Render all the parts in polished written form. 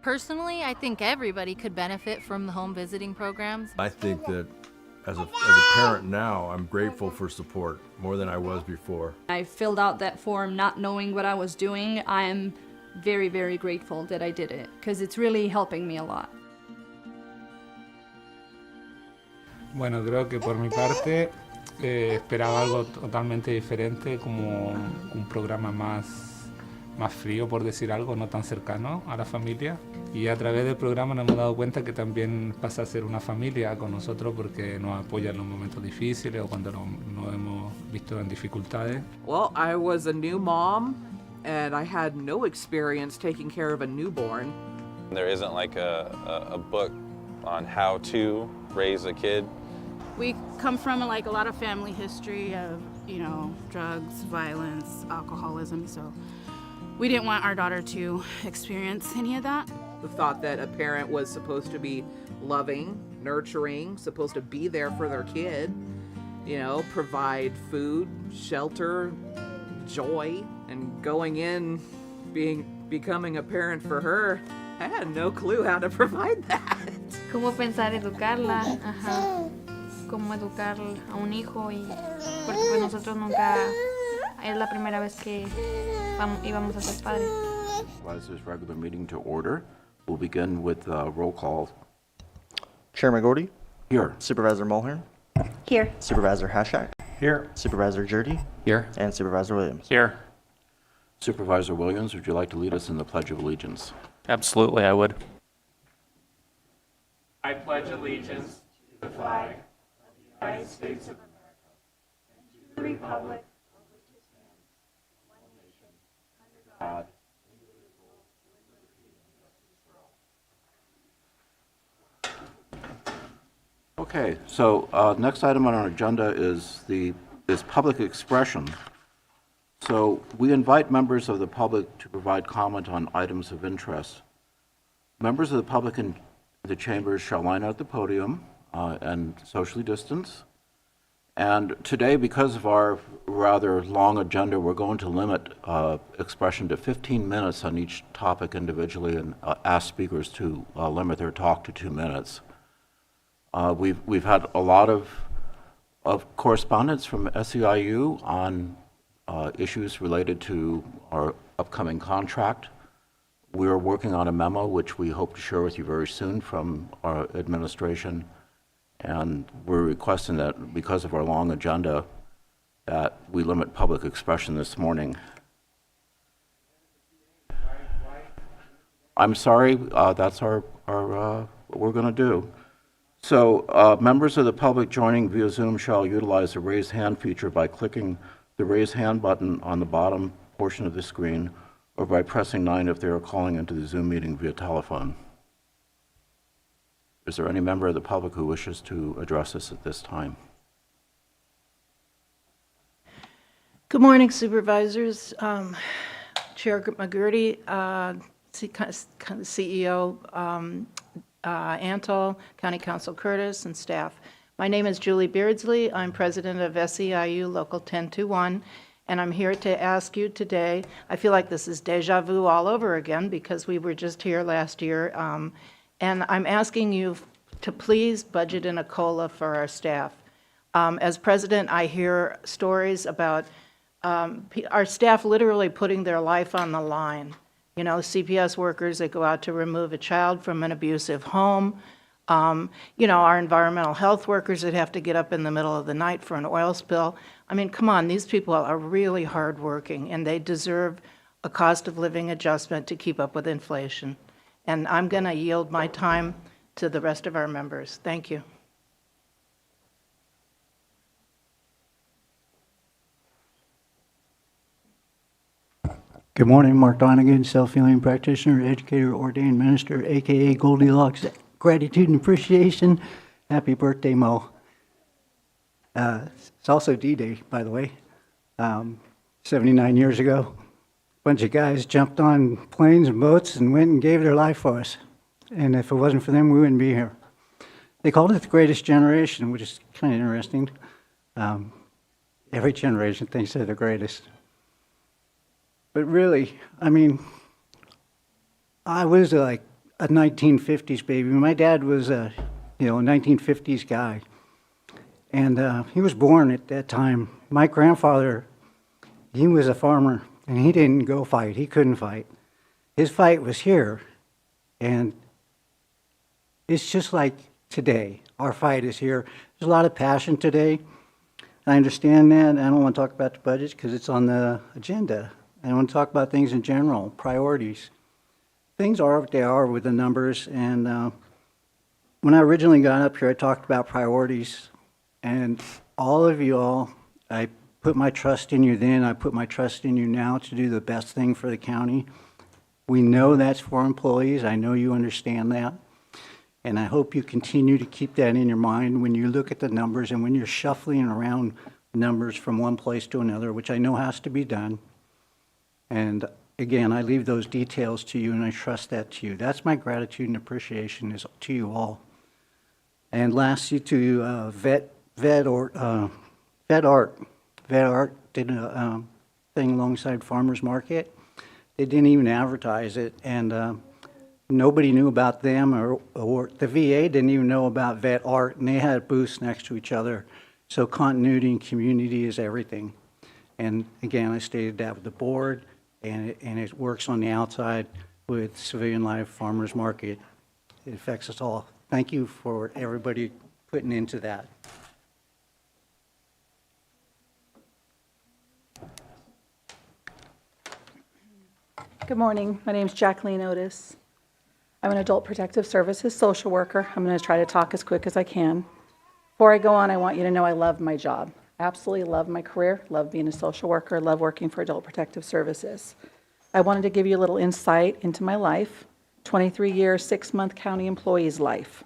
Personally, I think everybody could benefit from the home visiting programs. I think that as a parent now, I'm grateful for support more than I was before. I filled out that form not knowing what I was doing. I am very, very grateful that I did it because it's really helping me a lot. Bueno, creo que por mi parte esperaba algo totalmente diferente, como un programa más frío, por decir algo, no tan cercano a la familia. Y a través del programa nos hemos dado cuenta que también pasa a ser una familia con nosotros porque nos apoya en los momentos difíciles o cuando nos hemos visto en dificultades. Well, I was a new mom and I had no experience taking care of a newborn. There isn't like a book on how to raise a kid. We come from like a lot of family history of, drugs, violence, alcoholism, so we didn't want our daughter to experience any of that. The thought that a parent was supposed to be loving, nurturing, supposed to be there for their kid, provide food, shelter, joy, and going in, becoming a parent for her, I had no clue how to provide that. ¿Cómo pensar educarla? Ajá. Cómo educar a un hijo porque pues nosotros nunca, es la primera vez que íbamos a ser padres. Supervisors regular meeting to order. We'll begin with roll call. Chairman Gordy? Here. Supervisor Mulhern? Here. Supervisor Hashak? Here. Supervisor Jurdy? Here. And Supervisor Williams? Here. Supervisor Williams, would you like to lead us in the Pledge of Allegiance? Absolutely, I would. I pledge allegiance to the flag of the United States of America and to the republic for which it stands, one nation, under God, indivisible, with liberty and justice for all. Okay, so next item on our agenda is public expression. So we invite members of the public to provide comment on items of interest. Members of the public in the chambers shall line out at the podium and socially distance. And today, because of our rather long agenda, we're going to limit expression to 15 minutes on each topic individually and ask speakers to limit their talk to 2 minutes. We've had a lot of correspondence from SEIU on issues related to our upcoming contract. We're working on a memo which we hope to share with you very soon from our administration, and we're requesting that because of our long agenda that we limit public expression this morning. I'm sorry, that's our what we're going to do. So members of the public joining via Zoom shall utilize the raise hand feature by clicking the raise hand button on the bottom portion of the screen, or by pressing 9 if they are calling into the Zoom meeting via telephone. Is there any member of the public who wishes to address us at this time? Good morning, Supervisors. Chair McGurty, CEO Antle, County Council Curtis, and staff. My name is Julie Beardsley. I'm president of SEIU Local 1021, and I'm here to ask you today, I feel like this is deja vu all over again because we were just here last year, and I'm asking you to please budget in a COLA for our staff. As president, I hear stories about our staff literally putting their life on the line. CPS workers that go out to remove a child from an abusive home, our environmental health workers that have to get up in the middle of the night for an oil spill. I mean, come on, these people are really hardworking, and they deserve a cost of living adjustment to keep up with inflation. And I'm going to yield my time to the rest of our members. Thank you. Good morning, Mark Donegan, self-healing practitioner, educator, ordained minister, aka Goldilocks. Gratitude and appreciation. Happy birthday, Mo. It's also D-Day, by the way. 79 years ago, a bunch of guys jumped on planes and boats and went and gave their life for us. And if it wasn't for them, we wouldn't be here. They called it the greatest generation, which is kind of interesting. Every generation thinks they're the greatest. But really, I mean, I was like a 1950s baby. My dad was a 1950s guy. And he was born at that time. My grandfather, he was a farmer, and he didn't go fight. He couldn't fight. His fight was here. And it's just like today. Our fight is here. There's a lot of passion today. I understand that. I don't want to talk about the budget because it's on the agenda. I want to talk about things in general, priorities. Things are what they are with the numbers. And when I originally got up here, I talked about priorities. And all of you all, I put my trust in you then. I put my trust in you now to do the best thing for the county. We know that's for employees. I know you understand that. And I hope you continue to keep that in your mind when you look at the numbers and when you're shuffling around numbers from one place to another, which I know has to be done. And again, I leave those details to you and I trust that to you. That's my gratitude and appreciation is to you all. And lastly, to Vet Art. Vet Art did a thing alongside Farmers Market. They didn't even advertise it, and nobody knew about them, or the VA didn't even know about Vet Art, and they had booths next to each other. So continuity and community is everything. And again, I stated that with the board, and it works on the outside with Civilian Life Farmers Market. It affects us all. Thank you for everybody putting into that. Good morning. My name is Jacqueline Otis. I'm an adult protective services social worker. I'm going to try to talk as quick as I can. Before I go on, I want you to know I love my job. Absolutely love my career, love being a social worker, love working for adult protective services. I wanted to give you a little insight into my life, 23-year, 6-month county employee's life.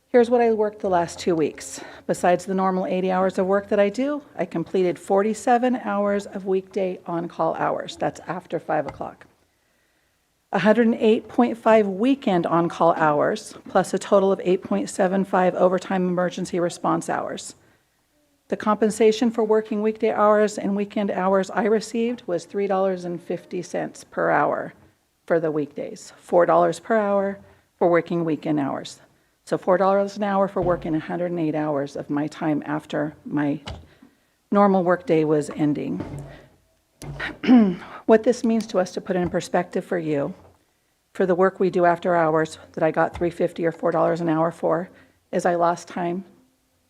Here's what I worked the last 2 weeks. Besides the normal 80 hours of work that I do, I completed 47 hours of weekday on-call hours. That's after 5 o'clock. 108.5 weekend on-call hours, plus a total of 8.75 overtime emergency response hours. The compensation for working weekday hours and weekend hours I received was $3.50 per hour for the weekdays, $4 per hour for working weekend hours. So $4 an hour for working 108 hours of my time after my normal workday was ending. What this means to us, to put it in perspective for you, for the work we do after hours that I got $3.50 or $4 an hour for, is I lost time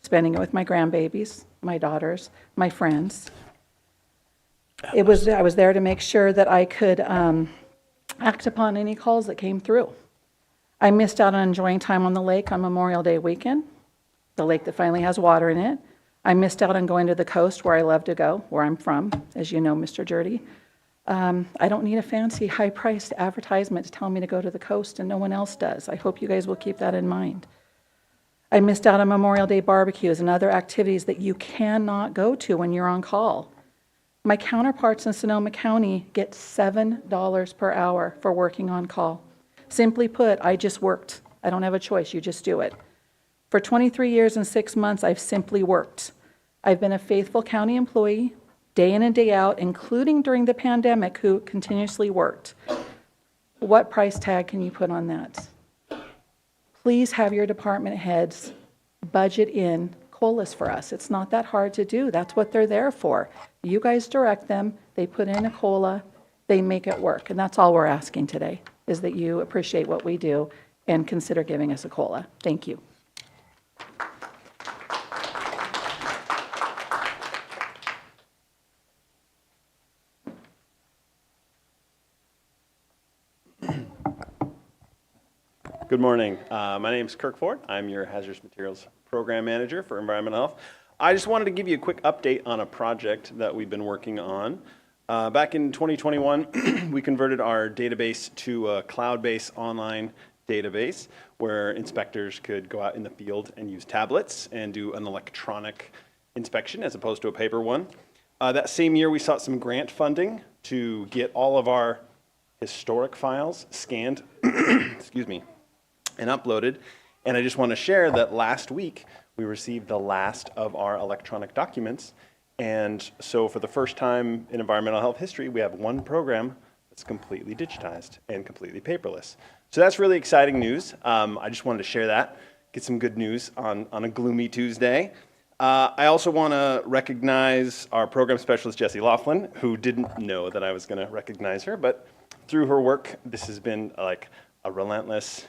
spending it with my grandbabies, my daughters, my friends. I was there to make sure that I could act upon any calls that came through. I missed out on enjoying time on the lake on Memorial Day weekend, the lake that finally has water in it. I missed out on going to the coast where I love to go, where I'm from, as you know, Mr. Jurdy. I don't need a fancy, high-priced advertisement to tell me to go to the coast, and no one else does. I hope you guys will keep that in mind. I missed out on Memorial Day barbecues and other activities that you cannot go to when you're on call. My counterparts in Sonoma County get $7 per hour for working on call. Simply put, I just worked. I don't have a choice. You just do it. For 23 years and 6 months, I've simply worked. I've been a faithful county employee, day in and day out, including during the pandemic, who continuously worked. What price tag can you put on that? Please have your department heads budget in COLAs for us. It's not that hard to do. That's what they're there for. You guys direct them. They put in a COLA. They make it work. And that's all we're asking today, is that you appreciate what we do and consider giving us a COLA. Thank you. Good morning. My name is Kirk Ford. I'm your Hazardous Materials Program Manager for Environmental Health. I just wanted to give you a quick update on a project that we've been working on. Back in 2021, we converted our database to a cloud-based online database where inspectors could go out in the field and use tablets and do an electronic inspection as opposed to a paper one. That same year, we sought some grant funding to get all of our historic files scanned, excuse me, and uploaded. And I just want to share that last week, we received the last of our electronic documents. And so for the first time in environmental health history, we have one program that's completely digitized and completely paperless. So that's really exciting news. I just wanted to share that, get some good news on a gloomy Tuesday. I also want to recognize our program specialist, Jessie Laughlin, who didn't know that I was going to recognize her, but through her work, this has been like a relentless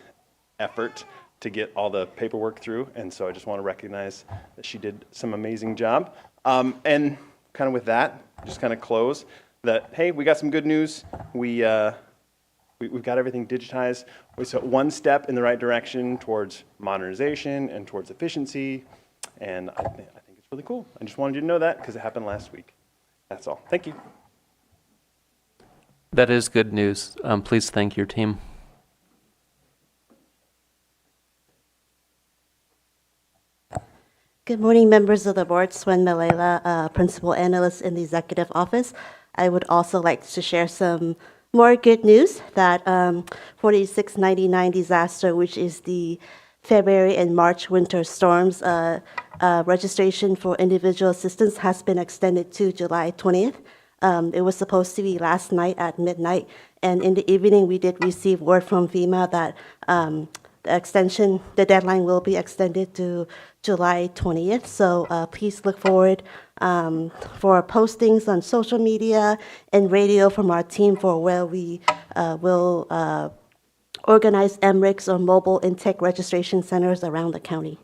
effort to get all the paperwork through, and so I just want to recognize that she did some amazing job. And kind of with that, just kind of close that, hey, we got some good news. We've got everything digitized. We took one step in the right direction towards modernization and towards efficiency, and I think it's really cool. I just wanted you to know that because it happened last week. That's all. Thank you. That is good news. Please thank your team. Good morning, members of the board. Swen Malela, Principal Analyst in the Executive Office. I would also like to share some more good news that 4699 disaster, which is the February and March winter storms, registration for individual assistance has been extended to July 20th. It was supposed to be last night at midnight, and in the evening we did receive word from FEMA that the deadline will be extended to July 20th. So please look forward for postings on social media and radio from our team for where we will organize MRICs or mobile intake registration centers around the county.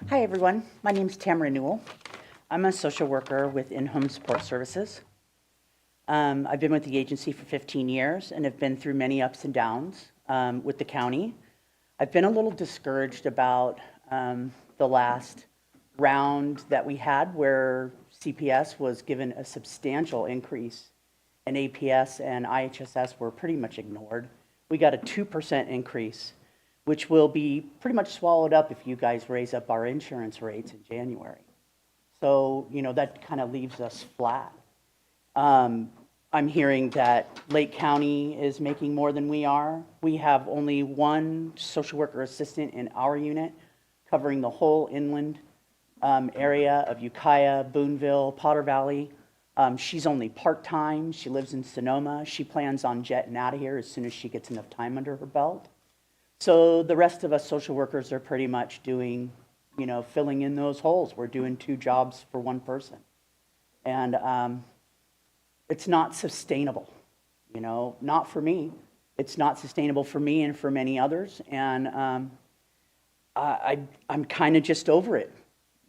Hi, everyone. My name is Tamara Newell. I'm a social worker with In-Home Support Services. I've been with the agency for 15 years and have been through many ups and downs with the county. I've been a little discouraged about the last round that we had where CPS was given a substantial increase and APS and IHSS were pretty much ignored. We got a 2% increase, which will be pretty much swallowed up if you guys raise up our insurance rates in January. So, you know, that kind of leaves us flat. I'm hearing that Lake County is making more than we are. We have only one social worker assistant in our unit covering the whole inland area of Ukiah, Boonville, Potter Valley. She's only part-time. She lives in Sonoma. She plans on jetting out of here as soon as she gets enough time under her belt. So the rest of us social workers are pretty much doing, you know, filling in those holes. We're doing 2 jobs for 1 person. And it's not sustainable, you know, not for me. It's not sustainable for me and for many others. And I'm kind of just over it,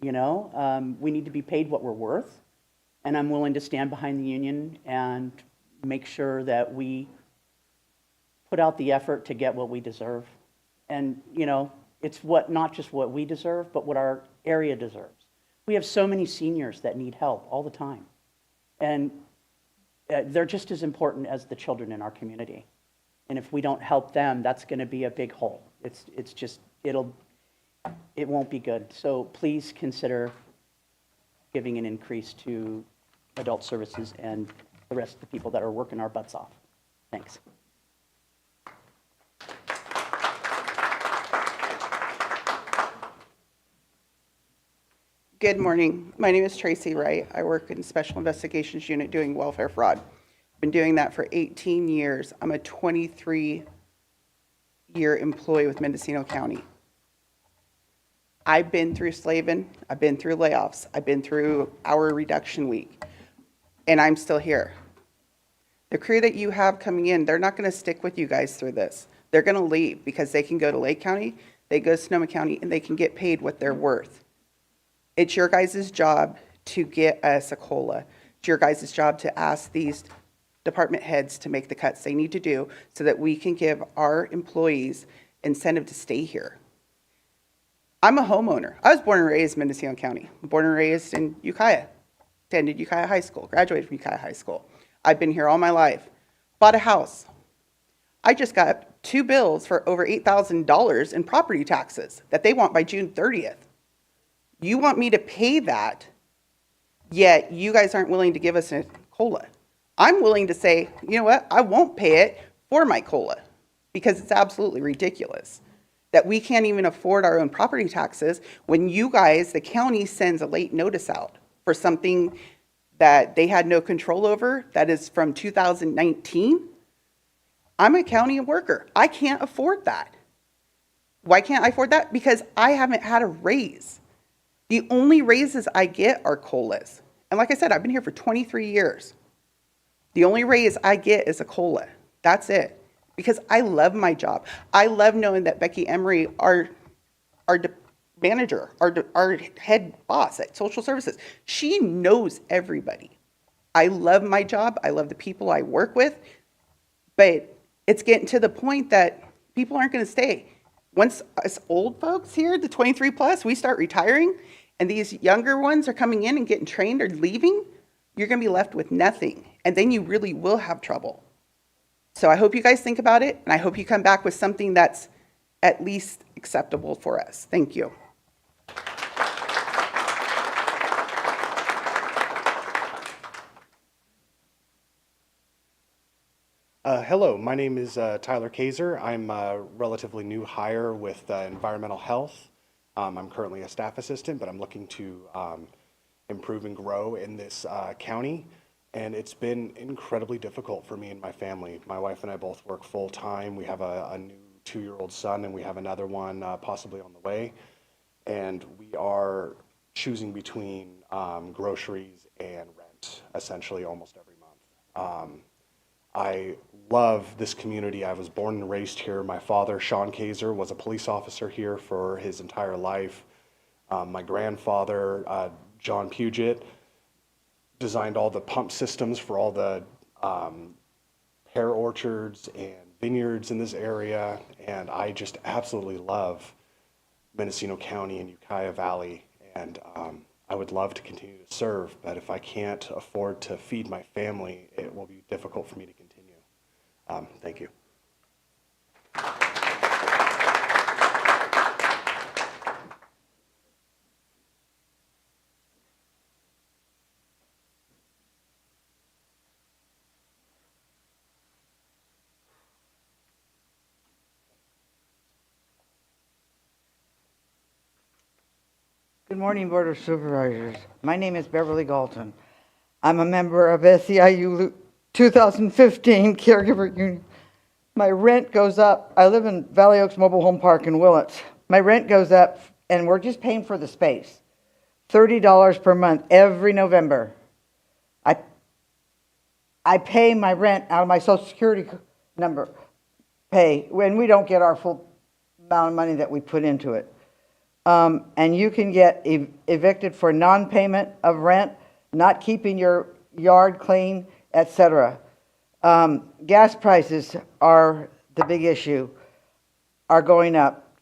you know. We need to be paid what we're worth. And I'm willing to stand behind the union and make sure that we put out the effort to get what we deserve. And, you know, it's not just what we deserve, but what our area deserves. We have so many seniors that need help all the time. And they're just as important as the children in our community. And if we don't help them, that's going to be a big hole. It's just, it won't be good. So please consider giving an increase to adult services and the rest of the people that are working our butts off. Thanks. Good morning. My name is Tracy Wright. I work in Special Investigations Unit doing welfare fraud. I've been doing that for 18 years. I'm a 23-year employee with Mendocino County. I've been through slaving. I've been through layoffs. I've been through hour reduction week, and I'm still here. The crew that you have coming in, they're not going to stick with you guys through this. They're going to leave because they can go to Lake County, they go to Sonoma County, and they can get paid what they're worth. It's your guys' job to get us a COLA. It's your guys' job to ask these department heads to make the cuts they need to do so that we can give our employees incentive to stay here. I'm a homeowner. I was born and raised in Mendocino County. Born and raised in Ukiah. Attended Ukiah High School. Graduated from Ukiah High School. I've been here all my life. Bought a house. I just got 2 bills for over $8,000 in property taxes that they want by June 30th. You want me to pay that, yet you guys aren't willing to give us a COLA. I'm willing to say, you know what, I won't pay it for my COLA because it's absolutely ridiculous. that we can't even afford our own property taxes when you guys, the county, sends a late notice out for something that they had no control over, that is from 2019. I'm a county worker. I can't afford that. Why can't I afford that? Because I haven't had a raise. The only raises I get are COLAs. And like I said, I've been here for 23 years. The only raise I get is a COLA. That's it. Because I love my job. I love knowing that Becky Emery, our manager, our head boss at Social Services, she knows everybody. I love my job. I love the people I work with. But it's getting to the point that people aren't going to stay. Once us old folks here, the 23 plus, we start retiring, and these younger ones are coming in and getting trained or leaving, you're going to be left with nothing. And then you really will have trouble. So I hope you guys think about it, and I hope you come back with something that's at least acceptable for us. Thank you. Hello, my name is Tyler Kaiser. I'm a relatively new hire with environmental health. I'm currently a staff assistant, but I'm looking to improve and grow in this county. And it's been incredibly difficult for me and my family. My wife and I both work full time. We have a new 2-year-old son, and we have another one possibly on the way. And we are choosing between groceries and rent, essentially almost every month. I love this community. I was born and raised here. My father, Sean Kaiser, was a police officer here for his entire life. My grandfather, John Puget, designed all the pump systems for all the pear orchards and vineyards in this area. And I just absolutely love Mendocino County and Ukiah Valley. And I would love to continue to serve, but if I can't afford to feed my family, it will be difficult for me to continue. Thank you. Good morning, Board of Supervisors. My name is Beverly Galton. I'm a member of SEIU 2015 Caregiver Union. My rent goes up. I live in Valley Oaks Mobile Home Park in Willits. My rent goes up, and we're just paying for the space. $30 per month every November. I pay my rent out of my Social Security number pay when we don't get our full amount of money that we put into it. And you can get evicted for non-payment of rent, not keeping your yard clean, etc. Gas prices are the big issue, are going up.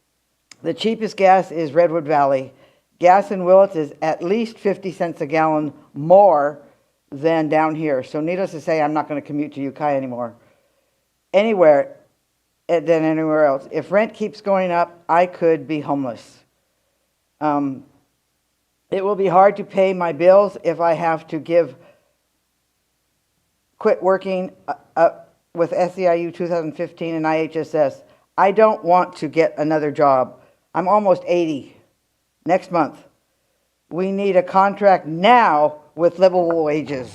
The cheapest gas is Redwood Valley. Gas in Willits is at least 50 cents a gallon more than down here. So needless to say, I'm not going to commute to Ukiah anymore. Anywhere than anywhere else. If rent keeps going up, I could be homeless. It will be hard to pay my bills if I have to quit working with SEIU 2015 and IHSS. I don't want to get another job. I'm almost 80 next month. We need a contract now with livable wages.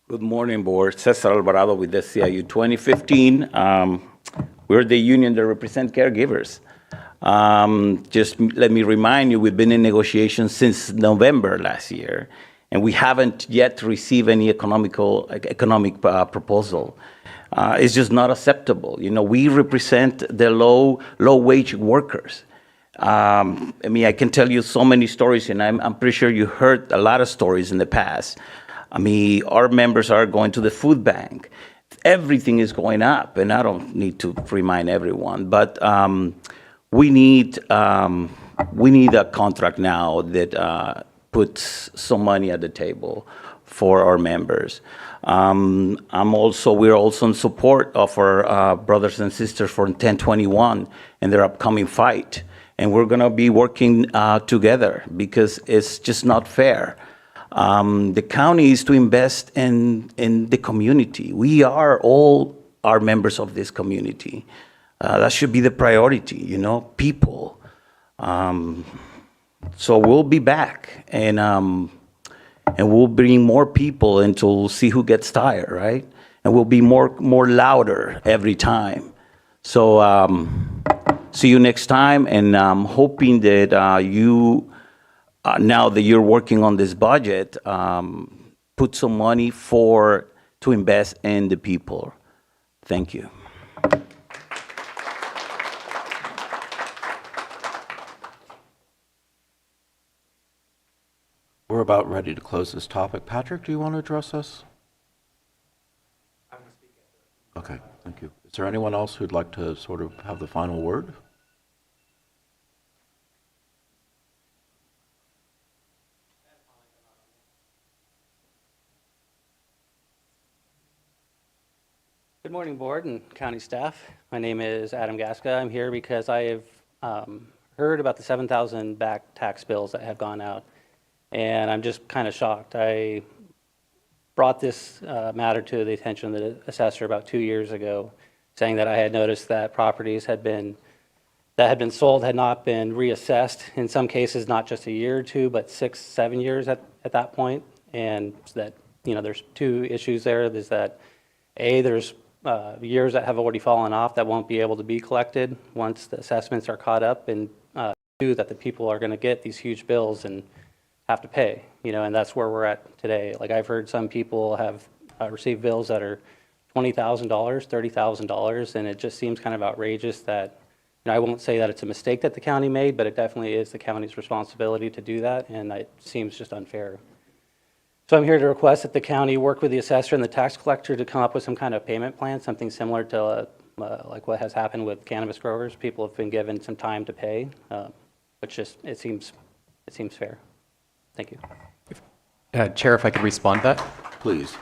Good morning, Board. Cesar Alvarado with SEIU 2015. We're the union that represent caregivers. Just let me remind you, we've been in negotiations since November last year, and we haven't yet received any economic proposal. It's just not acceptable. You know, we represent the low-wage workers. I mean, I can tell you so many stories, and I'm pretty sure you heard a lot of stories in the past. I mean, our members are going to the food bank. Everything is going up, and I don't need to remind everyone, but we need a contract now that puts some money at the table for our members. We're also in support of our brothers and sisters for 1021 and their upcoming fight. and we're going to be working together because it's just not fair. The county is to invest in the community. We are all members of this community. That should be the priority, you know, people. So we'll be back, and we'll bring more people, and to see who gets tired, right? And we'll be more louder every time. So see you next time, and I'm hoping that you, now that you're working on this budget, put some money to invest in the people. Thank you. We're about ready to close this topic. Patrick, do you want to address us? I'm going to speak after. Okay, thank you. Is there anyone else who'd like to sort of have the final word? Good morning, board and county staff. My name is Adam Gaska. I'm here because I have heard about the 7,000 back tax bills that have gone out, and I'm just kind of shocked. I brought this matter to the attention of the assessor about 2 years ago, saying that I had noticed that properties that had been sold had not been reassessed, in some cases not just a year or two, but 6, 7 years at that point. And that, you know, there's two issues there. There's that, A, there's years that have already fallen off that won't be able to be collected once the assessments are caught up, and two, that the people are going to get these huge bills and have to pay, you know, and that's where we're at today. Like, I've heard some people have received bills that are $20,000, $30,000, and it just seems kind of outrageous that, you know, I won't say that it's a mistake that the county made, but it definitely is the county's responsibility to do that, and it seems just unfair. So I'm here to request that the county work with the assessor and the tax collector to come up with some kind of payment plan, something similar to like what has happened with cannabis growers. People have been given some time to pay, which just, it seems fair. Thank you. Chair, if I could respond to that? Please.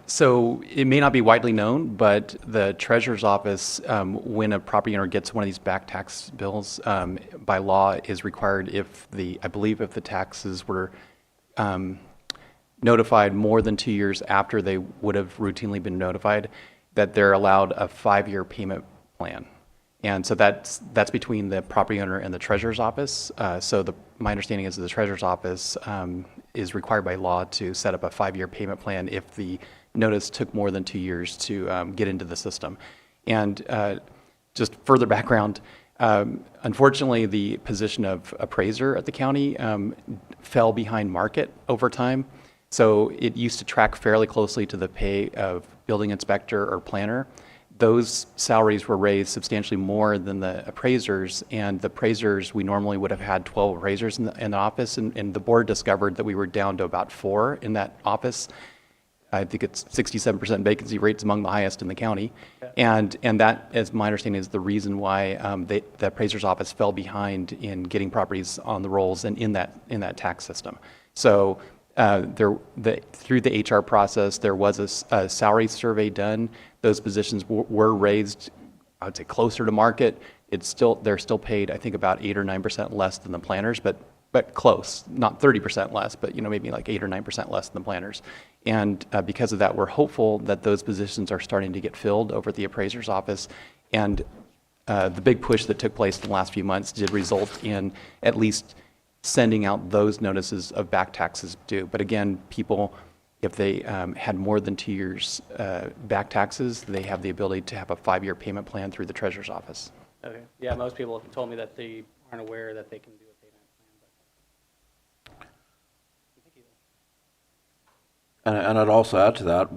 So it may not be widely known, but the Treasurer's Office, when a property owner gets one of these back tax bills, by law is required I believe if the taxes were notified more than 2 years after they would have routinely been notified, that they're allowed a 5-year payment plan. And so that's between the property owner and the Treasurer's Office. So my understanding is that the Treasurer's Office is required by law to set up a 5-year payment plan if the notice took more than 2 years to get into the system. And just further background, unfortunately, the position of appraiser at the county fell behind market over time. So it used to track fairly closely to the pay of building inspector or planner. Those salaries were raised substantially more than the appraisers, and the appraisers, we normally would have had 12 appraisers in the office, and the board discovered that we were down to about 4 in that office. I think it's 67% vacancy rates, among the highest in the county. And that, as my understanding, is the reason why the appraiser's office fell behind in getting properties on the rolls and in that tax system. So through the HR process, there was a salary survey done. Those positions were raised, I would say, closer to market. They're still paid, I think, about 8 or 9% less than the planners, but close, not 30% less, but maybe like 8 or 9% less than the planners. And because of that, we're hopeful that those positions are starting to get filled over at the appraiser's office. And the big push that took place in the last few months did result in at least sending out those notices of back taxes due. But again, people, if they had more than 2 years back taxes, they have the ability to have a 5-year payment plan through the Treasurer's Office. Okay. Yeah, most people have told me that they aren't aware that they can do a payment plan. Thank you. And I'd also add to that,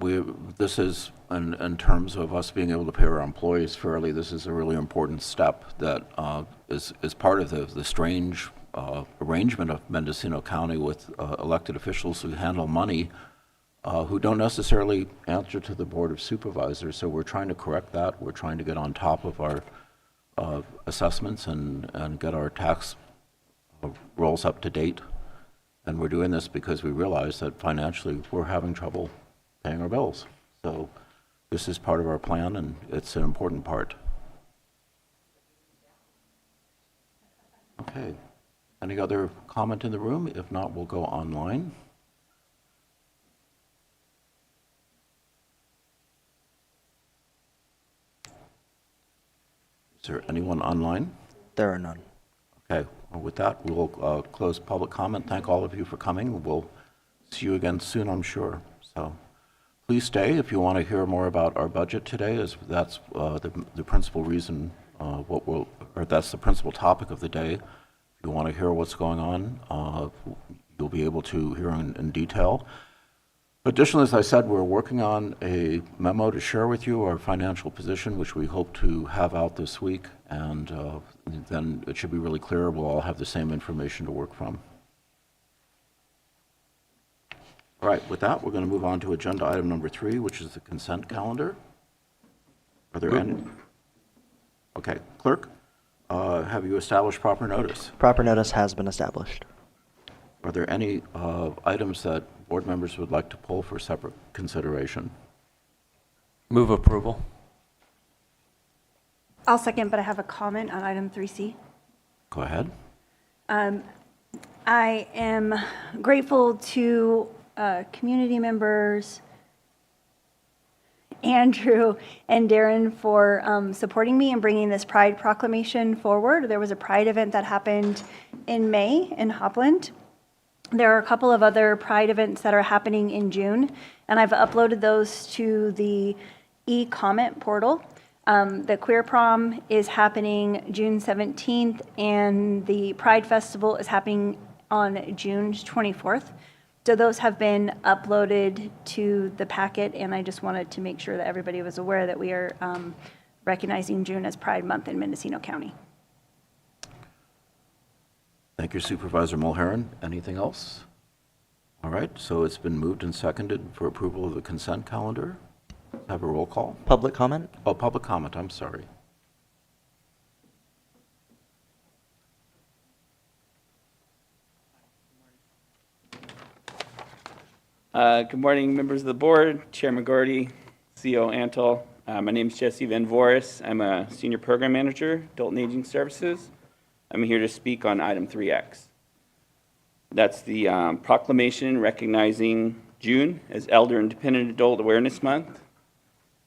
this is, in terms of us being able to pay our employees fairly, this is a really important step that is part of the strange arrangement of Mendocino County with elected officials who handle money who don't necessarily answer to the Board of Supervisors. So we're trying to correct that. We're trying to get on top of our assessments and get our tax rolls up to date. And we're doing this because we realize that financially we're having trouble paying our bills. So this is part of our plan, and it's an important part. Okay. Okay. Any other comment in the room? If not, we'll go online. Is there anyone online? There are none. Okay. Well, with that, we'll close public comment. Thank all of you for coming. We'll see you again soon, I'm sure. So please stay if you want to hear more about our budget today, as that's the principal reason, that's the principal topic of the day. If you want to hear what's going on, you'll be able to hear in detail. Additionally, as I said, we're working on a memo to share with you our financial position, which we hope to have out this week, and then it should be really clear. We'll all have the same information to work from. All right, with that, we're going to move on to agenda item number 3, which is the consent calendar. Are there any? Okay, clerk, have you established proper notice? Proper notice has been established. Are there any items that board members would like to pull for separate consideration? Move approval. I'll second, but I have a comment on item 3C. Go ahead. I am grateful to community members, Andrew and Darren, for supporting me and bringing this Pride proclamation forward. There was a Pride event that happened in May in Hopland. There are a couple of other Pride events that are happening in June, and I've uploaded those to the e-comment portal. The Queer Prom is happening June 17th, and the Pride Festival is happening on June 24th. So those have been uploaded to the packet, and I just wanted to make sure that everybody was aware that we are recognizing June as Pride Month in Mendocino County. Thank you, Supervisor Mulheron. Anything else? All right, so it's been moved and seconded for approval of the consent calendar. Have a roll call. Public comment? Oh, public comment, I'm sorry. Good morning, members of the board, Chair McGordy, CO Antle. My name is Jesse Van Voris. I'm a Senior Program Manager, Adult and Aging Services. I'm here to speak on item 3X. That's the proclamation recognizing June as Elder and Dependent Adult Awareness Month.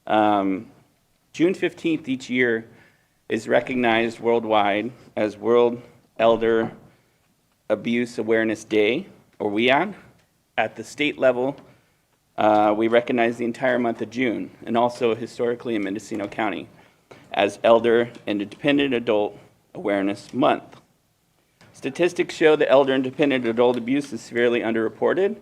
June 15th each year is recognized worldwide as World Elder Abuse Awareness Day, or WEAD. At the state level, we recognize the entire month of June, and also historically in Mendocino County, as Elder and Dependent Adult Awareness Month. Statistics show that elder and dependent adult abuse is severely underreported,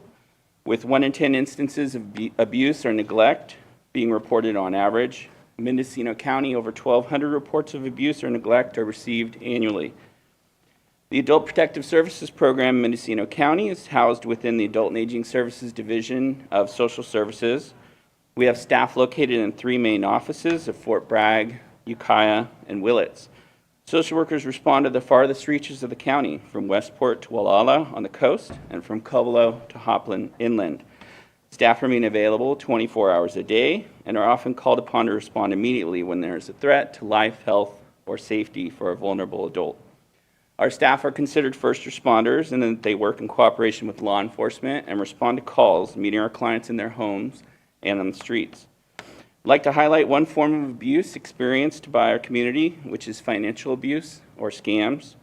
with 1 in 10 instances of abuse or neglect being reported on average. In Mendocino County, over 1,200 reports of abuse or neglect are received annually. The Adult Protective Services Program in Mendocino County is housed within the Adult and Aging Services Division of Social Services. We have staff located in 3 main offices of Fort Bragg, Ukiah, and Willits. Social workers respond to the farthest reaches of the county, from Westport to Wallala on the coast, and from Covelo to Hopland inland. Staff remain available 24 hours a day and are often called upon to respond immediately when there is a threat to life, health, or safety for a vulnerable adult. Our staff are considered first responders, and that they work in cooperation with law enforcement and respond to calls, meeting our clients in their homes and on the streets. I'd like to highlight one form of abuse experienced by our community, which is financial abuse or scams.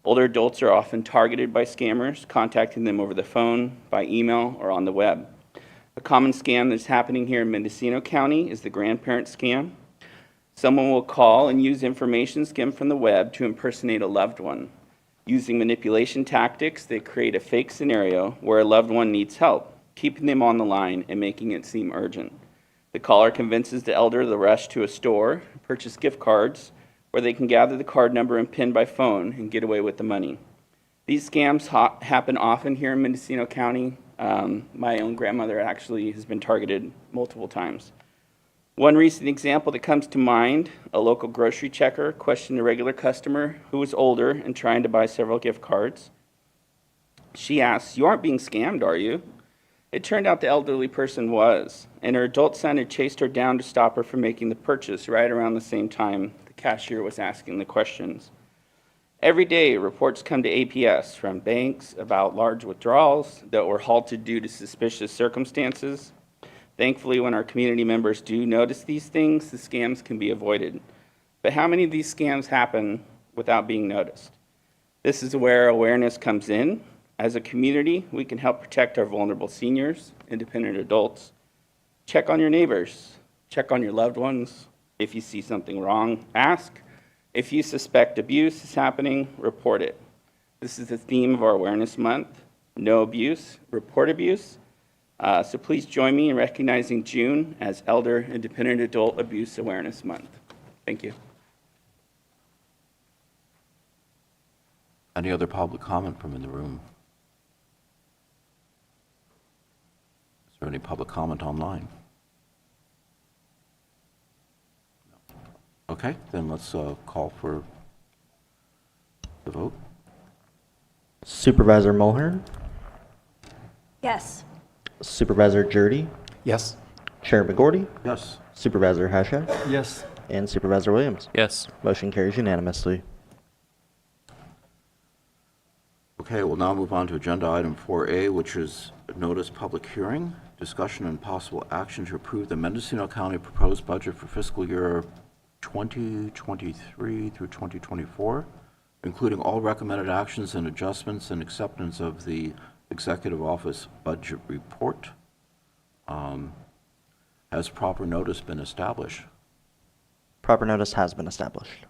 Older adults are often targeted by scammers, contacting them over the phone, by email, or on the web. A common scam that's happening here in Mendocino County is the grandparent scam. Someone will call and use information skimmed from the web to impersonate a loved one. Using manipulation tactics, they create a fake scenario where a loved one needs help, keeping them on the line and making it seem urgent. The caller convinces the elder to rush to a store, purchase gift cards, where they can gather the card number and PIN by phone and get away with the money. These scams happen often here in Mendocino County. My own grandmother actually has been targeted multiple times. One recent example that comes to mind, a local grocery checker questioned a regular customer who was older and trying to buy several gift cards. She asked, "You aren't being scammed, are you?" It turned out the elderly person was, and her adult son had chased her down to stop her from making the purchase right around the same time the cashier was asking the questions. Every day, reports come to APS from banks about large withdrawals that were halted due to suspicious circumstances. Thankfully, when our community members do notice these things, the scams can be avoided. But how many of these scams happen without being noticed? This is where awareness comes in. As a community, we can help protect our vulnerable seniors, independent adults. Check on your neighbors. Check on your loved ones. If you see something wrong, ask. If you suspect abuse is happening, report it. This is the theme of our Awareness Month. No abuse, report abuse. So please join me in recognizing June as Elder Independent Adult Abuse Awareness Month. Thank you. Any other public comment from in the room? Is there any public comment online? Okay, then let's call for the vote. Supervisor Mulhern, Yes. Supervisor Jurdy, Yes. Chair McGordy, Yes. Supervisor Hasha, Yes. and Supervisor Williams. Yes. Motion carries unanimously. Okay, we'll now move on to agenda item 4A, which is notice public hearing, discussion and possible action to approve the Mendocino County proposed budget for fiscal year 2023 through 2024, including all recommended actions and adjustments and acceptance of the Executive Office Budget Report. Has proper notice been established? Proper notice has been established.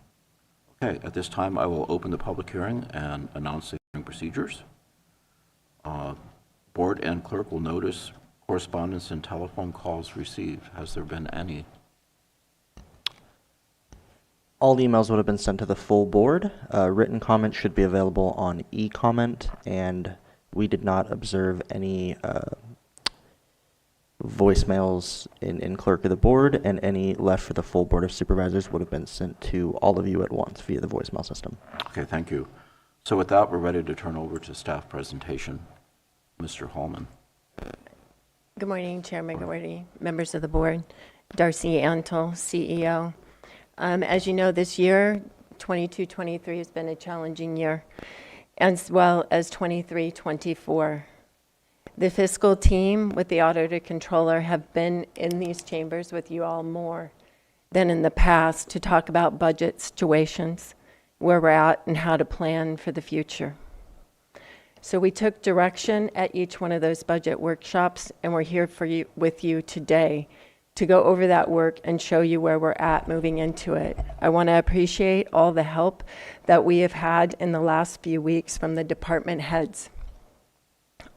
Okay, at this time, I will open the public hearing and announce the hearing procedures. Board and clerk will notice correspondence and telephone calls received. Has there been any? All emails would have been sent to the full board. Written comments should be available on e-comment, and we did not observe any voicemails in clerk of the board, and any left for the full board of supervisors would have been sent to all of you at once via the voicemail system. Okay, thank you. So with that, we're ready to turn over to staff presentation. Mr. Hallman. Good morning, Chair McGorty, members of the board, Darcy Antle, CEO. As you know, this year, 22-23 has been a challenging year, as well as 23-24. The fiscal team with the auditor controller have been in these chambers with you all more than in the past to talk about budget situations, where we're at and how to plan for the future. So we took direction at each one of those budget workshops, and we're here for you, with you today to go over that work and show you where we're at moving into it. I want to appreciate all the help that we have had in the last few weeks from the department heads.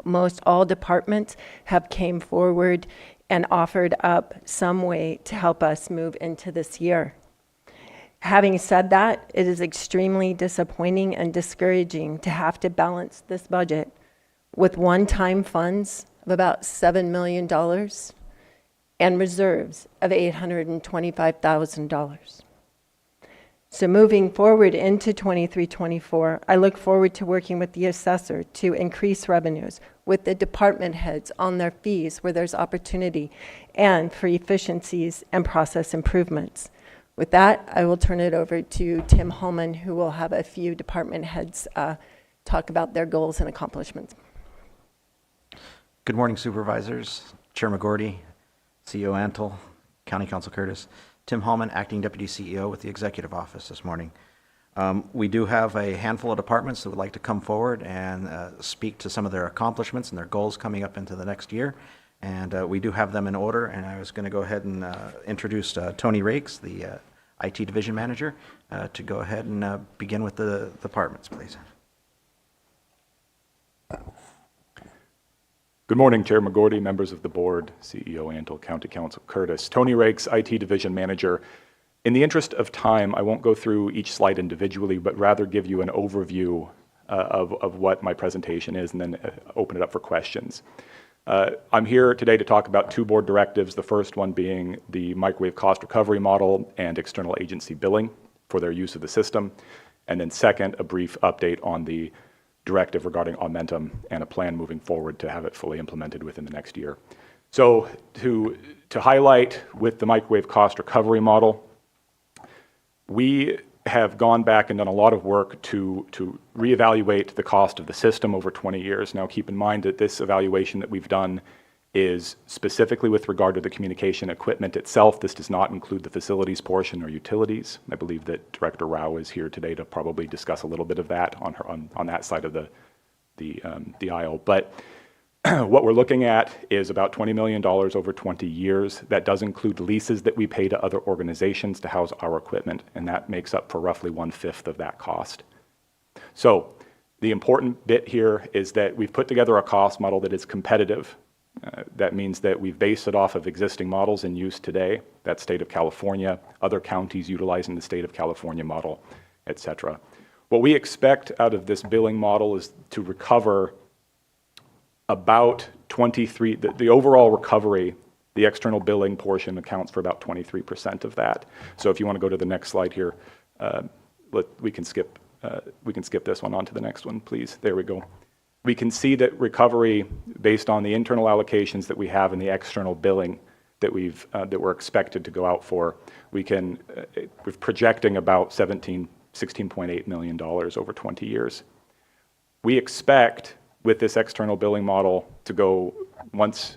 Most all departments have came forward and offered up some way to help us move into this year. Having said that, it is extremely disappointing and discouraging to have to balance this budget with one-time funds of about $7 million and reserves of $825,000. So moving forward into 23-24, I look forward to working with the assessor to increase revenues, with the department heads on their fees where there's opportunity, and for efficiencies and process improvements. With that, I will turn it over to Tim Holman, who will have a few department heads talk about their goals and accomplishments. Good morning, supervisors. Chair McGordy, CEO Antle, County Counsel Curtis. Tim Hallman, Acting Deputy CEO with the Executive Office this morning. We do have a handful of departments that would like to come forward and speak to some of their accomplishments and their goals coming up into the next year. And we do have them in order, and I was going to go ahead and introduce Tony Rakes, the IT Division Manager, to go ahead and begin with the departments, please. Good morning, Chair McGordy, members of the board, CEO Antle, County Counsel Curtis. Tony Rakes, IT Division Manager. In the interest of time, I won't go through each slide individually, but rather give you an overview of what my presentation is, and then open it up for questions. I'm here today to talk about two board directives, the first one being the microwave cost recovery model and external agency billing for their use of the system, and then second, a brief update on the directive regarding Aumentum and a plan moving forward to have it fully implemented within the next year. So to highlight with the microwave cost recovery model, we have gone back and done a lot of work to reevaluate the cost of the system over 20 years. Now, keep in mind that this evaluation that we've done is specifically with regard to the communication equipment itself. This does not include the facilities portion or utilities. I believe that Director Rao is here today to probably discuss a little bit of that on that side of the aisle. But what we're looking at is about $20 million over 20 years. That does include leases that we pay to other organizations to house our equipment, and that makes up for roughly 1/5 of that cost. So the important bit here is that we've put together a cost model that is competitive. That means that we've based it off of existing models in use today. That's state of California, other counties utilizing the state of California model, et cetera. What we expect out of this billing model is to recover about 23, the overall recovery, the external billing portion accounts for about 23% of that. So if you want to go to the next slide here, we can skip this one on to the next one, please. There we go. We can see that recovery based on the internal allocations that we have and the external billing that we're expected to go out for. We're projecting about $16.8 million over 20 years. We expect with this external billing model to go, once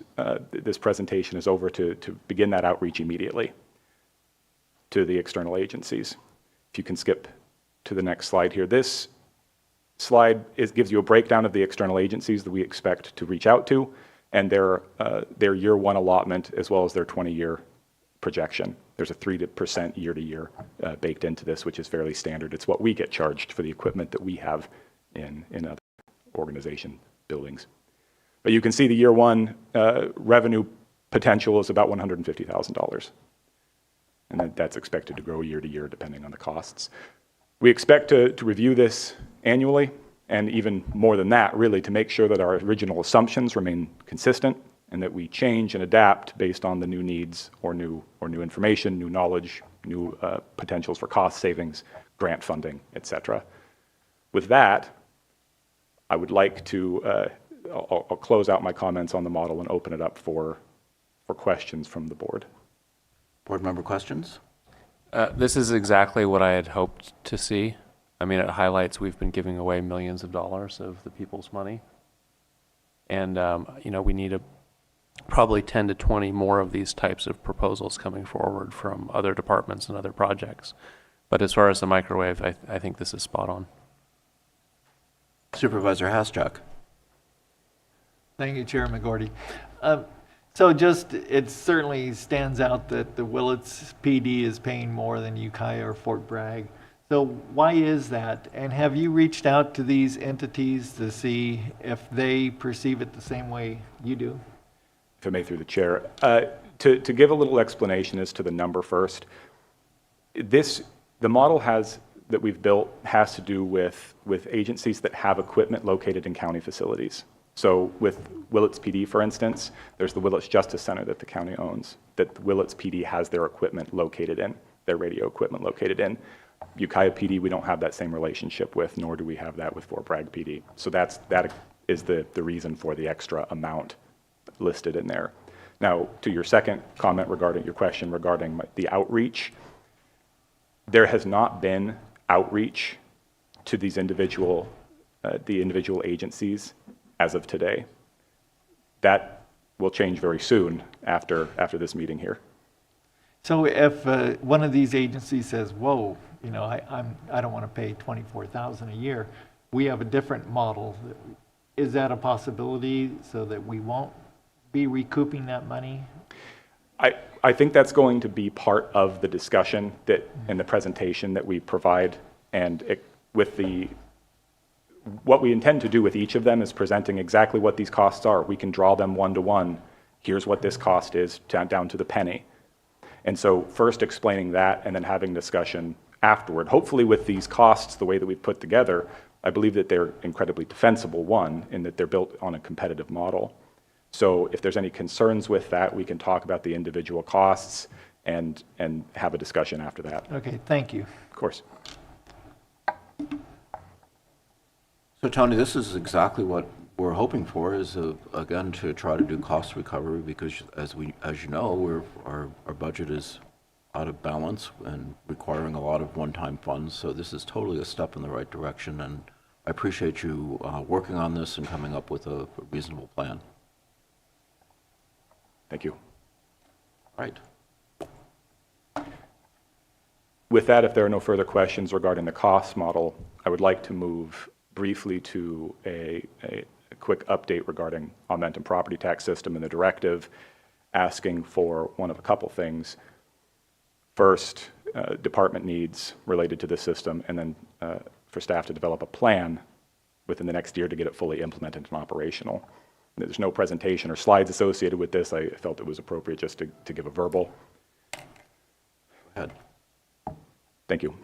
this presentation is over, to begin that outreach immediately to the external agencies. If you can skip to the next slide here. This slide gives you a breakdown of the external agencies that we expect to reach out to and their year one allotment as well as their 20-year projection. There's a 3% year-to-year baked into this, which is fairly standard. It's what we get charged for the equipment that we have in other organization buildings. But you can see the year one revenue potential is about $150,000. And that's expected to grow year to year depending on the costs. We expect to review this annually, and even more than that, really, to make sure that our original assumptions remain consistent and that we change and adapt based on the new needs or new information, new knowledge, new potentials for cost savings, grant funding, et cetera. With that, I would like to, I'll close out my comments on the model and open it up for questions from the board. Board member questions? This is exactly what I had hoped to see. I mean, it highlights we've been giving away millions of dollars of the people's money. And, we need probably 10 to 20 more of these types of proposals coming forward from other departments and other projects. But as far as the microwave, I think this is spot on. Supervisor Haschak. Thank you, Chair McGordy. It certainly stands out that the Willits PD is paying more than Ukiah or Fort Bragg. So why is that? And have you reached out to these entities to see if they perceive it the same way you do? If I may, through the chair. To give a little explanation as to the number first, the model that we've built has to do with agencies that have equipment located in county facilities. So with Willits PD, for instance, there's the Willits Justice Center that the county owns, that Willits PD has their equipment located in, their radio equipment located in. Ukiah PD, we don't have that same relationship with, nor do we have that with Fort Bragg PD. So that is the reason for the extra amount listed in there. Now, to your second comment regarding your question regarding the outreach, there has not been outreach to these individual agencies as of today. That will change very soon after this meeting here. So if one of these agencies says, whoa, I don't want to pay $24,000 a year, we have a different model. Is that a possibility so that we won't be recouping that money? I think that's going to be part of the discussion in the presentation that we provide, and what we intend to do with each of them is presenting exactly what these costs are. We can draw them one-to-one. Here's what this cost is down to the penny. And so first explaining that and then having discussion afterward. Hopefully with these costs, the way that we've put together, I believe that they're incredibly defensible, one, in that they're built on a competitive model. So if there's any concerns with that, we can talk about the individual costs and have a discussion after that. Okay, thank you. Of course. So Tony, this is exactly what we're hoping for, is again to try to do cost recovery, because as you know, our budget is out of balance and requiring a lot of one-time funds. So this is totally a step in the right direction, and I appreciate you working on this and coming up with a reasonable plan. Thank you. Right. With that, if there are no further questions regarding the cost model, I would like to move briefly to a quick update regarding Aumentum property tax system and the directive, asking for one of a couple things. First, department needs related to the system, and then for staff to develop a plan within the next year to get it fully implemented and operational. There's no presentation or slides associated with this. I felt it was appropriate just to give a verbal. Go ahead. Thank you.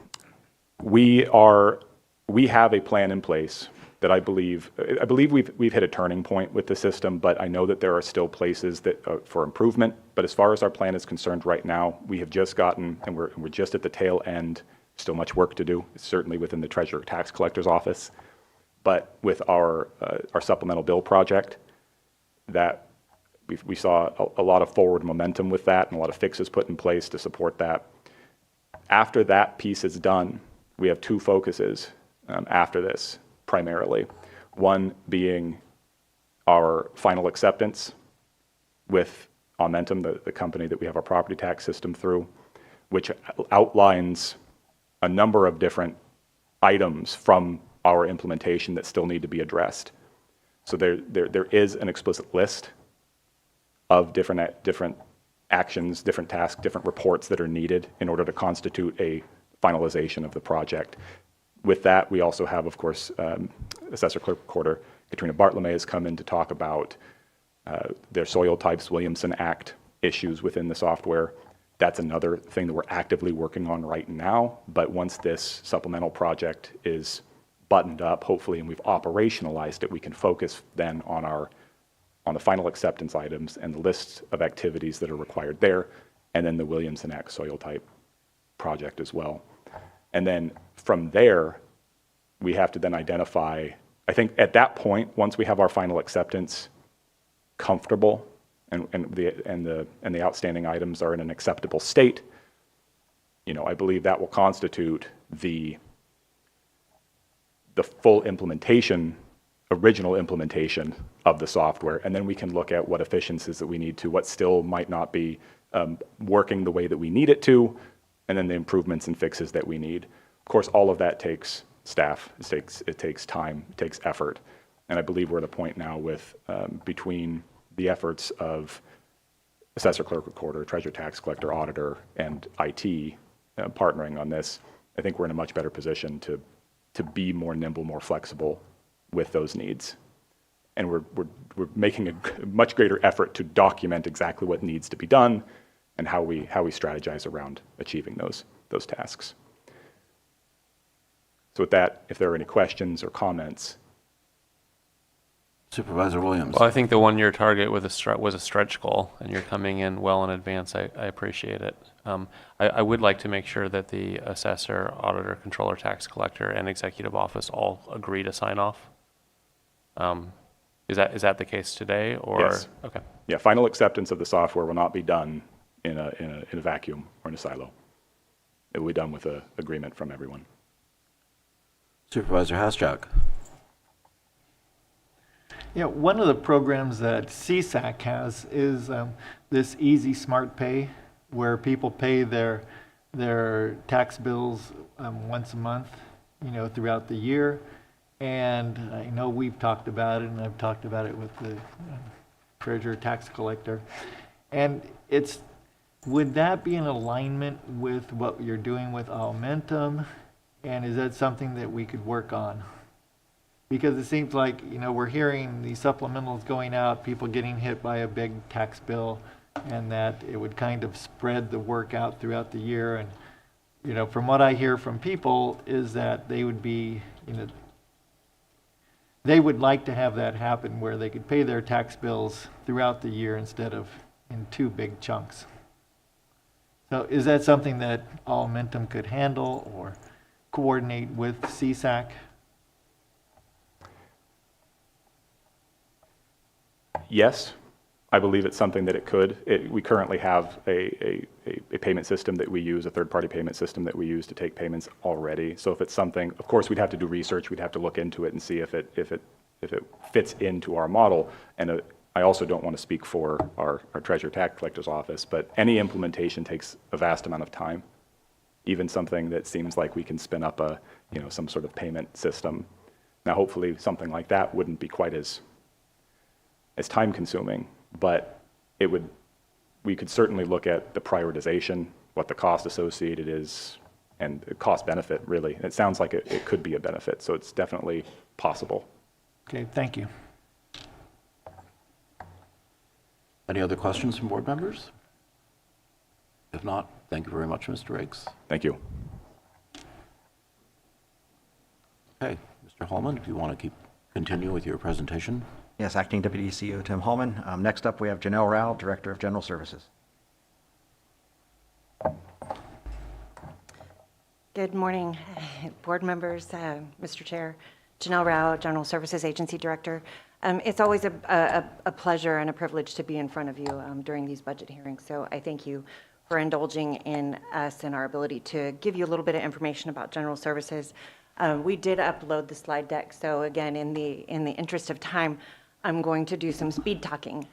We have a plan in place that I believe we've hit a turning point with the system, but I know that there are still places that for improvement. But as far as our plan is concerned right now, we have just gotten, and we're just at the tail end. Still much work to do, certainly within the Treasurer Tax Collector's office. But with our supplemental bill project, that we saw a lot of forward momentum with that and a lot of fixes put in place to support that. After that piece is done, we have two focuses after this, primarily. One being our final acceptance with Aumentum, the company that we have our property tax system through, which outlines a number of different items from our implementation that still need to be addressed. So there is an explicit list of different actions, different tasks, different reports that are needed in order to constitute a finalization of the project. With that, we also have, of course, Assessor Clerk Recorder Katrina Bartolome has come in to talk about their soil types Williamson Act issues within the software. That's another thing that we're actively working on right now. But once this supplemental project is buttoned up, hopefully, and we've operationalized it, we can focus then on the final acceptance items and the lists of activities that are required there, and then the Williamson Act soil type project as well. And then from there, we have to then identify, I think at that point, once we have our final acceptance comfortable and the outstanding items are in an acceptable state, I believe that will constitute the full implementation, original implementation of the software, and then we can look at what efficiencies that we need to, what still might not be working the way that we need it to, and then the improvements and fixes that we need. Of course, all of that takes staff, it takes time, it takes effort, and I believe we're at a point now with between the efforts of Assessor, Clerk, Recorder, Treasurer, Tax Collector, Auditor, and IT partnering on this. I think we're in a much better position to be more nimble, more flexible with those needs. And we're making a much greater effort to document exactly what needs to be done and how we strategize around achieving those tasks. So with that, if there are any questions or comments. Supervisor Williams. Well, I think the one-year target was a stretch goal, and you're coming in well in advance. I appreciate it. I would like to make sure that the assessor, auditor, controller, tax collector, and executive office all agree to sign off. Is that the case today, or? Yes. Okay. Yeah, final acceptance of the software will not be done in a vacuum or in a silo. It will be done with an agreement from everyone. Supervisor Hasjack. Yeah, one of the programs that CSAC has is this Easy Smart Pay, where people pay their tax bills once a month, throughout the year. And I know we've talked about it, and I've talked about it with the Treasurer Tax Collector. And would that be in alignment with what you're doing with Aumentum? And is that something that we could work on? Because it seems like, we're hearing these supplementals going out, people getting hit by a big tax bill, and that it would kind of spread the work out throughout the year. And, from what I hear from people is that they would be, they would like to have that happen where they could pay their tax bills throughout the year instead of in two big chunks. So is that something that Aumentum could handle or coordinate with CSAC? Yes, I believe it's something that it could. We currently have a payment system that we use, a third-party payment system that we use to take payments already. So if it's something, of course, we'd have to do research. We'd have to look into it and see if it fits into our model. And I also don't want to speak for our Treasurer Tax Collector's Office, but any implementation takes a vast amount of time. Even something that seems like we can spin up some sort of payment system. Now, hopefully, something like that wouldn't be quite as time-consuming, but we could certainly look at the prioritization, what the cost associated is, and the cost-benefit, really. And it sounds like it could be a benefit, so it's definitely possible. Okay, thank you. Any other questions from board members? If not, thank you very much, Mr. Rakes. Thank you. Okay, Mr. Hallman, if you want to continue with your presentation. Yes, Acting Deputy CEO Tim Hallman. Next up, we have Janelle Rao, Director of General Services. Good morning, board members, Mr. Chair. Janelle Rao, General Services Agency Director. It's always a pleasure and a privilege to be in front of you during these budget hearings, so I thank you for indulging in us and our ability to give you a little bit of information about General Services. We did upload the slide deck, so again, in the interest of time, I'm going to do some speed talking.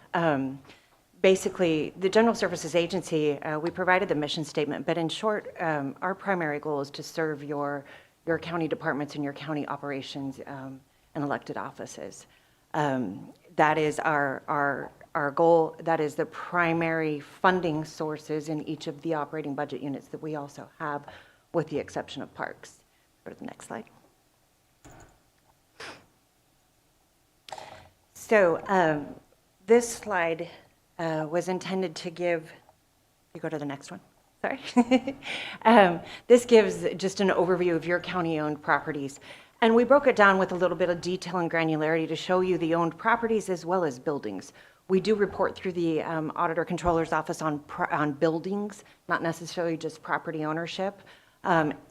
Basically, the General Services Agency, we provided the mission statement, but in short, our primary goal is to serve your county departments and your county operations and elected offices. That is our goal. That is the primary funding sources in each of the operating budget units that we also have, with the exception of parks. Go to the next slide. So this slide was intended to give, you go to the next one, sorry. This gives just an overview of your county-owned properties. And we broke it down with a little bit of detail and granularity to show you the owned properties as well as buildings. We do report through the Auditor Controller's Office on buildings, not necessarily just property ownership.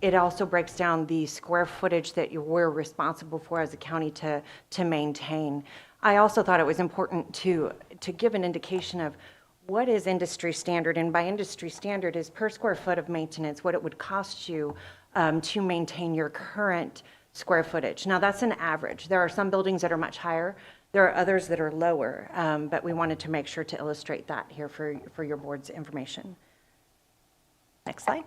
It also breaks down the square footage that we're responsible for as a county to maintain. I also thought it was important to give an indication of what is industry standard, and by industry standard is per square foot of maintenance, what it would cost you to maintain your current square footage. Now that's an average. There are some buildings that are much higher. There are others that are lower, but we wanted to make sure to illustrate that here for your board's information. Next slide.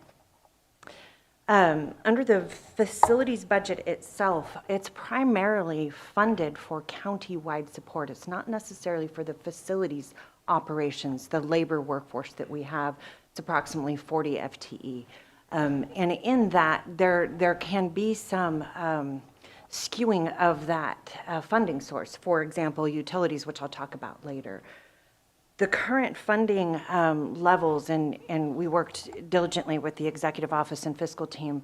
Under the facilities budget itself, it's primarily funded for county-wide support. It's not necessarily for the facilities operations, the labor workforce that we have. It's approximately 40 FTE. And in that, there can be some skewing of that funding source. For example, utilities, which I'll talk about later. The current funding levels, and we worked diligently with the executive office and fiscal team,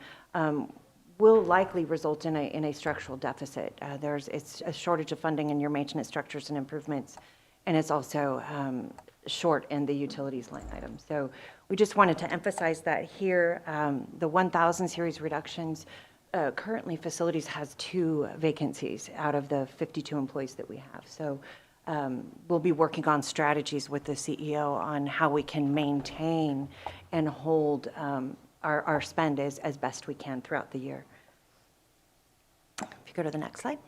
will likely result in a structural deficit. It's a shortage of funding in your maintenance structures and improvements, and it's also short in the utilities line item. So we just wanted to emphasize that here. The 1,000 series reductions, currently facilities has 2 vacancies out of the 52 employees that we have. So we'll be working on strategies with the CEO on how we can maintain and hold our spend as best we can throughout the year. If you go to the next slide.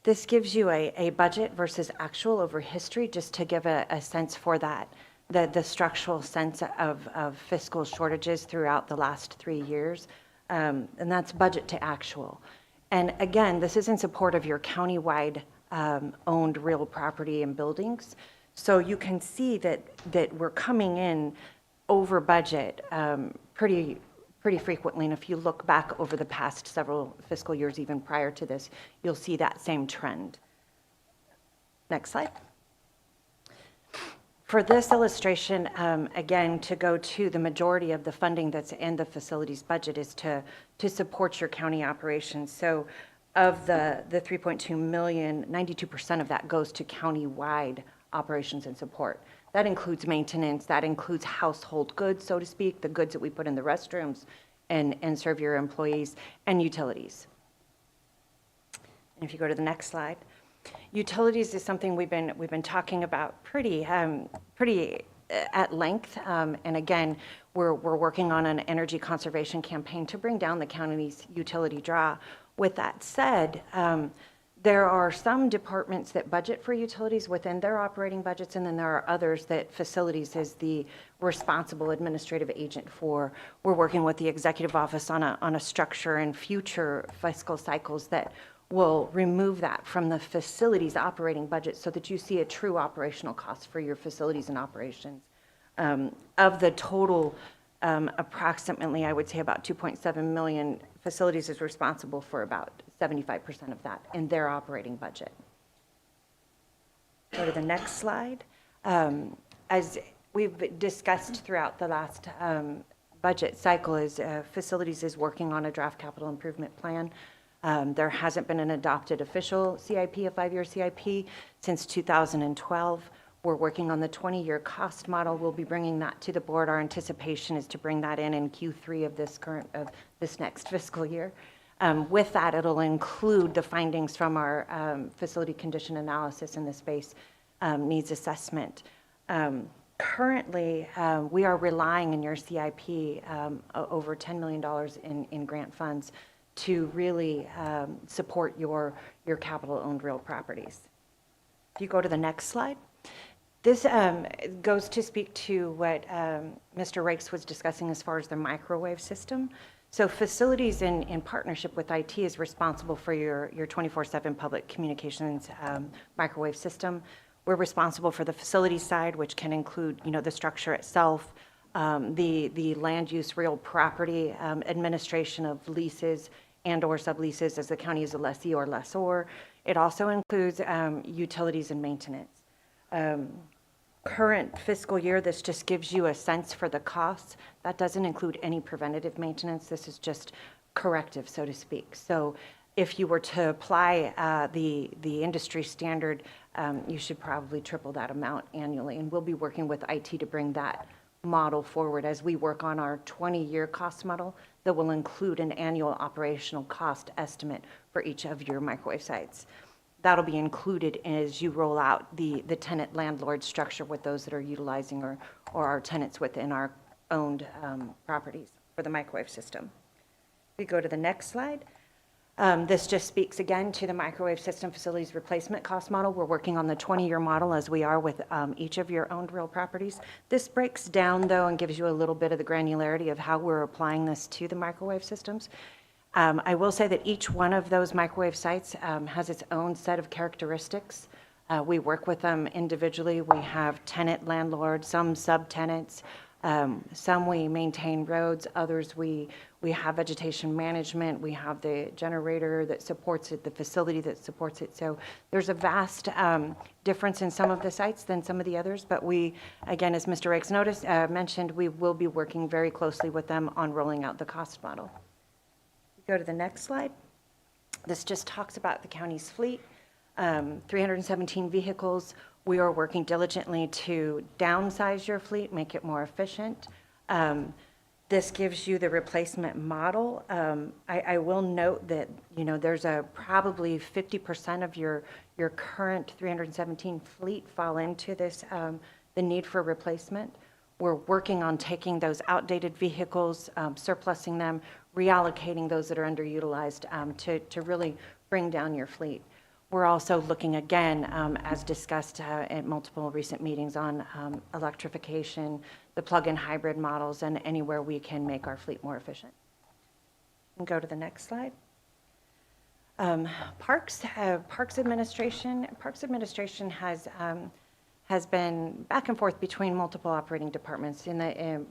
This gives you a budget versus actual over history, just to give a sense for that, the structural sense of fiscal shortages throughout the last 3 years, and that's budget to actual. And again, this is in support of your countywide owned real property and buildings. So you can see that we're coming in over budget pretty frequently. And if you look back over the past several fiscal years, even prior to this, you'll see that same trend. Next slide. For this illustration, again, to go to the majority of the funding that's in the facilities budget is to support your county operations. So of the 3.2 million, 92% of that goes to county-wide operations and support. That includes maintenance, that includes household goods, so to speak, the goods that we put in the restrooms and serve your employees, and utilities. And if you go to the next slide, Utilities is something we've been talking about pretty at length, and again, we're working on an energy conservation campaign to bring down the county's utility draw. With that said, there are some departments that budget for utilities within their operating budgets, and then there are others that facilities is the responsible administrative agent for. We're working with the executive office on a structure and future fiscal cycles that will remove that from the facilities operating budget so that you see a true operational cost for your facilities and operations. Of the total, approximately, I would say about 2.7 million, facilities is responsible for about 75% of that in their operating budget. Go to the next slide. As we've discussed throughout the last budget cycle, is facilities is working on a draft capital improvement plan. There hasn't been an adopted official CIP, a 5-year CIP, since 2012. We're working on the 20-year cost model. We'll be bringing that to the board. Our anticipation is to bring that in Q3 of this next fiscal year. With that, it'll include the findings from our facility condition analysis in the space needs assessment. Currently, we are relying in your CIP over $10 million in grant funds to really support your capital-owned real properties. If you go to the next slide. This goes to speak to what Mr. Rakes was discussing as far as the microwave system. So facilities in partnership with IT is responsible for your 24/7 public communications microwave system. We're responsible for the facility side, which can include, the structure itself, the land use real property, administration of leases and or subleases as the county is a lessee or lessor. It also includes utilities and maintenance. Current fiscal year, this just gives you a sense for the costs. That doesn't include any preventative maintenance. This is just corrective, so to speak. So if you were to apply the industry standard, you should probably triple that amount annually. And we'll be working with IT to bring that model forward as we work on our 20-year cost model that will include an annual operational cost estimate for each of your microwave sites. That'll be included as you roll out the tenant landlord structure with those that are utilizing or our tenants within our owned properties for the microwave system. We go to the next slide. This just speaks again to the microwave system facilities replacement cost model. We're working on the 20-year model as we are with each of your owned real properties. This breaks down, though, and gives you a little bit of the granularity of how we're applying this to the microwave systems. I will say that each one of those microwave sites has its own set of characteristics. We work with them individually. We have tenant landlords, some subtenants, some we maintain roads, others we have vegetation management, we have the generator that supports it, the facility that supports it. So there's a vast difference in some of the sites than some of the others, but we, again, as Mr. Rakes mentioned, we will be working very closely with them on rolling out the cost model. Go to the next slide. This just talks about the county's fleet, 317 vehicles. We are working diligently to downsize your fleet, make it more efficient. This gives you the replacement model. I will note that, there's probably 50% of your current 317 fleet fall into this, the need for replacement. We're working on taking those outdated vehicles, surplusing them, reallocating those that are underutilized to really bring down your fleet. We're also looking again, as discussed at multiple recent meetings, on electrification, the plug-in hybrid models, and anywhere we can make our fleet more efficient. And go to the next slide. Parks Administration has been back and forth between multiple operating departments. In the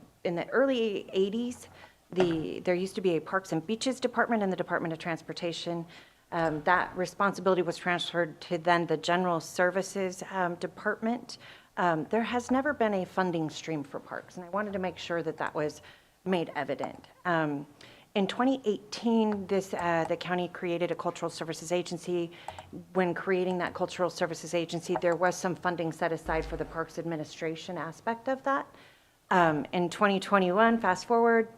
early 80s, there used to be a Parks and Beaches Department in the Department of Transportation. That responsibility was transferred to then the General Services Department. There has never been a funding stream for parks, and I wanted to make sure that that was made evident. In 2018, the county created a Cultural Services Agency. When creating that Cultural Services Agency, there was some funding set aside for the Parks Administration aspect of that. In 2021, fast forward,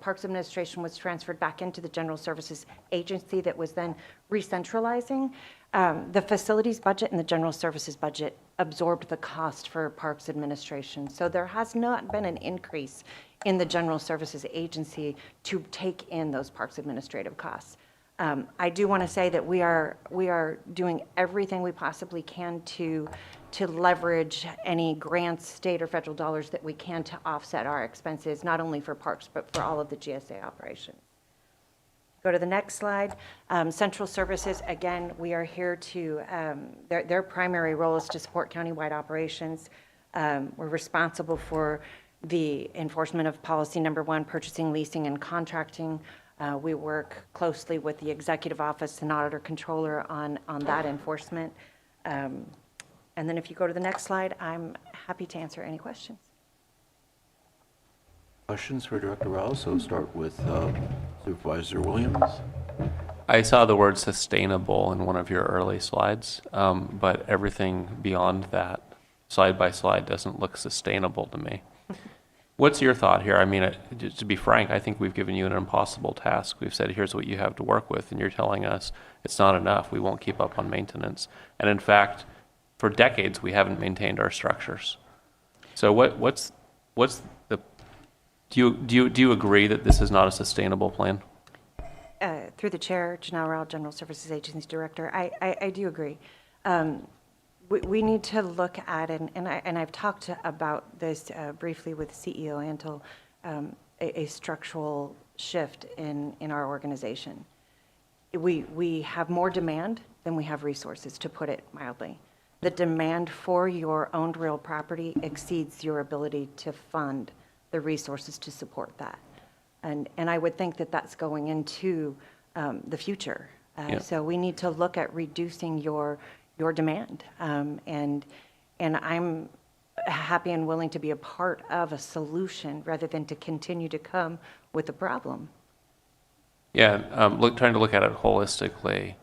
Parks Administration was transferred back into the General Services Agency that was then re-centralizing. The facilities budget and the general services budget absorbed the cost for parks administration. So there has not been an increase in the general services agency to take in those parks administrative costs. I do want to say that we are doing everything we possibly can to leverage any grants, state or federal dollars that we can to offset our expenses, not only for parks, but for all of the GSA operations. Go to the next slide. Central services, again, we are here to, their primary role is to support countywide operations. We're responsible for the enforcement of policy number 1, purchasing, leasing, and contracting. We work closely with the executive office and auditor controller on that enforcement. And then if you go to the next slide, I'm happy to answer any questions. Questions for Director Rao? So start with Supervisor Williams. I saw the word sustainable in one of your early slides, but everything beyond that, slide by slide, doesn't look sustainable to me. What's your thought here? I mean, to be frank, I think we've given you an impossible task. We've said, here's what you have to work with, and you're telling us it's not enough. We won't keep up on maintenance. And in fact, for decades, we haven't maintained our structures. So what's the, do you agree that this is not a sustainable plan? Through the chair, Janelle Rao, General Services Agency Director, I do agree. We need to look at, and I've talked about this briefly with CEO Antle, a structural shift in our organization. We have more demand than we have resources, to put it mildly. The demand for your owned real property exceeds your ability to fund the resources to support that. And I would think that that's going into the future. So we need to look at reducing your demand. And I'm happy and willing to be a part of a solution rather than to continue to come with a problem. Yeah, trying to look at it holistically.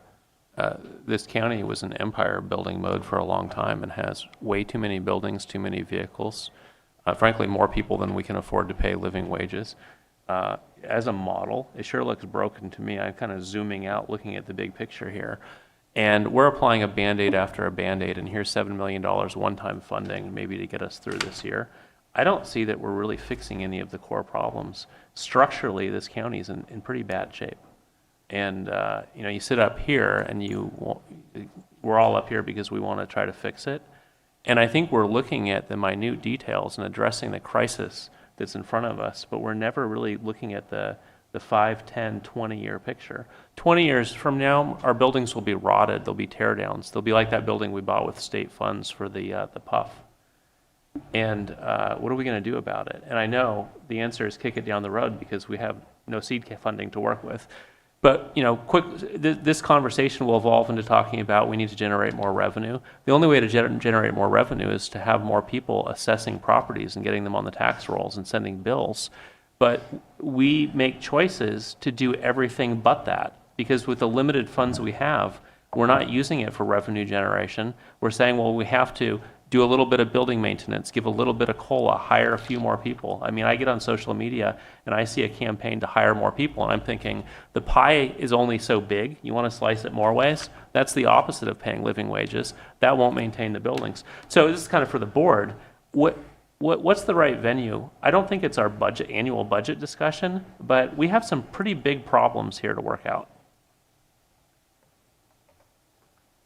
This county was in empire building mode for a long time and has way too many buildings, too many vehicles, frankly, more people than we can afford to pay living wages. As a model, it sure looks broken to me. I'm kind of zooming out, looking at the big picture here. And we're applying a Band-Aid after a Band-Aid, and here's $7 million one-time funding maybe to get us through this year. I don't see that we're really fixing any of the core problems. Structurally, this county is in pretty bad shape. And you sit up here, and we're all up here because we want to try to fix it. And I think we're looking at the minute details and addressing the crisis that's in front of us, but we're never really looking at the 5, 10, 20-year picture. 20 years from now, our buildings will be rotted. They'll be teardowns. They'll be like that building we bought with state funds for the PUF. And what are we going to do about it? And I know the answer is kick it down the road because we have no seed funding to work with. But, this conversation will evolve into talking about we need to generate more revenue. The only way to generate more revenue is to have more people assessing properties and getting them on the tax rolls and sending bills. But we make choices to do everything but that, because with the limited funds we have, we're not using it for revenue generation. We're saying, well, we have to do a little bit of building maintenance, give a little bit of COLA, hire a few more people. I mean, I get on social media and I see a campaign to hire more people, and I'm thinking, the pie is only so big. You want to slice it more ways? That's the opposite of paying living wages. That won't maintain the buildings. So this is kind of for the board. What's the right venue? I don't think it's our annual budget discussion, but we have some pretty big problems here to work out.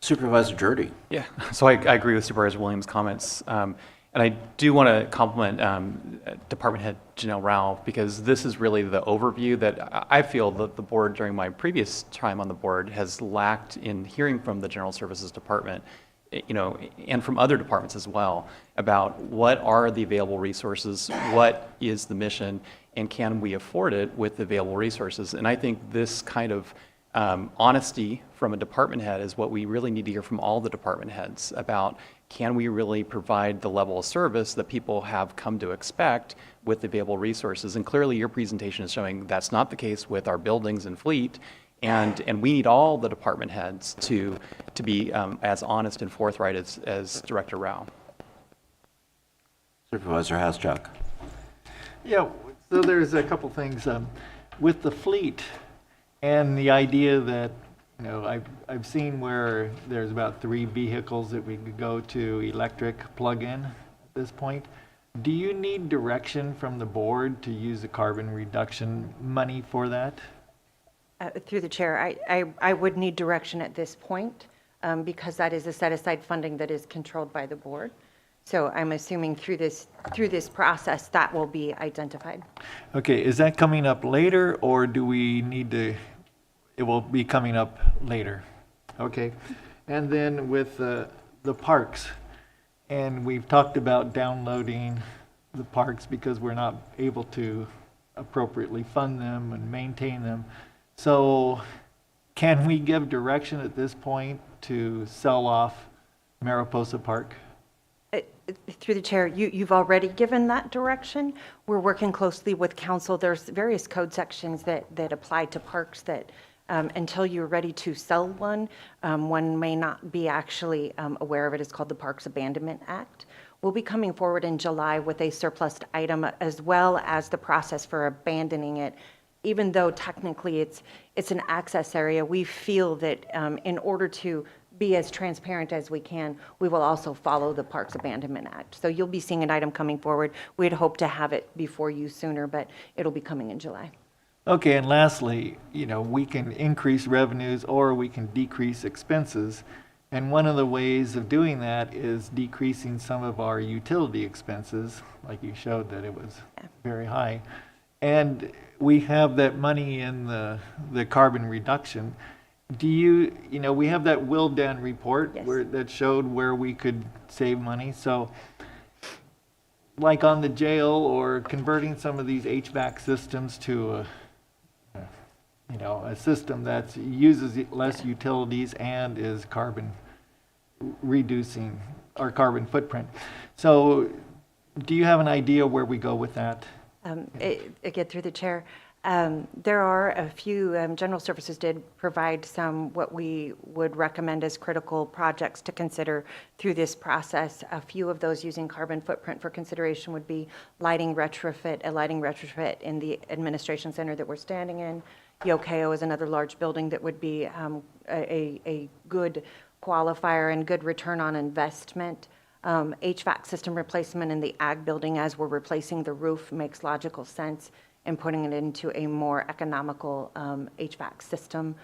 Supervisor Jurdy. Yeah, so I agree with Supervisor Williams' comments. And I do want to compliment Department Head Janelle Rao, because this is really the overview that I feel that the board during my previous time on the board has lacked in hearing from the General Services Department, and from other departments as well, about what are the available resources, what is the mission, and can we afford it with the available resources. And I think this kind of honesty from a department head is what we really need to hear from all the department heads about, can we really provide the level of service that people have come to expect with the available resources. And clearly your presentation is showing that's not the case with our buildings and fleet, and we need all the department heads to be as honest and forthright as Director Rao. Supervisor Haschak. Yeah, so there's a couple things with the fleet and the idea that you know, I've seen where there's about 3 vehicles that we could go to electric plug-in at this point. Do you need direction from the board to use the carbon reduction money for that? Through the chair, I would need direction at this point because that is a set-aside funding that is controlled by the board. So I'm assuming through this process that will be identified. Okay, is that coming up later, or do we need to, it will be coming up later? Okay, and then with the parks, and we've talked about downloading the parks because we're not able to appropriately fund them and maintain them. So can we give direction at this point to sell off Mariposa Park? Through the chair, you've already given that direction. We're working closely with council. There's various code sections that apply to parks that until you're ready to sell one, one may not be actually aware of it. It's called the Parks Abandonment Act. We'll be coming forward in July with a surplus item as well as the process for abandoning it. Even though technically it's an access area, we feel that in order to be as transparent as we can, we will also follow the Parks Abandonment Act. So you'll be seeing an item coming forward. We'd hope to have it before you sooner, but it'll be coming in July. Okay, and lastly, you know, we can increase revenues or we can decrease expenses. And one of the ways of doing that is decreasing some of our utility expenses, like you showed that it was very high. And we have that money in the carbon reduction. Do you know, we have that Wildan report that showed where we could save money. So like on the jail or converting some of these HVAC systems to a system that uses less utilities and is carbon reducing our carbon footprint. So do you have an idea where we go with that? Again, through the chair, there are a few, General Services did provide some what we would recommend as critical projects to consider through this process. A few of those using carbon footprint for consideration would be a lighting retrofit in the administration center that we're standing in. Yokeo is another large building that would be a good qualifier and good return on investment. HVAC system replacement in the ag building as we're replacing the roof makes logical sense, and putting it into a more economical HVAC system.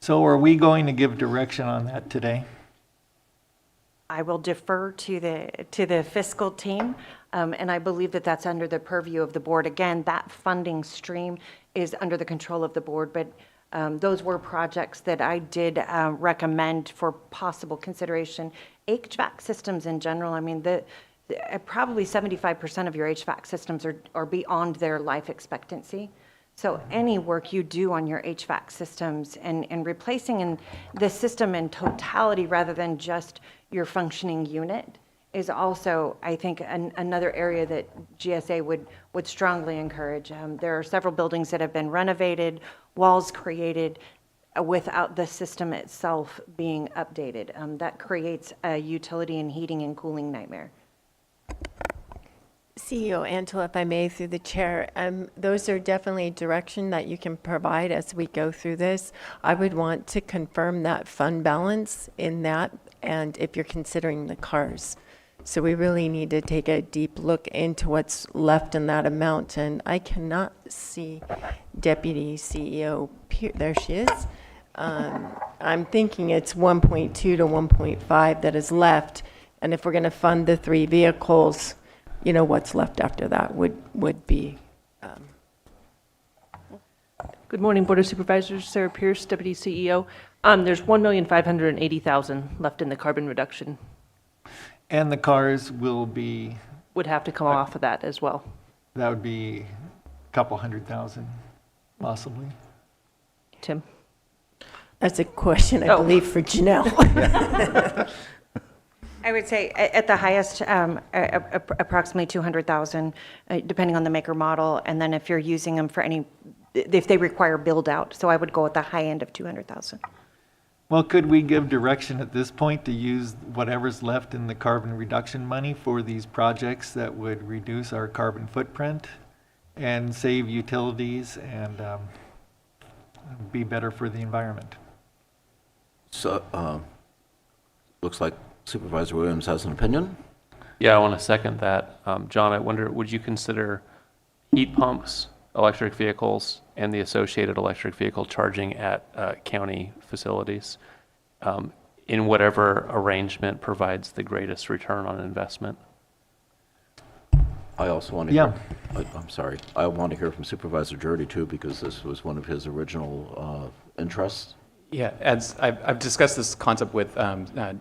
So are we going to give direction on that today? I will defer to the fiscal team, and I believe that that's under the purview of the board. Again, that funding stream is under the control of the board, but those were projects that I did recommend for possible consideration. HVAC systems in general, I mean, probably 75% of your HVAC systems are beyond their life expectancy. So any work you do on your HVAC systems and replacing the system in totality rather than just your functioning unit is also, I think, another area that GSA would strongly encourage. There are several buildings that have been renovated, walls created without the system itself being updated. That creates a utility and heating and cooling nightmare. CEO Antle, if I may, through the chair, those are definitely direction that you can provide as we go through this. I would want to confirm that fund balance in that, and if you're considering the cars. So we really need to take a deep look into what's left in that amount, and I cannot see Deputy CEO, there she is. I'm thinking it's 1.2 to 1.5 that is left, and if we're going to fund the 3 vehicles, you know, what's left after that would be. Good morning, Board of Supervisors. Sarah Pierce, Deputy CEO. There's $1,580,000 left in the carbon reduction. And the cars will be? Would have to come off of that as well. That would be a couple $100,000, possibly. Tim? That's a question, I believe, for Janelle. I would say at the highest, approximately 200,000, depending on the maker model, and then if you're using them for if they require build out, so I would go at the high end of 200,000. Well, could we give direction at this point to use whatever's left in the carbon reduction money for these projects that would reduce our carbon footprint and save utilities and be better for the environment? So, looks like Supervisor Williams has an opinion. Yeah, I want to second that. John, I wonder, would you consider heat pumps, electric vehicles, and the associated electric vehicle charging at county facilities in whatever arrangement provides the greatest return on investment? I also want to Yeah. I'm sorry. I want to hear from Supervisor Jordy too, because this was one of his original interests. Yeah, as I've discussed this concept with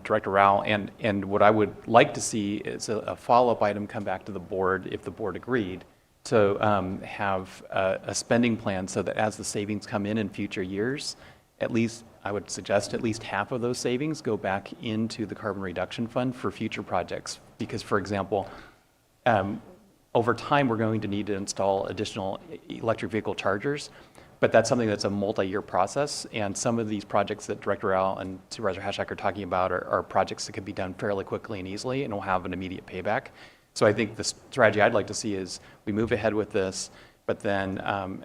Director Rao, and what I would like to see is a follow-up item come back to the board, if the board agreed, to have a spending plan so that as the savings come in future years, at least, I would suggest at least half of those savings go back into the carbon reduction fund for future projects. Because, for example, over time, we're going to need to install additional electric vehicle chargers, but that's something that's a multi-year process, and some of these projects that Director Al and Supervisor Hashak are talking about are projects that can be done fairly quickly and easily and will have an immediate payback. So I think the strategy I'd like to see is we move ahead with this, but then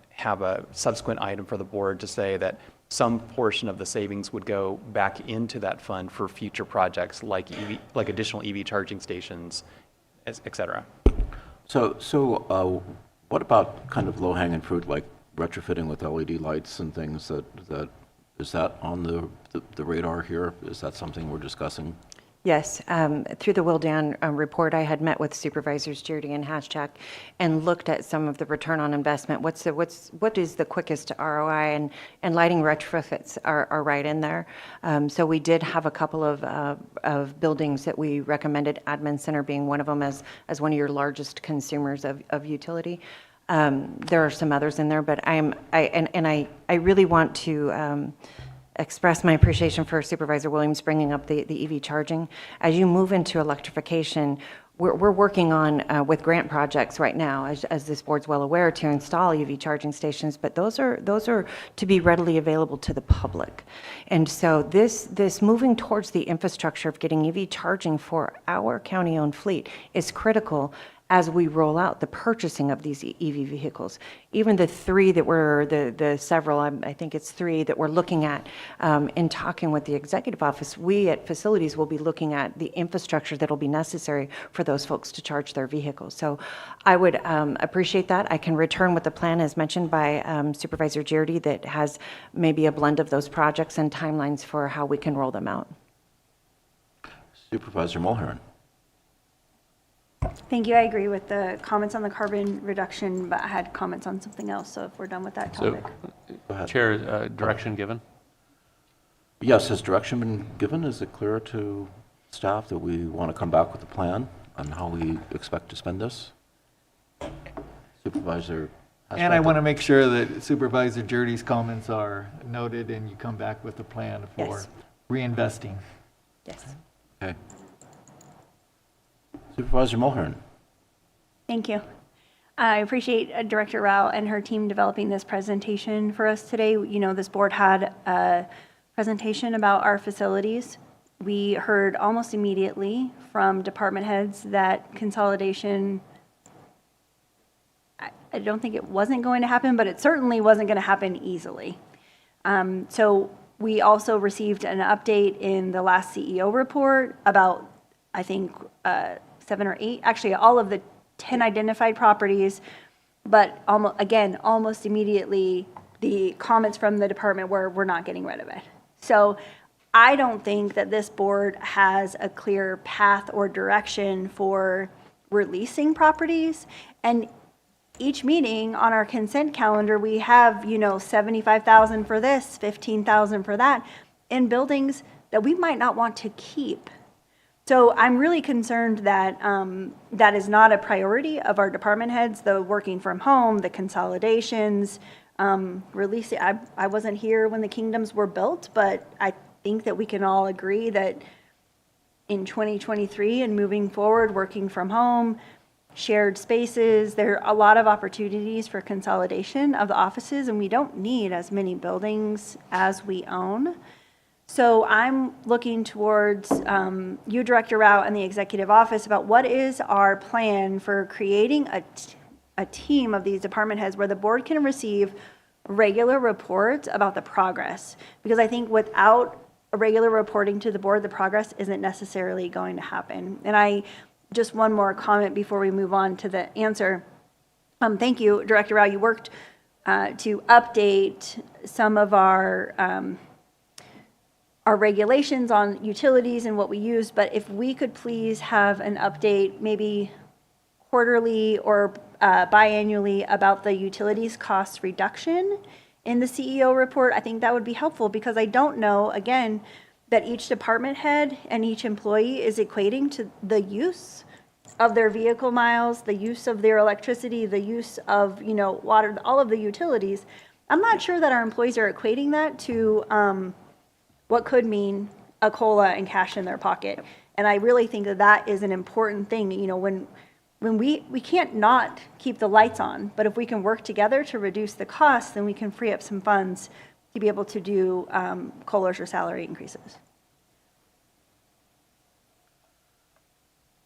have a subsequent item for the board to say that some portion of the savings would go back into that fund for future projects like additional EV charging stations, et cetera. So what about kind of low-hanging fruit, like retrofitting with LED lights and things is that on the radar here? Is that something we're discussing? Yes, through the Wildan report, I had met with Supervisors Judy and Hashak and looked at some of the return on investment. What is the quickest ROI? And lighting retrofits are right in there. So we did have a couple of buildings that we recommended, Admin Center being one of them as one of your largest consumers of utility. There are some others in there, but I really want to express my appreciation for Supervisor Williams bringing up the EV charging. As you move into electrification, we're working on with grant projects right now, as this board's well aware, to install EV charging stations, but those are to be readily available to the public. And so this moving towards the infrastructure of getting EV charging for our county-owned fleet is critical as we roll out the purchasing of these EV vehicles. Even the three that we're, the several, I think it's three that we're looking at in talking with the executive office, we at facilities will be looking at the infrastructure that'll be necessary for those folks to charge their vehicles. So I would appreciate that. I can return with the plan as mentioned by Supervisor Girardi that has maybe a blend of those projects and timelines for how we can roll them out. Supervisor Mulhern. Thank you. I agree with the comments on the carbon reduction, but I had comments on something else, so if we're done with that topic. So, Chair, direction given? Yes, has direction been given? Is it clear to staff that we want to come back with a plan on how we expect to spend this? Supervisor Hashak. And I want to make sure that Supervisor Girardi's comments are noted and you come back with a plan for Yes. reinvesting. Yes. Okay. Supervisor Mulhern. Thank you. I appreciate Director Rao and her team developing this presentation for us today. You know, this board had a presentation about our facilities. We heard almost immediately from department heads that consolidation, I don't think it wasn't going to happen, but it certainly wasn't going to happen easily. So we also received an update in the last CEO report about, I think, 7 or 8, actually all of the 10 identified properties, but almost immediately the comments from the department were, we're not getting rid of it. So I don't think that this board has a clear path or direction for releasing properties. And each meeting on our consent calendar, we have, you know, 75,000 for this, 15,000 for that, in buildings that we might not want to keep. So I'm really concerned that that is not a priority of our department heads, the working from home, the consolidations, releasing. I wasn't here when the kingdoms were built, but I think that we can all agree that in 2023 and moving forward, working from home, shared spaces, there are a lot of opportunities for consolidation of the offices, and we don't need as many buildings as we own. So I'm looking towards you, Director Rao, and the executive office about what is our plan for creating a team of these department heads where the board can receive regular reports about the progress. Because I think without regular reporting to the board, the progress isn't necessarily going to happen. And just one more comment before we move on to the answer. Thank you, Director Rao. You worked to update some of our regulations on utilities and what we use, but if we could please have an update, maybe quarterly or biannually, about the utilities cost reduction in the CEO report, I think that would be helpful, because I don't know, again, that each department head and each employee is equating to the use of their vehicle miles, the use of their electricity, the use of, water, all of the utilities. I'm not sure that our employees are equating that to what could mean a COLA and cash in their pocket. And I really think that that is an important thing. When we can't not keep the lights on, but if we can work together to reduce the costs, then we can free up some funds to be able to do COLAs or salary increases.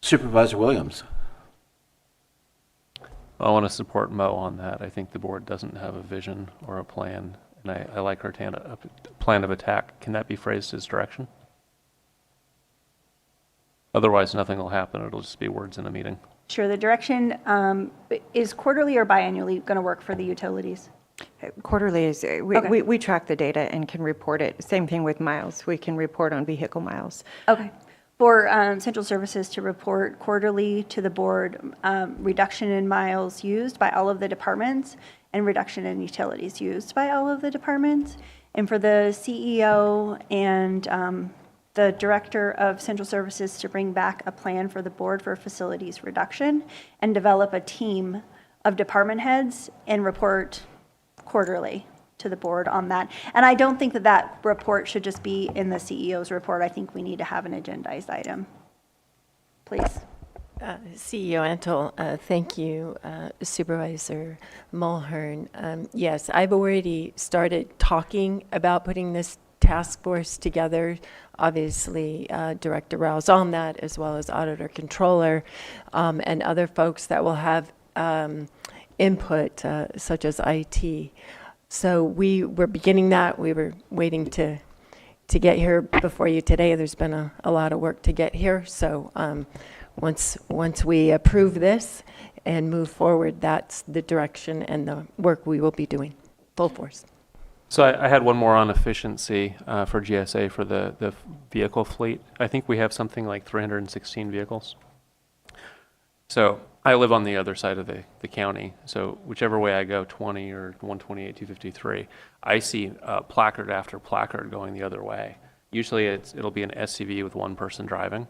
Supervisor Williams. I want to support Mo on that. I think the board doesn't have a vision or a plan, and I like her plan of attack. Can that be phrased as direction? Otherwise, nothing will happen. It'll just be words in a meeting. Sure. The direction is quarterly or biannually going to work for the utilities? Quarterly is, we track the data and can report it. Same thing with miles. We can report on vehicle miles. Okay. For central services to report quarterly to the board, reduction in miles used by all of the departments and reduction in utilities used by all of the departments. And for the CEO and the director of central services to bring back a plan for the board for facilities reduction and develop a team of department heads and report quarterly to the board on that. And I don't think that that report should just be in the CEO's report. I think we need to have an agendized item. Please. CEO Antle, thank you. Supervisor Mulhern. Yes, I've already started talking about putting this task force together. Obviously, Director Rao's on that, as well as Auditor Controller, and other folks that will have input, such as IT. So we were beginning that. We were waiting to get here before you today. There's been a lot of work to get here. So once we approve this and move forward, that's the direction and the work we will be doing, full force. So I had one more on efficiency for GSA for the vehicle fleet. I think we have something like 316 vehicles. So I live on the other side of the county. So whichever way I go, 20 or 128, 253, I see placard after placard going the other way. Usually it'll be an SUV with one person driving.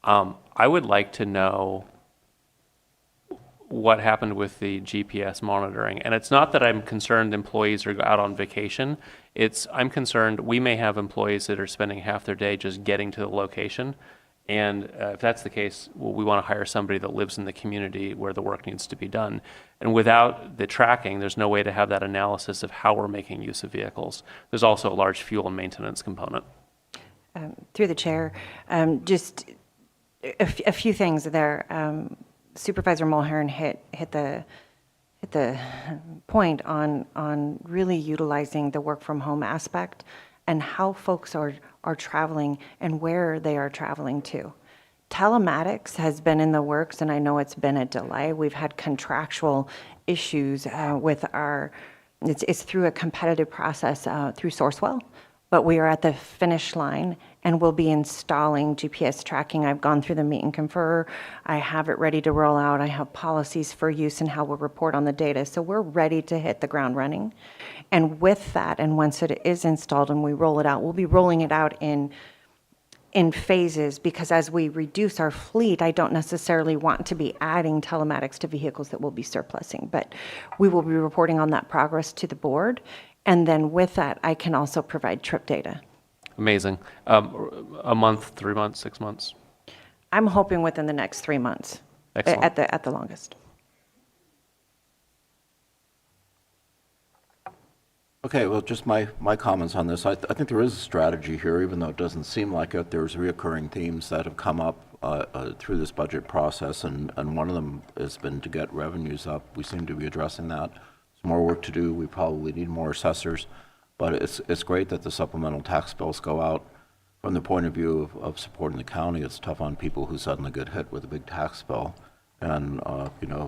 I would like to know what happened with the GPS monitoring. And it's not that I'm concerned employees are out on vacation. I'm concerned we may have employees that are spending half their day just getting to the location. And if that's the case, well, we want to hire somebody that lives in the community where the work needs to be done. And without the tracking, there's no way to have that analysis of how we're making use of vehicles. There's also a large fuel and maintenance component. Through the chair, just a few things there. Supervisor Mulhern hit the point on really utilizing the work from home aspect and how folks are traveling and where they are traveling to. Telematics has been in the works, and I know it's been a delay. We've had contractual issues with it's through a competitive process through Sourcewell, but we are at the finish line and we'll be installing GPS tracking. I've gone through the meet and confer. I have it ready to roll out. I have policies for use and how we'll report on the data. So we're ready to hit the ground running. And with that, and once it is installed and we roll it out, we'll be rolling it out in phases, because as we reduce our fleet, I don't necessarily want to be adding telematics to vehicles that will be surplusing, but we will be reporting on that progress to the board. And then with that, I can also provide trip data. Amazing. A month, 3 months, 6 months? I'm hoping within the next 3 months. Excellent. At the longest. Okay, well, just my comments on this. I think there is a strategy here, even though it doesn't seem like it. There's reoccurring themes that have come up through this budget process, and one of them has been to get revenues up. We seem to be addressing that. There's more work to do. We probably need more assessors. But it's great that the supplemental tax bills go out. From the point of view of supporting the county, it's tough on people who suddenly get hit with a big tax bill. And,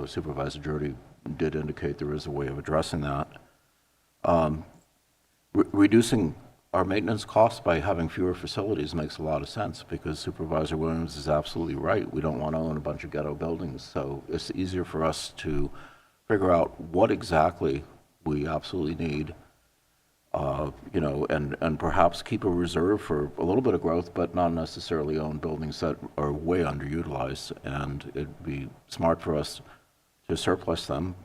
Supervisor Jordy did indicate there is a way of addressing that. Reducing our maintenance costs by having fewer facilities makes a lot of sense, because Supervisor Williams is absolutely right. We don't want to own a bunch of ghetto buildings, so it's easier for us to figure out what exactly we absolutely need, and perhaps keep a reserve for a little bit of growth, but not necessarily own buildings that are way underutilized. And it'd be smart for us to surplus them,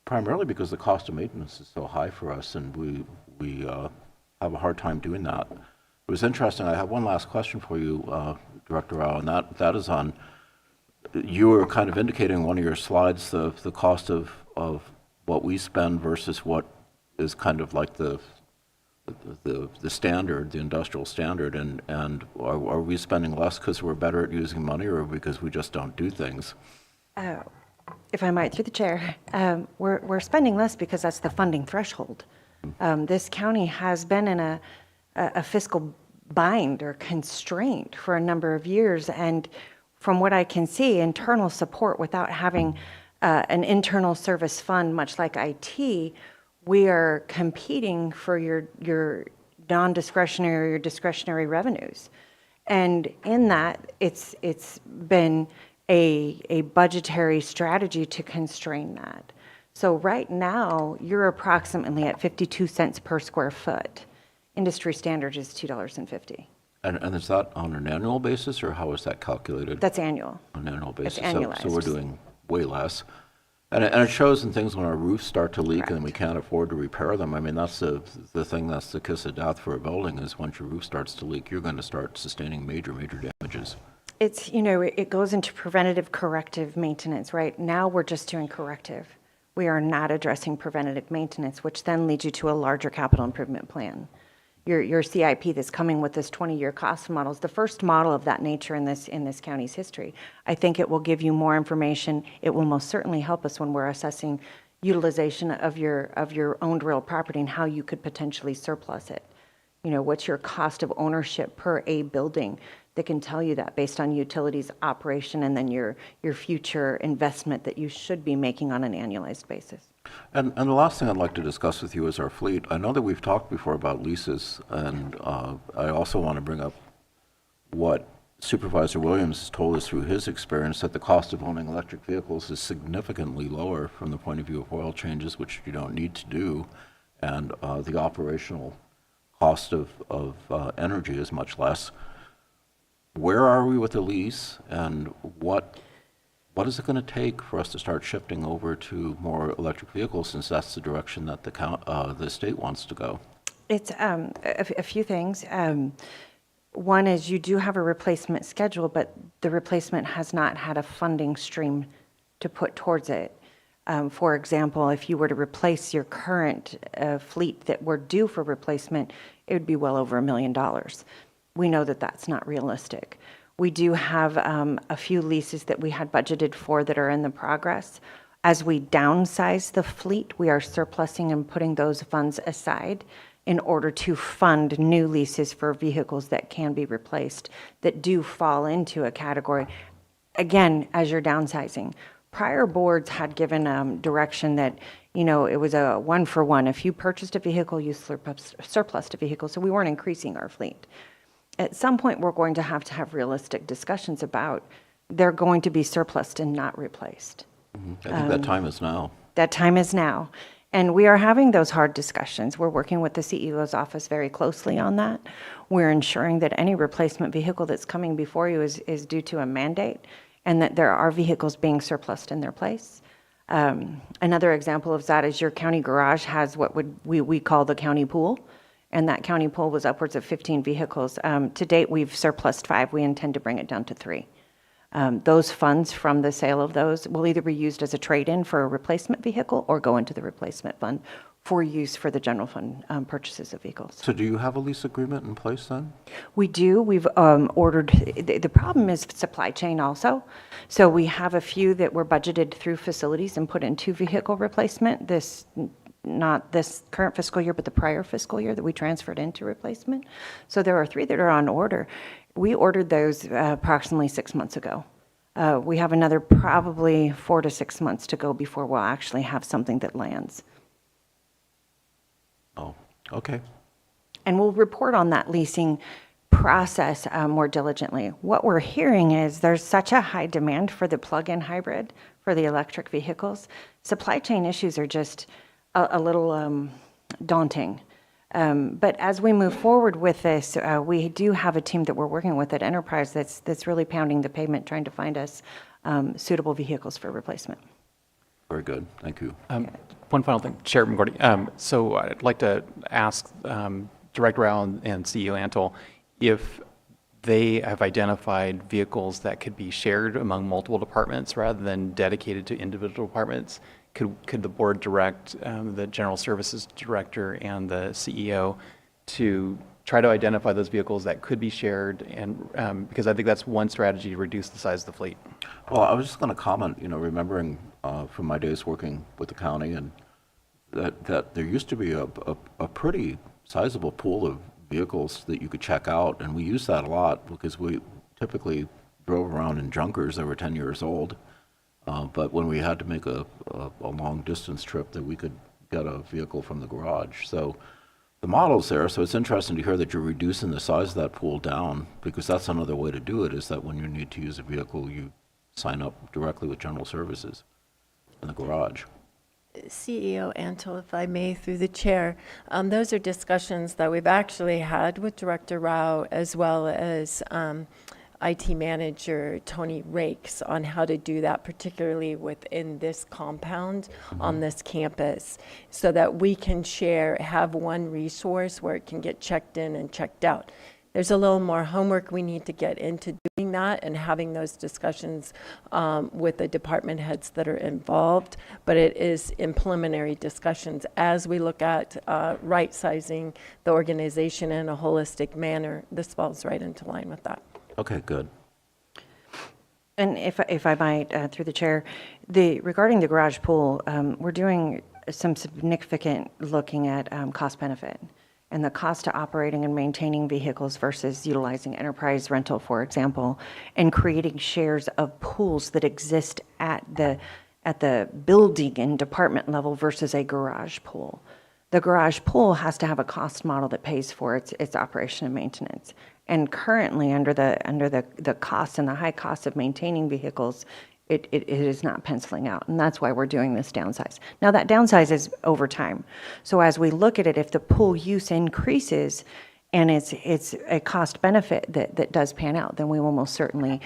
primarily because the cost of maintenance is so high for us, and we have a hard time doing that. It was interesting. I have one last question for you, Director Rao, and that is on, you were kind of indicating in one of your slides the cost of what we spend versus what is kind of like the standard, the industrial standard, and are we spending less because we're better at using money, or because we just don't do things? If I might, through the chair, we're spending less because that's the funding threshold. This county has been in a fiscal bind or constraint for a number of years, and from what I can see, internal support without having an internal service fund, much like IT, we are competing for your non-discretionary or your discretionary revenues. And in that, it's been a budgetary strategy to constrain that. So right now, you're approximately at 52 cents per square foot. Industry standard is $2.50. And is that on an annual basis, or how is that calculated? That's annual. On an annual basis. It's annualized. So we're doing way less. And it shows in things when our roofs start to leak. Correct. And we can't afford to repair them. I mean, that's the thing, that's the kiss of death for a building, is once your roof starts to leak, you're going to start sustaining major damages. It's, it goes into preventative corrective maintenance. Right now, we're just doing corrective. We are not addressing preventative maintenance, which then leads you to a larger capital improvement plan. Your CIP that's coming with this 20-year cost model is the first model of that nature in this county's history. I think it will give you more information. It will most certainly help us when we're assessing utilization of your owned real property and how you could potentially surplus it. What's your cost of ownership per a building? That can tell you that based on utilities operation and then your future investment that you should be making on an annualized basis. And the last thing I'd like to discuss with you is our fleet. I know that we've talked before about leases, and I also want to bring up what Supervisor Williams has told us through his experience, that the cost of owning electric vehicles is significantly lower from the point of view of oil changes, which you don't need to do, and the operational cost of energy is much less. Where are we with the lease, and what is it going to take for us to start shifting over to more electric vehicles, since that's the direction that the state wants to go? It's a few things. One is you do have a replacement schedule, but the replacement has not had a funding stream to put towards it. For example, if you were to replace your current fleet that were due for replacement, it would be well over $1 million. We know that that's not realistic. We do have a few leases that we had budgeted for that are in the progress. As we downsize the fleet, we are surplusing and putting those funds aside in order to fund new leases for vehicles that can be replaced, that do fall into a category, again, as you're downsizing. Prior boards had given direction that, it was a one-for-one. If you purchased a vehicle, you surplused a vehicle, so we weren't increasing our fleet. At some point, we're going to have realistic discussions about they're going to be surplused and not replaced. Mm-hmm. I think that time is now. That time is now. And we are having those hard discussions. We're working with the CEO's office very closely on that. We're ensuring that any replacement vehicle that's coming before you is due to a mandate, and that there are vehicles being surplused in their place. Another example of that is your county garage has what we call the county pool. And that county pool was upwards of 15 vehicles. To date, we've surplused 5. We intend to bring it down to 3. Those funds from the sale of those will either be used as a trade-in for a replacement vehicle or go into the replacement fund for use for the general fund purchases of vehicles. So do you have a lease agreement in place then? We do. We've ordered. The problem is supply chain also. So we have a few that were budgeted through facilities and put into vehicle replacement. This not this current fiscal year, but the prior fiscal year that we transferred into replacement. So there are 3 that are on order. We ordered those approximately 6 months ago. We have another probably 4 to 6 months to go before we'll actually have something that lands. Oh, okay. And we'll report on that leasing process more diligently. What we're hearing is there's such a high demand for the plug-in hybrid, for the electric vehicles. Supply chain issues are just a little daunting. But as we move forward with this, we do have a team that we're working with at Enterprise that's really pounding the pavement, trying to find us suitable vehicles for replacement. Very good. Thank you. One final thing, Chairman Gordy. So I'd like to ask Director Allen and CEO Antle if they have identified vehicles that could be shared among multiple departments rather than dedicated to individual departments. Could the board direct the General Services Director and the CEO to try to identify those vehicles that could be shared, and because I think that's one strategy to reduce the size of the fleet. Well, I was just going to comment, remembering from my days working with the county, and that there used to be a pretty sizable pool of vehicles that you could check out, and we used that a lot because we typically drove around in junkers that were 10 years old. But when we had to make a long distance trip, that we could get a vehicle from the garage. So the model's there, so it's interesting to hear that you're reducing the size of that pool down, because that's another way to do it, is that when you need to use a vehicle, you sign up directly with General Services in the garage. CEO Antle, if I may, through the chair, those are discussions that we've actually had with Director Rao as well as IT manager Tony Rakes on how to do that, particularly within this compound on this campus, so that we can have one resource where it can get checked in and checked out. There's a little more homework we need to get into doing that and having those discussions with the department heads that are involved, but it is in preliminary discussions as we look at right-sizing the organization in a holistic manner. This falls right into line with that. Okay, good. And if I might, through the chair, regarding the garage pool, we're doing some significant looking at cost benefit and the cost to operating and maintaining vehicles versus utilizing enterprise rental, for example, and creating shares of pools that exist at the building and department level versus a garage pool. The garage pool has to have a cost model that pays for its operation and maintenance. And currently, under the cost and the high cost of maintaining vehicles, it is not penciling out. And that's why we're doing this downsize. Now, that downsize is over time. So as we look at it, if the pool use increases and it's a cost benefit that does pan out, then we will most certainly,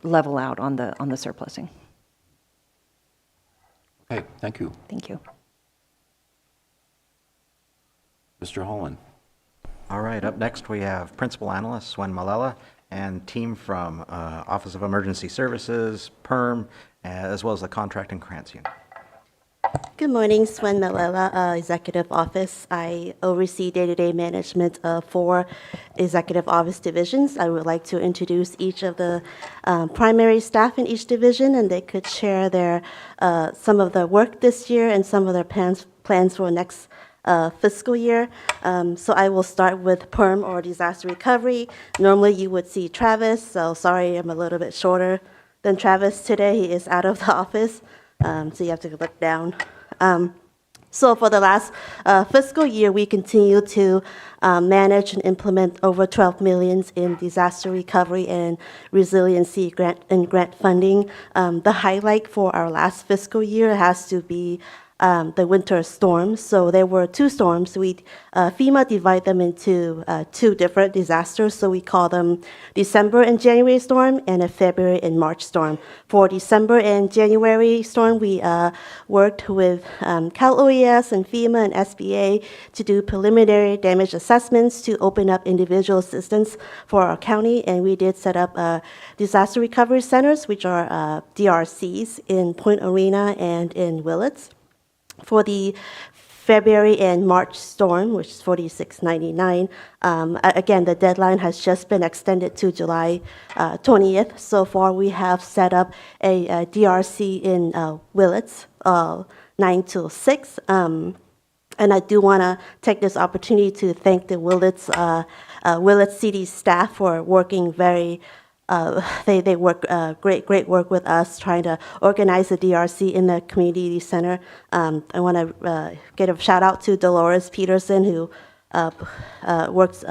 level out on the surplusing. Okay, thank you. Thank you. Mr. Holland. All right, up next we have Principal Analyst Swen Malala and team from Office of Emergency Services, PERM, as well as the Contract and Grants Unit. Good morning, Swen Malala, Executive Office. I oversee day-to-day management of 4 Executive Office divisions. I would like to introduce each of the primary staff in each division, and they could share some of their work this year and some of their plans for next fiscal year. So I will start with PERM, or disaster recovery. Normally you would see Travis, so sorry I'm a little bit shorter than Travis today. He is out of the office, so you have to look down. So for the last fiscal year, we continue to manage and implement over $12 million in disaster recovery and resiliency grant funding. The highlight for our last fiscal year has to be the winter storms. So there were 2 storms. FEMA divided them into 2 different disasters. So we call them December and January storm and a February and March storm. For December and January storm, we worked with Cal OES and FEMA and SBA to do preliminary damage assessments to open up individual assistance for our county. And we did set up disaster recovery centers, which are DRCs in Point Arena and in Willits. For the February and March storm, which is 4699. Again, the deadline has just been extended to July 20th. So far, we have set up a DRC in Willits, 9 till 6. And I do want to take this opportunity to thank the Willits City staff for working very. They work great work with us trying to organize the DRC in the community center. I want to give a shout out to Dolores Peterson, who works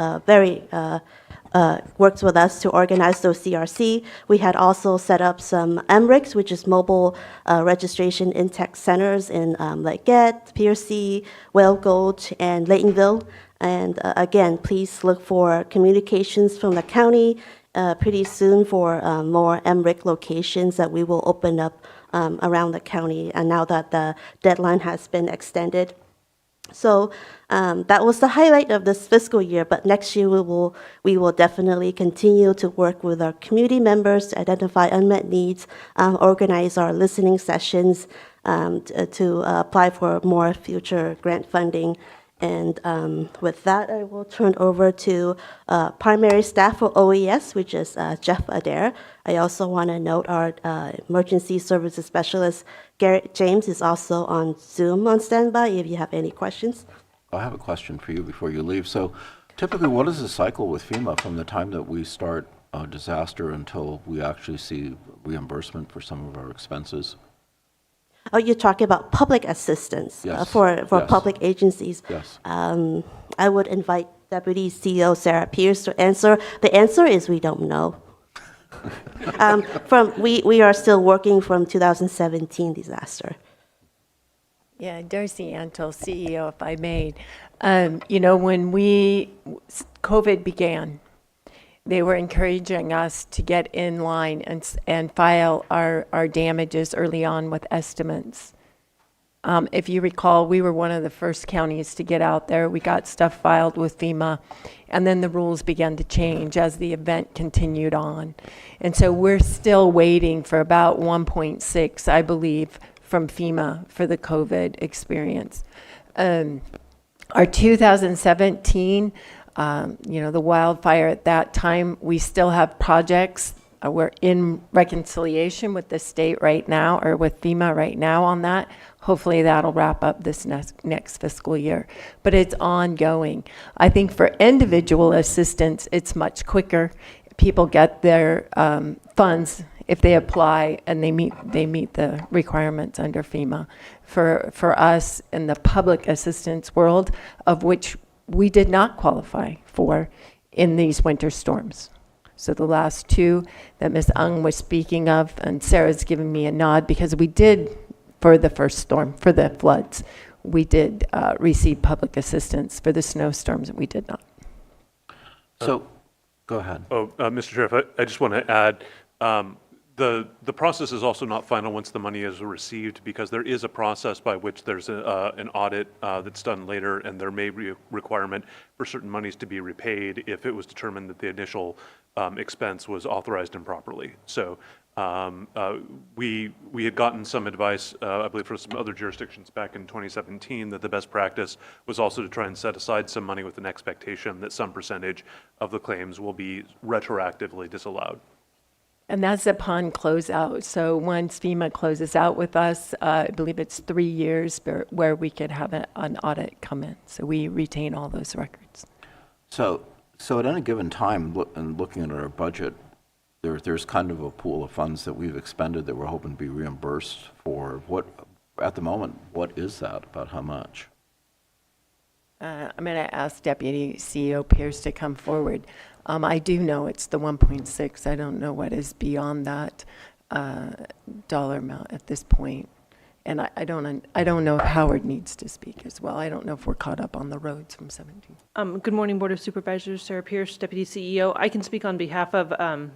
works with us to organize those DRC. We had also set up some MRICs, which is mobile registration intake centers in Lake Piercy, Whale Gulch, and Laytonville. And again, please look for communications from the county pretty soon for more MRIC locations that we will open up around the county, and now that the deadline has been extended. So that was the highlight of this fiscal year, but next year we will definitely continue to work with our community members to identify unmet needs, organize our listening sessions to apply for more future grant funding. And with that, I will turn over to primary staff for OES, which is Jeff Adair. I also want to note our emergency services specialist, Garrett James, is also on Zoom on standby if you have any questions. I have a question for you before you leave. So typically, what is the cycle with FEMA from the time that we start a disaster until we actually see reimbursement for some of our expenses? Oh, you're talking about public assistance. Yes. For Yes. public agencies. Yes. I would invite Deputy CEO Sarah Pierce to answer. The answer is we don't know. We are still working from 2017 disaster. Yeah, Darcy Antle, CEO, if I may. When COVID began, they were encouraging us to get in line and file our damages early on with estimates. If you recall, we were one of the first counties to get out there. We got stuff filed with FEMA, and then the rules began to change as the event continued on. And so we're still waiting for about 1.6, I believe, from FEMA for the COVID experience. Our 2017, the wildfire at that time, we still have projects. We're in reconciliation with the state right now, or with FEMA right now on that. Hopefully that'll wrap up this next fiscal year. But it's ongoing. I think for individual assistance, it's much quicker. People get their funds if they apply and they meet the requirements under FEMA. For us in the public assistance world, of which we did not qualify for in these winter storms. So the last two that Ms. Ung was speaking of, and Sarah's giving me a nod, because we did, for the first storm, for the floods, we did receive public assistance. For the snowstorms, we did not. So, go ahead. Mr. Sheriff, I just want to add, the process is also not final once the money is received, because there is a process by which there's an audit that's done later, and there may be a requirement for certain monies to be repaid if it was determined that the initial expense was authorized improperly. So we had gotten some advice, I believe, from some other jurisdictions back in 2017, that the best practice was also to try and set aside some money with an expectation that some percentage of the claims will be retroactively disallowed. And that's upon closeout. So once FEMA closes out with us, I believe it's 3 years where we could have an audit come in. So we retain all those records. So at any given time, and looking at our budget, there's kind of a pool of funds that we've expended that we're hoping to be reimbursed for. What, at the moment, what is that? About how much? I'm going to ask Deputy CEO Pierce to come forward. I do know it's the 1.6. I don't know what is beyond that dollar amount at this point. And I don't know if Howard needs to speak as well. I don't know if we're caught up on the roads from 17. Good morning, Board of Supervisors. Sarah Pierce, Deputy CEO. I can speak on behalf of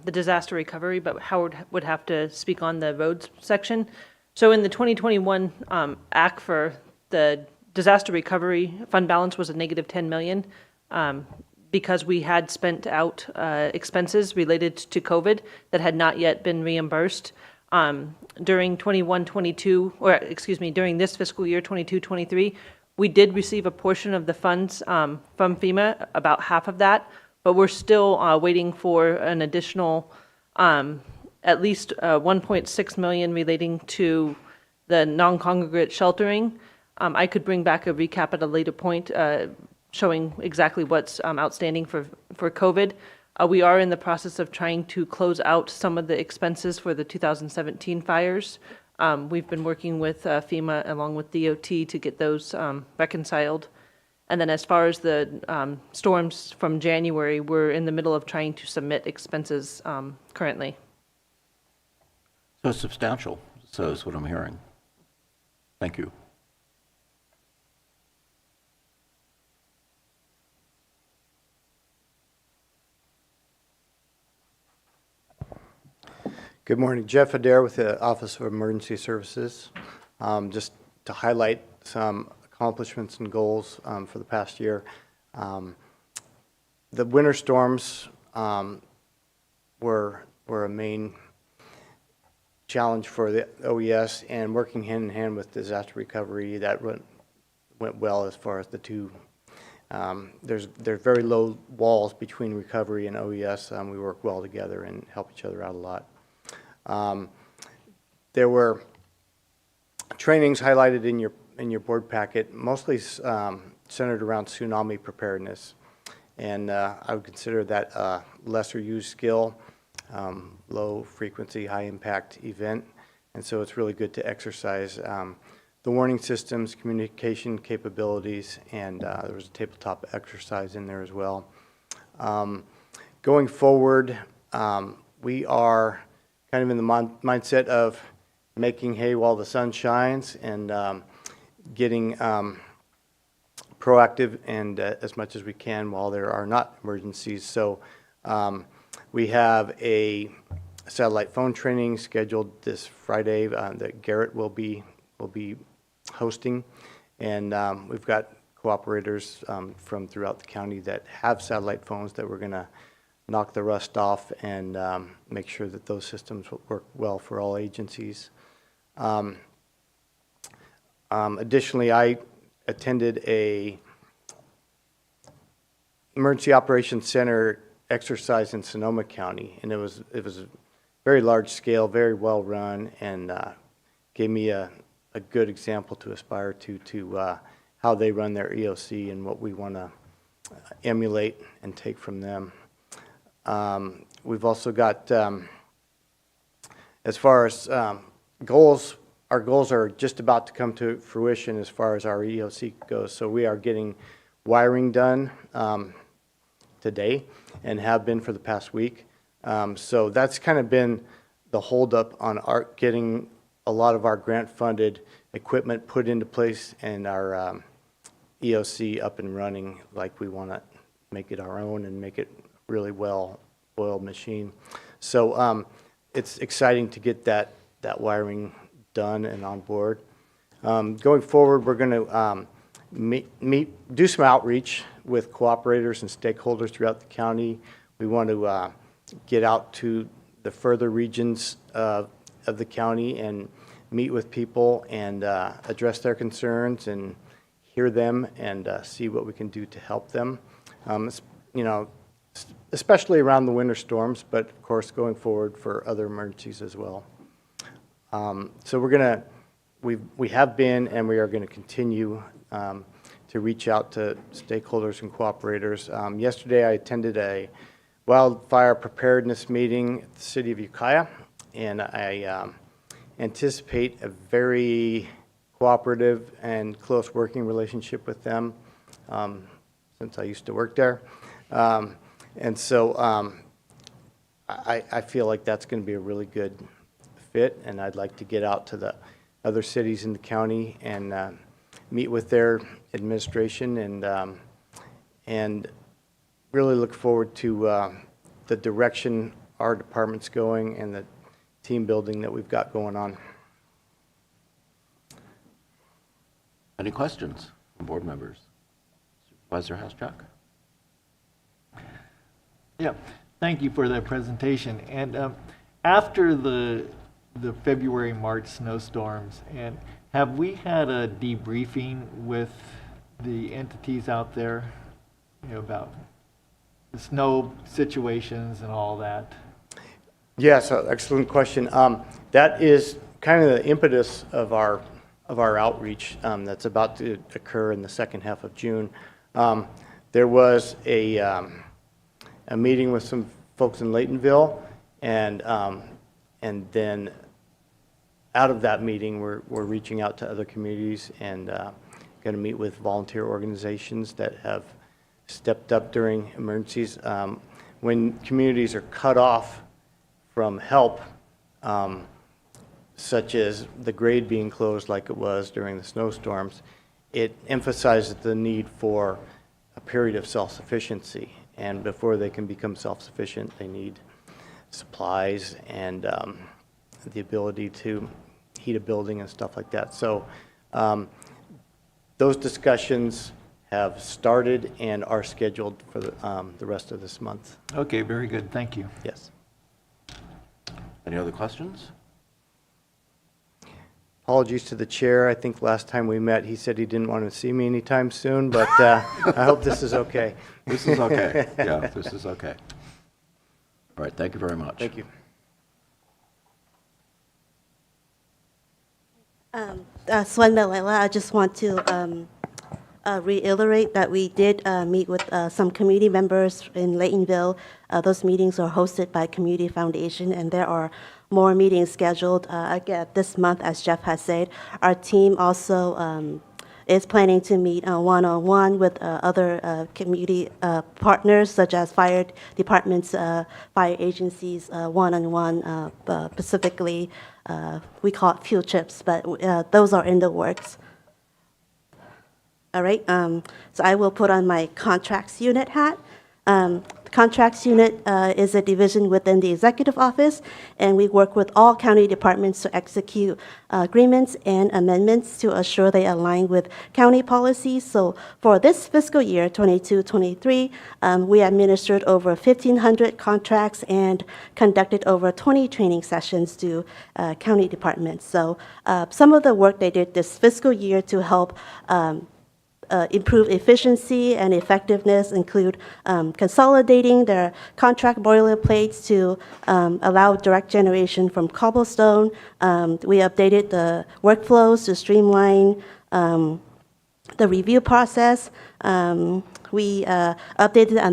the disaster recovery, but Howard would have to speak on the roads section. So in the 2021 ACT for the disaster recovery fund balance was a negative 10 million because we had spent out expenses related to COVID that had not yet been reimbursed. During during this fiscal year, 22-23, We did receive a portion of the funds from FEMA, about half of that, but we're still waiting for an additional at least 1.6 million relating to the non-congregate sheltering. I could bring back a recap at a later point showing exactly what's outstanding for COVID. We are in the process of trying to close out some of the expenses for the 2017 fires. We've been working with FEMA along with DOT to get those reconciled. And then as far as the storms from January, we're in the middle of trying to submit expenses currently. So it's substantial, so is what I'm hearing. Thank you. Good morning. Jeff Adair with the Office of Emergency Services. Just to highlight some accomplishments and goals for the past year. The winter storms were a main challenge for the OES, and working hand in hand with disaster recovery, that went well as far as the two. There's very low walls between recovery and OES. We work well together and help each other out a lot. There were trainings highlighted in your board packet, mostly centered around tsunami preparedness, and I would consider that a lesser used skill, low frequency, high impact event, and so it's really good to exercise the warning systems, communication capabilities, and there was a tabletop exercise in there as well. Going forward, we are kind of in the mindset of making hay while the sun shines and getting proactive and as much as we can while there are not emergencies. So we have a satellite phone training scheduled this Friday that Garrett will be hosting, and we've got cooperators from throughout the county that have satellite phones that we're going to knock the rust off and make sure that those systems will work well for all agencies. Additionally, I attended a Emergency Operations Center exercise in Sonoma County, and it was a very large scale, very well run, and gave me a good example to aspire to how they run their EOC and what we want to emulate and take from them. We've also got, as far as goals, our goals are just about to come to fruition as far as our EOC goes. So we are getting wiring done today and have been for the past week. So that's kind of been the holdup on our getting a lot of our grant-funded equipment put into place and our EOC up and running like we want to make it our own and make it really well-oiled machine. So it's exciting to get that wiring done and on board. Going forward, we're going to do some outreach with cooperators and stakeholders throughout the county. We want to get out to the further regions of the county and meet with people and address their concerns and hear them and see what we can do to help them. You know, especially around the winter storms, but of course going forward for other emergencies as well. So we have been and we are going to continue to reach out to stakeholders and cooperators. Yesterday I attended a wildfire preparedness meeting at the city of Ukiah, and I anticipate a very cooperative and close working relationship with them since I used to work there. And so I feel like that's going to be a really good fit, and I'd like to get out to the other cities in the county and meet with their administration and really look forward to the direction our department's going and the team building that we've got going on. Any questions from board members? Supervisor Haschak? Yeah, thank you for that presentation. And after the February, March snowstorms, and have we had a debriefing with the entities out there, about the snow situations and all that? Yes, excellent question. That is kind of the impetus of our outreach that's about to occur in the second half of June. There was a meeting with some folks in Laytonville, and then out of that meeting, we're reaching out to other communities and going to meet with volunteer organizations that have stepped up during emergencies. When communities are cut off from help, such as the grade being closed like it was during the snowstorms, it emphasizes the need for a period of self-sufficiency. And before they can become self-sufficient, they need supplies and the ability to heat a building and stuff like that. So those discussions have started and are scheduled for the rest of this month. Okay, very good. Thank you. Yes. Any other questions? Apologies to the chair. I think last time we met, he said he didn't want to see me anytime soon, but I hope this is okay. This is okay. Yeah, this is okay. All right, thank you very much. Thank you. Swen Melela, I just want to reiterate that we did meet with some community members in Laytonville. Those meetings are hosted by Community Foundation, and there are more meetings scheduled again this month, as Jeff has said. Our team also is planning to meet one-on-one with other community partners, such as fire departments, fire agencies, one-on-one, specifically, we call it field trips, but those are in the works. All right, so I will put on my contracts unit hat. Contracts unit is a division within the executive office, and we work with all county departments to execute agreements and amendments to assure they align with county policies. So for this fiscal year, 22-23, we administered over 1,500 contracts and conducted over 20 training sessions to county departments. So some of the work they did this fiscal year to help improve efficiency and effectiveness include consolidating their contract boilerplates to allow direct generation from cobblestone. We updated the workflows to streamline the review process. We updated the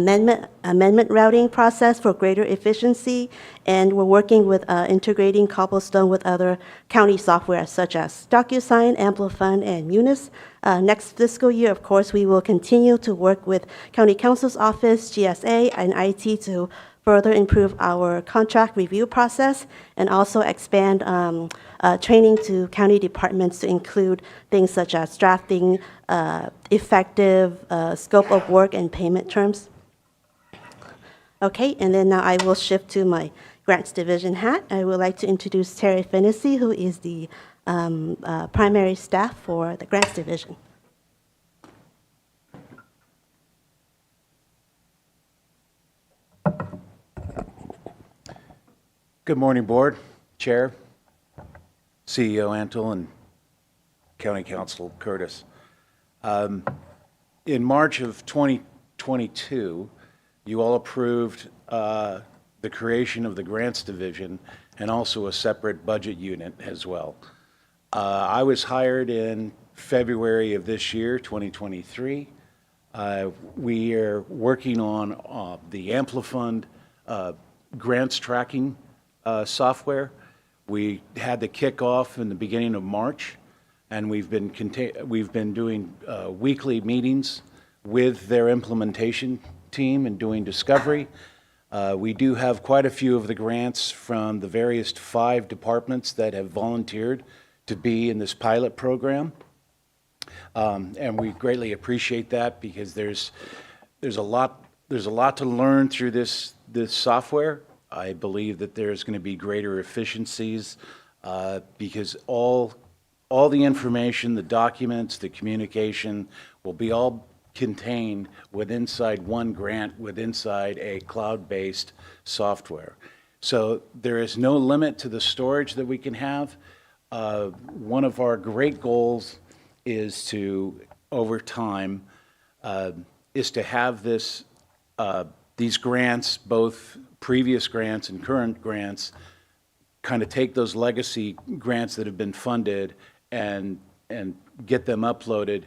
amendment routing process for greater efficiency, and we're working with integrating Cobblestone with other county software such as DocuSign, Amplifund, and Munis. Next fiscal year, of course, we will continue to work with County Council's Office, GSA, and IT to further improve our contract review process and also expand training to county departments to include things such as drafting, effective scope of work, and payment terms. Okay, and then now I will shift to my grants division hat. I would like to introduce Terry Fennessy, who is the primary staff for the grants division. Good morning, Board, Chair, CEO Antle, and County Council Curtis. In March of 2022, you all approved the creation of the Grants Division and also a separate budget unit as well. I was hired in February of this year, 2023. We are working on the Amplifund grants tracking software. We had the kickoff in the beginning of March, and we've been doing weekly meetings with their implementation team and doing discovery. We do have quite a few of the grants from the various 5 departments that have volunteered to be in this pilot program, and we greatly appreciate that because there's a lot to learn through this software. I believe that there's going to be greater efficiencies because all the information, the documents, the communication will be all contained inside one grant, inside a cloud-based software. So there is no limit to the storage that we can have. One of our great goals is to over time is to have these grants, both previous grants and current grants, kind of take those legacy grants that have been funded and get them uploaded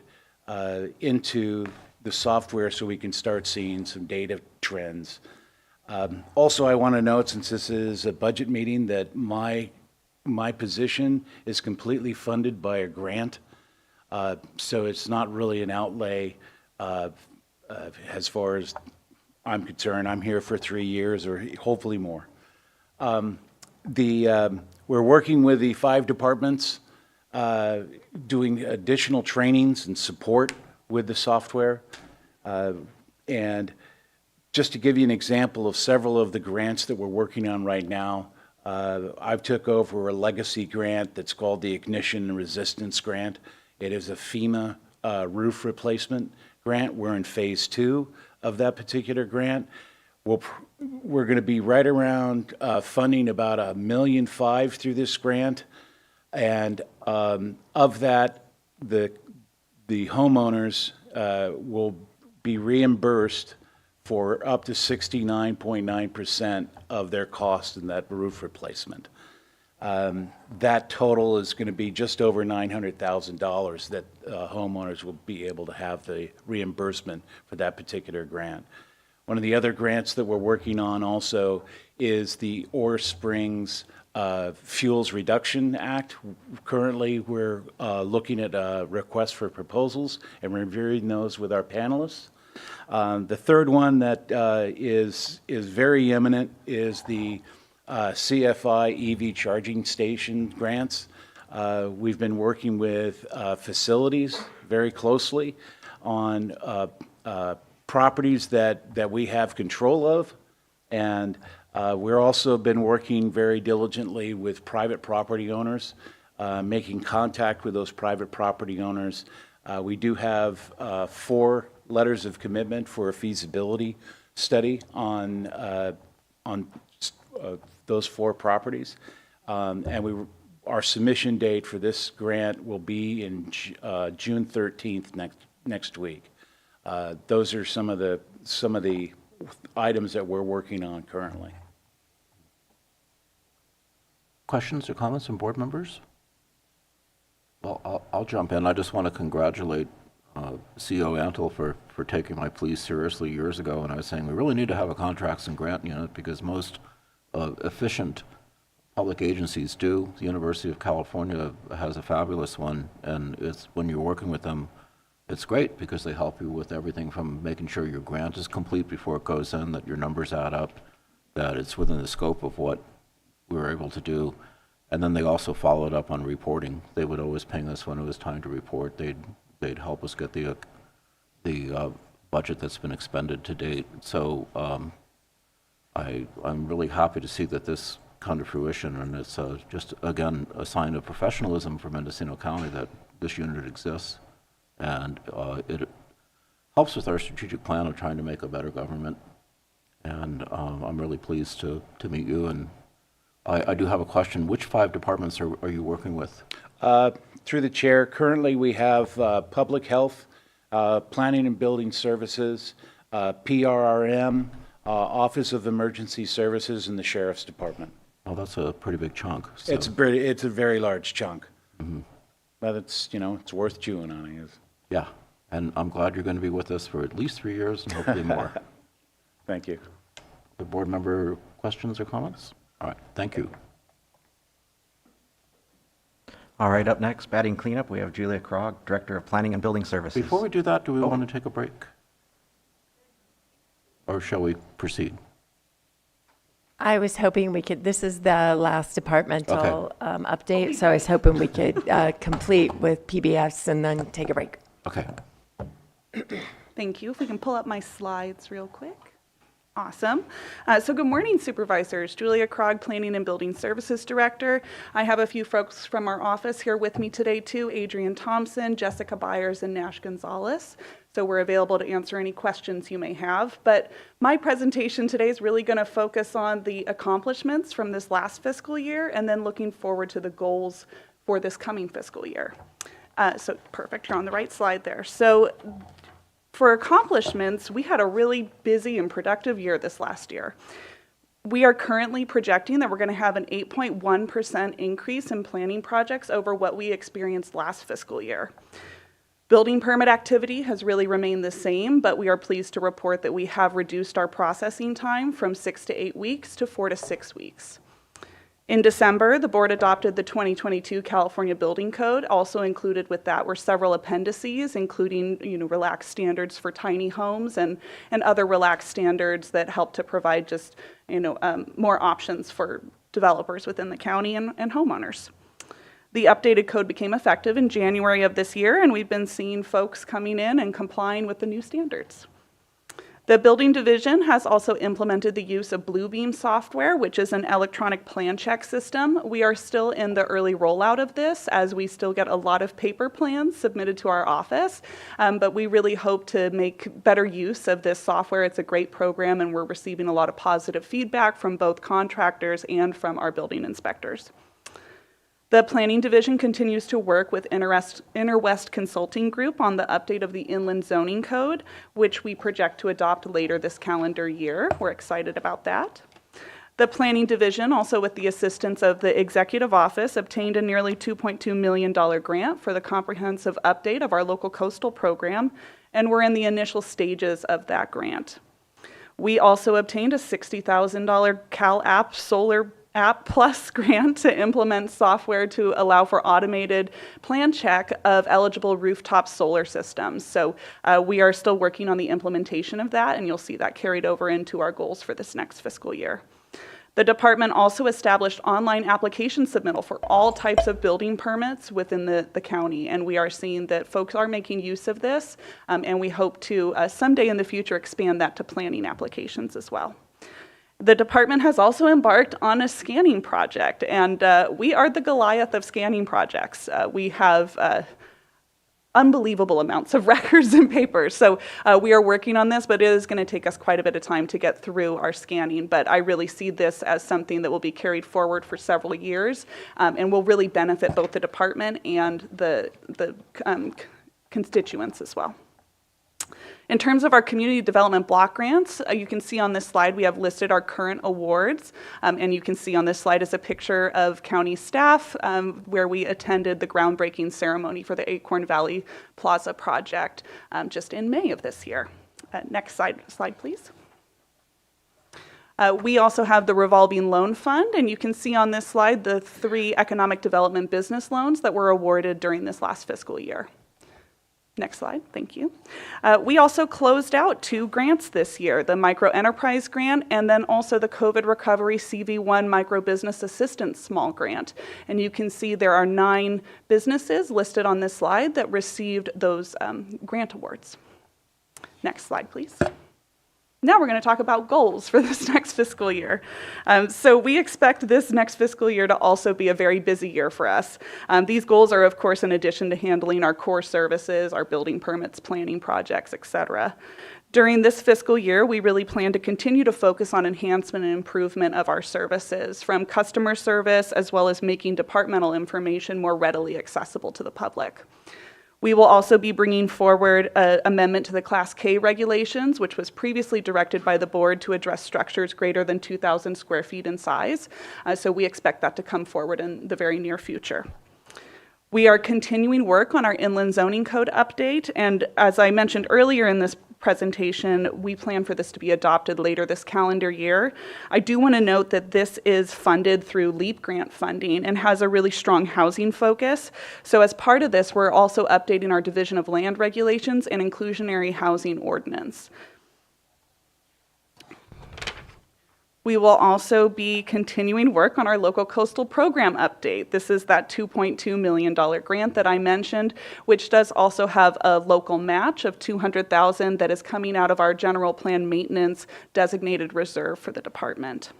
into the software so we can start seeing some data trends. Also, I want to note, since this is a budget meeting, that my position is completely funded by a grant. So it's not really an outlay as far as I'm concerned. I'm here for 3 years or hopefully more. We're working with the 5 departments, doing additional trainings and support with the software. And just to give you an example of several of the grants that we're working on right now, I've took over a legacy grant that's called the Ignition and Resistance Grant. It is a FEMA roof replacement grant. We're in phase 2 of that particular grant. We're going to be right around funding about $1.5 million through this grant, and of that, the homeowners will be reimbursed for up to 69.9% of their cost in that roof replacement. That total is going to be just over $900,000 that homeowners will be able to have the reimbursement for that particular grant. One of the other grants that we're working on also is the Ore Springs Fuels Reduction Act. Currently, we're looking at requests for proposals and reviewing those with our panelists. The third one that is very imminent is the CFI EV charging station grants. We've been working with facilities very closely on properties that we have control of, and we're also been working very diligently with private property owners, making contact with those private property owners. We do have 4 letters of commitment for a feasibility study on those 4 properties, and our submission date for this grant will be in June 13th next week. Those are some of the items that we're working on currently. Questions or comments from board members? Well, I'll jump in. I just want to congratulate CEO Antle for taking my plea seriously years ago, and I was saying we really need to have a contracts and grant unit because most efficient public agencies do. The University of California has a fabulous one, and it's when you're working with them, it's great because they help you with everything from making sure your grant is complete before it goes in, that your numbers add up, that it's within the scope of what we were able to do. And then they also followed up on reporting. They would always ping us when it was time to report. They'd help us get the budget that's been expended to date. So I'm really happy to see that this come to fruition, and it's just, again, a sign of professionalism for Mendocino County that this unit exists. And it helps with our strategic plan of trying to make a better government. And I'm really pleased to meet you. And I do have a question. Which 5 departments are you working with? Through the chair, currently we have Public Health, Planning and Building Services, PRRM, Office of Emergency Services, and the Sheriff's Department. Oh, that's a pretty big chunk. So. It's a very large chunk. Mm-hmm. But it's worth chewing on, I guess. Yeah, and I'm glad you're going to be with us for at least 3 years and hopefully more. Thank you. The board member questions or comments? All right, thank you. All right, up next, batting cleanup, we have Julia Krog, Director of Planning and Building Services. Before we do that, do we want to take a break? Or shall we proceed? I was hoping we could, this is the last departmental update, so I was hoping we could complete with PBS and then take a break. Okay. Thank you. If we can pull up my slides real quick. Awesome. So good morning, supervisors. Julia Krog, Planning and Building Services Director. I have a few folks from our office here with me today too, Adrian Thompson, Jessica Byers, and Nash Gonzalez. So we're available to answer any questions you may have. But my presentation today is really going to focus on the accomplishments from this last fiscal year and then looking forward to the goals for this coming fiscal year. So perfect, you're on the right slide there. So for accomplishments, we had a really busy and productive year this last year. We are currently projecting that we're going to have an 8.1% increase in planning projects over what we experienced last fiscal year. Building permit activity has really remained the same, but we are pleased to report that we have reduced our processing time from 6 to 8 weeks to 4 to 6 weeks. In December, the board adopted the 2022 California Building Code. Also included with that were several appendices, including relaxed standards for tiny homes and other relaxed standards that help to provide just more options for developers within the county and homeowners. The updated code became effective in January of this year, and we've been seeing folks coming in and complying with the new standards. The building division has also implemented the use of Bluebeam software, which is an electronic plan check system. We are still in the early rollout of this, as we still get a lot of paper plans submitted to our office, but we really hope to make better use of this software. It's a great program, and we're receiving a lot of positive feedback from both contractors and from our building inspectors. The Planning Division continues to work with Interwest Consulting Group on the update of the Inland Zoning Code, which we project to adopt later this calendar year. We're excited about that. The Planning Division, also with the assistance of the Executive Office, obtained a nearly $2.2 million grant for the comprehensive update of our local coastal program, and we're in the initial stages of that grant. We also obtained a $60,000 CalApp Solar App Plus grant to implement software to allow for automated plan check of eligible rooftop solar systems. So we are still working on the implementation of that, and you'll see that carried over into our goals for this next fiscal year. The department also established online application submittal for all types of building permits within the county, and we are seeing that folks are making use of this, and we hope to someday in the future expand that to planning applications as well. The department has also embarked on a scanning project, and we are the Goliath of scanning projects. We have unbelievable amounts of records and papers, so we are working on this, but it is going to take us quite a bit of time to get through our scanning. But I really see this as something that will be carried forward for several years, and will really benefit both the department and the constituents as well. In terms of our community development block grants, you can see on this slide we have listed our current awards, and you can see on this slide is a picture of county staff where we attended the groundbreaking ceremony for the Acorn Valley Plaza project just in May of this year. Next slide please. We also have the revolving loan fund, and you can see on this slide the 3 economic development business loans that were awarded during this last fiscal year. Next slide, thank you. We also closed out 2 grants this year, the Micro Enterprise Grant and then also the COVID Recovery CV1 Micro Business Assistance Small Grant. And you can see there are 9 businesses listed on this slide that received those grant awards. Next slide, please. Now we're going to talk about goals for this next fiscal year. So we expect this next fiscal year to also be a very busy year for us. These goals are, of course, in addition to handling our core services, our building permits, planning projects, etc. During this fiscal year, we really plan to continue to focus on enhancement and improvement of our services, from customer service as well as making departmental information more readily accessible to the public. We will also be bringing forward an amendment to the Class K regulations, which was previously directed by the board to address structures greater than 2,000 square feet in size. So we expect that to come forward in the very near future. We are continuing work on our Inland Zoning Code update, and as I mentioned earlier in this presentation, we plan for this to be adopted later this calendar year. I do want to note that this is funded through LEAP grant funding and has a really strong housing focus. So as part of this, we're also updating our Division of Land Regulations and Inclusionary Housing Ordinance. We will also be continuing work on our local coastal program update. This is that $2.2 million grant that I mentioned, which does also have a local match of $200,000 that is coming out of our general plan maintenance designated reserve for the department.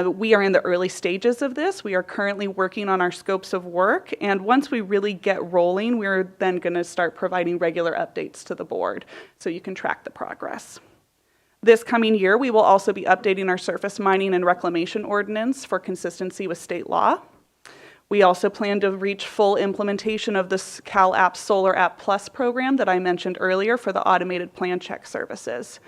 We are in the early stages of this. We are currently working on our scopes of work, and once we really get rolling, we're then going to start providing regular updates to the board so you can track the progress. This coming year, we will also be updating our surface mining and reclamation ordinance for consistency with state law. We also plan to reach full implementation of this Cal App Solar App Plus program that I mentioned earlier for the automated plan check services.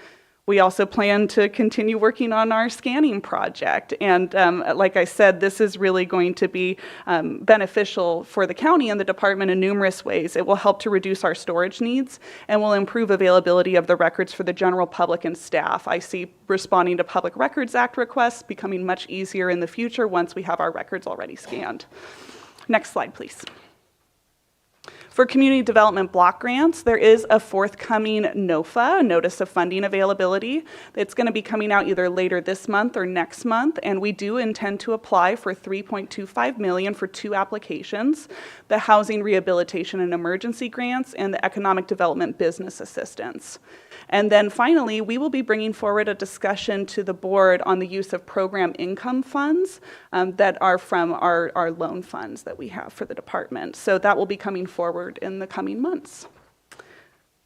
We also plan to continue working on our scanning project. And like I said, this is really going to be beneficial for the county and the department in numerous ways. It will help to reduce our storage needs and will improve availability of the records for the general public and staff. I see responding to Public Records Act requests becoming much easier in the future once we have our records already scanned. Next slide, please. For community development block grants, there is a forthcoming NOFA, Notice of Funding Availability. It's going to be coming out either later this month or next month, and we do intend to apply for $3.25 million for 2 applications, the Housing Rehabilitation and Emergency Grants and the Economic Development Business Assistance. And then finally, we will be bringing forward a discussion to the board on the use of program income funds that are from our loan funds that we have for the department. So that will be coming forward in the coming months.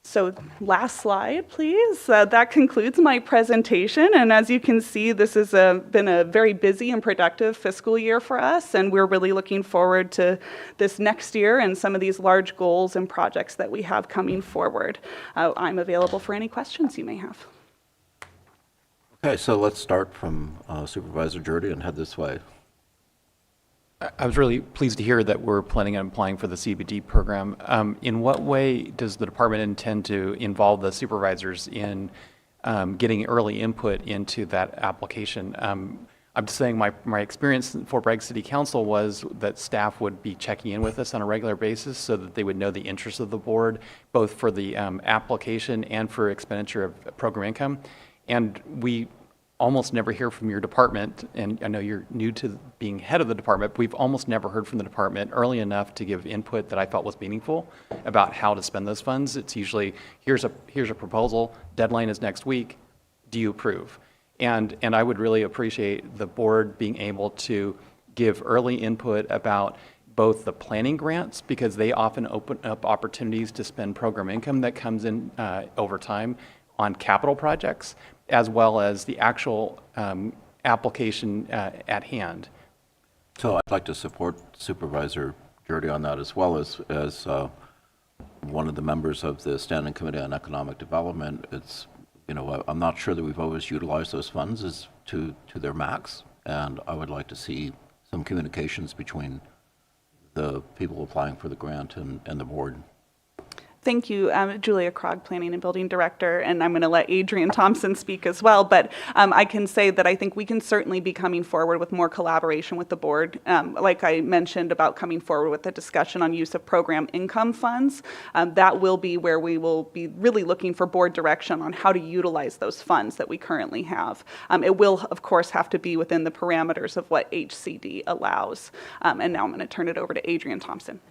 So last slide, please. That concludes my presentation. And as you can see, this has been a very busy and productive fiscal year for us. And we're really looking forward to this next year and some of these large goals and projects that we have coming forward. I'm available for any questions you may have. Okay, so let's start from Supervisor Jordy and head this way. I was really pleased to hear that we're planning on applying for the CBD program. In what way does the department intend to involve the supervisors in getting early input into that application? I'm just saying my experience in Fort Bragg City Council was that staff would be checking in with us on a regular basis so that they would know the interests of the board, both for the application and for expenditure of program income. And we almost never hear from your department, and I know you're new to being head of the department, but we've almost never heard from the department early enough to give input that I felt was meaningful about how to spend those funds. It's usually, here's a proposal, deadline is next week, do you approve? And I would really appreciate the board being able to give early input about both the planning grants, because they often open up opportunities to spend program income that comes in over time on capital projects, as well as the actual application at hand. So I'd like to support Supervisor Jordy on that, as well as one of the members of the Standing Committee on Economic Development. It's, you know, I'm not sure that we've always utilized those funds as to their max, and I would like to see some communications between the people applying for the grant and the board. Thank you, Julia Krog, Planning and Building Director, and I'm going to let Adrian Thompson speak as well, but I can say that I think we can certainly be coming forward with more collaboration with the board. Like I mentioned about coming forward with a discussion on use of program income funds, that will be where we will be really looking for board direction on how to utilize those funds that we currently have. It will, of course, have to be within the parameters of what HCD allows. And now I'm going to turn it over to Adrian Thompson.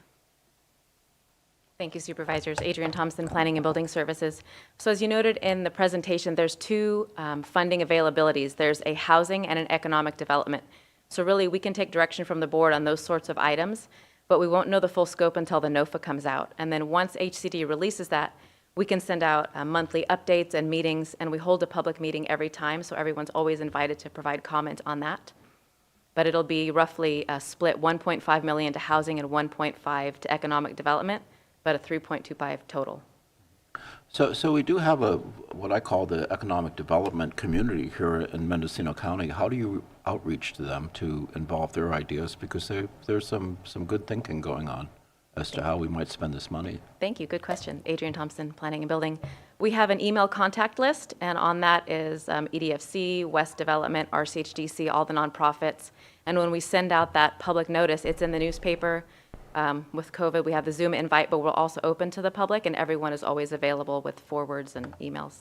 Thank you, Supervisors. Adrian Thompson, Planning and Building Services. So as you noted in the presentation, there's 2 funding availabilities. There's a housing and an economic development. So really, we can take direction from the board on those sorts of items, but we won't know the full scope until the NOFA comes out. And then once HCD releases that, we can send out monthly updates and meetings, and we hold a public meeting every time, so everyone's always invited to provide comment on that. But it'll be roughly split $1.5 million to housing and $1.5 to economic development, but a 3.25 total. So we do have what I call the economic development community here in Mendocino County. How do you outreach to them to involve their ideas? Because there's some good thinking going on as to how we might spend this money. Thank you. Good question. Adrian Thompson, Planning and Building. We have an email contact list, and on that is EDFC, West Development, RCHDC, all the nonprofits. And when we send out that public notice, it's in the newspaper. With COVID, we have the Zoom invite, but we're also open to the public, and everyone is always available with forwards and emails.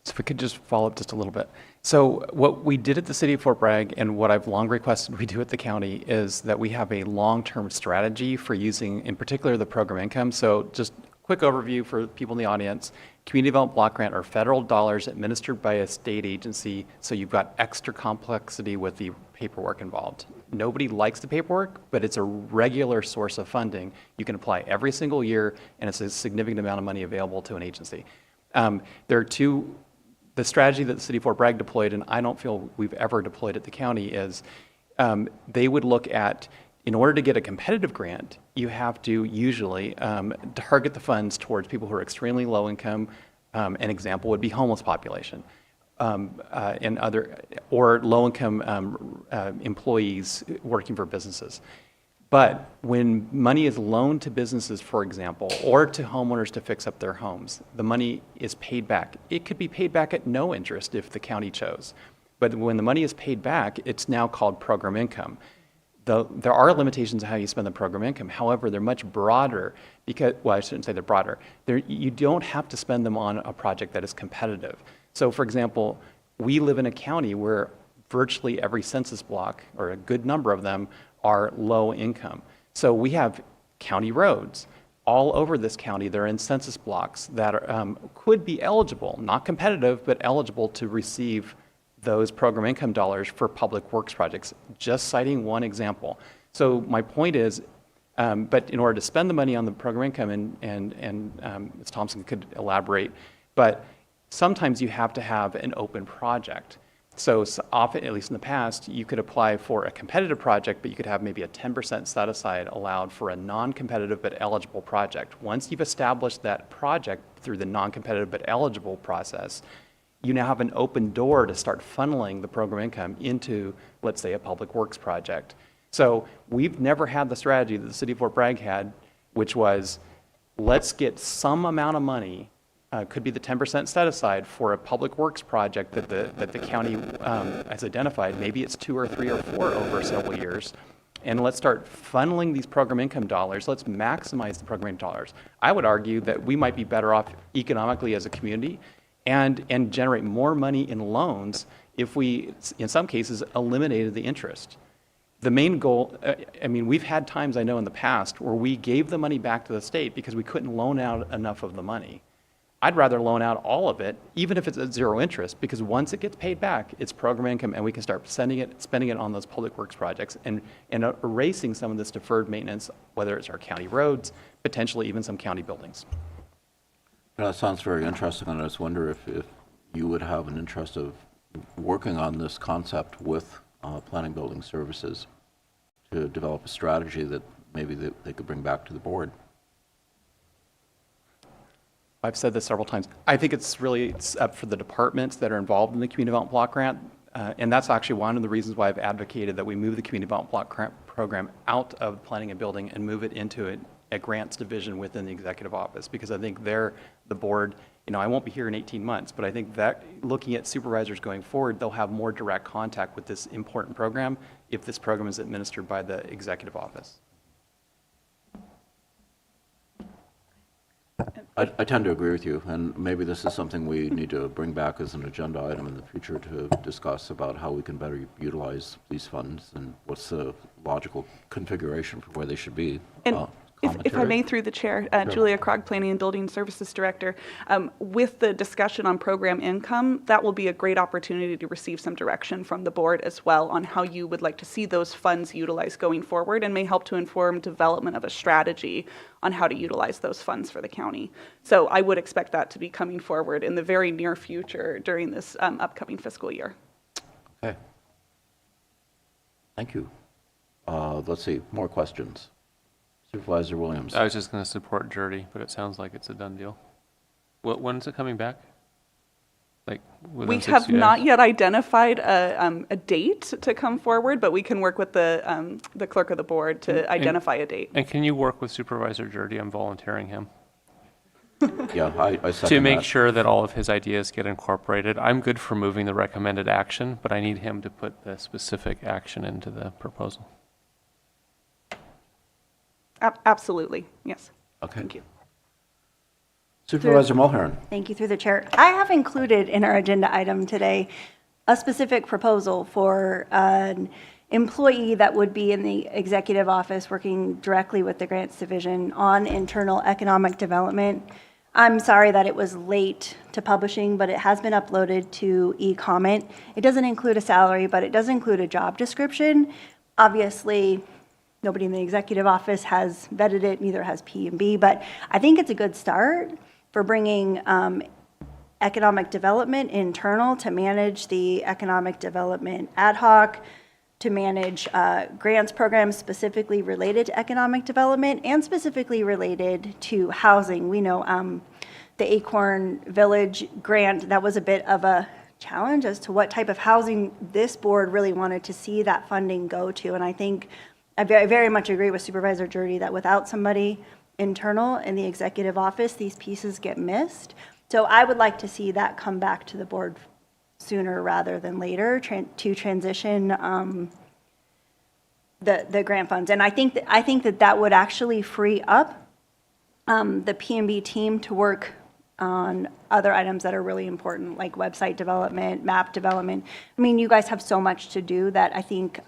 So if we could just follow up just a little bit. So what we did at the City of Fort Bragg, and what I've long requested we do at the county, is that we have a long-term strategy for using, in particular, the program income. So just quick overview for people in the audience. Community Development Block Grant are federal dollars administered by a state agency, so you've got extra complexity with the paperwork involved. Nobody likes the paperwork, but it's a regular source of funding. You can apply every single year, and it's a significant amount of money available to an agency. There are 2, the strategy that the City of Fort Bragg deployed, and I don't feel we've ever deployed at the county, is they would look at In order to get a competitive grant, you have to usually target the funds towards people who are extremely low income. An example would be homeless population, and other, or low income employees working for businesses. But when money is loaned to businesses, for example, or to homeowners to fix up their homes, the money is paid back. It could be paid back at no interest if the county chose. But when the money is paid back, it's now called program income. There are limitations on how you spend the program income. However, they're much broader because, well, I shouldn't say they're broader. You don't have to spend them on a project that is competitive. So, for example, we live in a county where virtually every census block, or a good number of them, are low income. So we have county roads all over this county. They're in census blocks that are, could be eligible, not competitive, but eligible to receive those program income dollars for public works projects, just citing one example. So my point is, but in order to spend the money on the program income, and Ms. Thompson could elaborate, but sometimes you have to have an open project. So often, at least in the past, you could apply for a competitive project, but you could have maybe a 10% set aside allowed for a non-competitive but eligible project. Once you've established that project through the non-competitive but eligible process, you now have an open door to start funneling the program income into, let's say, a public works project. So we've never had the strategy that the city of Fort Bragg had, which was, let's get some amount of money, could be the 10% set aside for a public works project that the county has identified. Maybe it's 2 or 3 or 4 over several years. And let's start funneling these program income dollars. Let's maximize the program income dollars. I would argue that we might be better off economically as a community and generate more money in loans if we, in some cases, eliminated the interest. The main goal, I mean, we've had times, I know, in the past where we gave the money back to the state because we couldn't loan out enough of the money. I'd rather loan out all of it, even if it's at zero interest, because once it gets paid back, it's program income, and we can start spending it on those public works projects and erasing some of this deferred maintenance, whether it's our county roads, potentially even some county buildings. That sounds very interesting, and I just wonder if you would have an interest of working on this concept with Planning Building Services to develop a strategy that maybe they could bring back to the board. I've said this several times. I think it's up for the departments that are involved in the Community Development Block Grant, and that's actually one of the reasons why I've advocated that we move the Community Development Block Grant program out of planning and building and move it into a grants division within the executive office, because I think they're the board. You know, I won't be here in 18 months, but I think that looking at supervisors going forward, they'll have more direct contact with this important program if this program is administered by the executive office. I tend to agree with you, and maybe this is something we need to bring back as an agenda item in the future to discuss about how we can better utilize these funds and what's the logical configuration for where they should be. And if I may, through the chair, Julia Krog, Planning and Building Services Director, with the discussion on program income, that will be a great opportunity to receive some direction from the board as well on how you would like to see those funds utilized going forward, and may help to inform development of a strategy on how to utilize those funds for the county. So I would expect that to be coming forward in the very near future during this upcoming fiscal year. Okay. Thank you. Let's see, more questions. Supervisor Williams. I was just going to support Jurdy, but it sounds like it's a done deal. When is it coming back? Like within we 60 have days? not yet identified a date to come forward, but we can work with the clerk of the board to identify a date. And can you work with Supervisor Jurdy? I'm volunteering him. Yeah, I second to make that. sure that all of his ideas get incorporated. I'm good for moving the recommended action, but I need him to put the specific action into the proposal. Absolutely, yes. Okay. Thank you. Supervisor Mulhern. Thank you, through the chair. I have included in our agenda item today a specific proposal for an employee that would be in the executive office working directly with the grants division on internal economic development. I'm sorry that it was late to publishing, but it has been uploaded to e-comment. It doesn't include a salary, but it does include a job description. Obviously, nobody in the executive office has vetted it, neither has P&B, but I think it's a good start for bringing economic development internal to manage the economic development ad hoc, to manage grants programs specifically related to economic development and specifically related to housing. We know the Acorn Village grant, that was a bit of a challenge as to what type of housing this board really wanted to see that funding go to. And I think I very much agree with Supervisor Jurdy that without somebody internal in the executive office, these pieces get missed. So I would like to see that come back to the board sooner rather than later to transition the grant funds. And I think that would actually free up the P&B team to work on other items that are really important, like website development, map development. I mean, you guys have so much to do that I think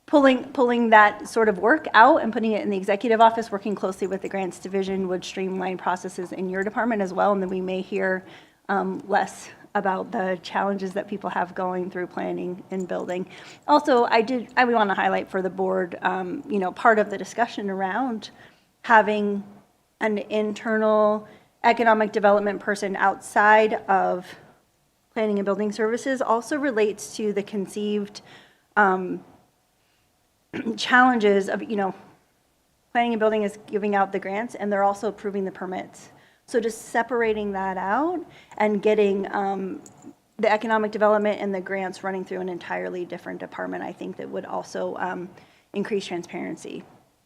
pulling that sort of work out and putting it in the executive office, working closely with the grants division would streamline processes in your department as well. And then we may hear less about the challenges that people have going through planning and building. Also, I would want to highlight for the board, part of the discussion around having an internal economic development person outside of planning and building services also relates to the conceived challenges of, planning and building is giving out the grants and they're also approving the permits. So just separating that out and getting the economic development and the grants running through an entirely different department, I think that would also increase transparency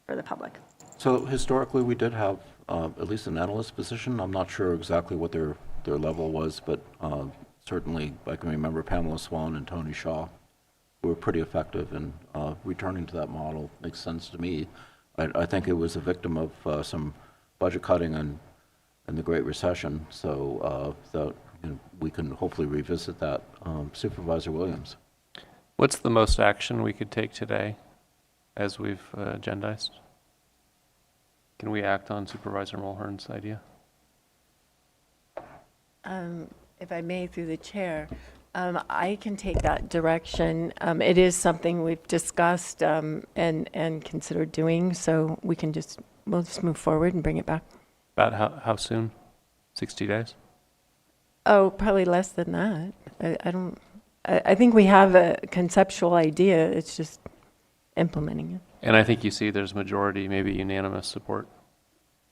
for the public. So historically, we did have at least an analyst position. I'm not sure exactly what their level was, but certainly I can remember Pamela Swan and Tony Shaw, who were pretty effective in returning to that model. Makes sense to me. I think it was a victim of some budget cutting and the Great Recession, so that we can hopefully revisit that. Supervisor Williams. What's the most action we could take today as we've agendized? Can we act on Supervisor Mulhern's idea? If I may, through the chair, I can take that direction. It is something we've discussed and considered doing, so we'll just move forward and bring it back. About how soon? 60 days? Oh, probably less than that. I think we have a conceptual idea. It's just implementing it. And I think you see there's majority, maybe unanimous support.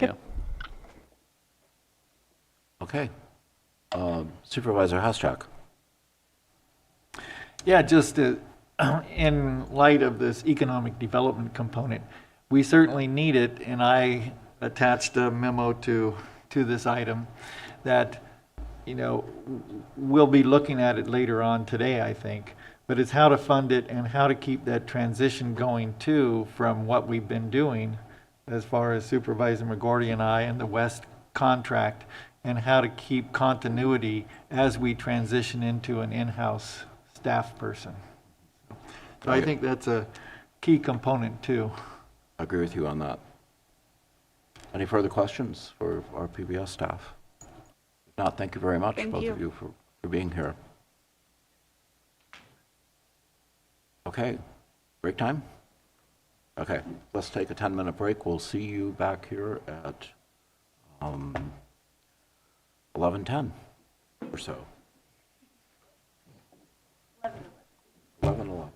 Yep. Yeah. Okay. Supervisor Haschak. Yeah, just in light of this economic development component, we certainly need it, and I attached a memo to this item that, we'll be looking at it later on today, I think, but it's how to fund it and how to keep that transition going too from what we've been doing as far as Supervisor McGordy and I and the West contract, and how to keep continuity as we transition into an in-house staff person. So I think that's a key component too. I agree with you on that. Any further questions for our PBS staff? If not, thank you very much, both of you, for being here. Okay, break time? Okay, let's take a 10-minute break. We'll see you back here at 11:10 or so. 11:11.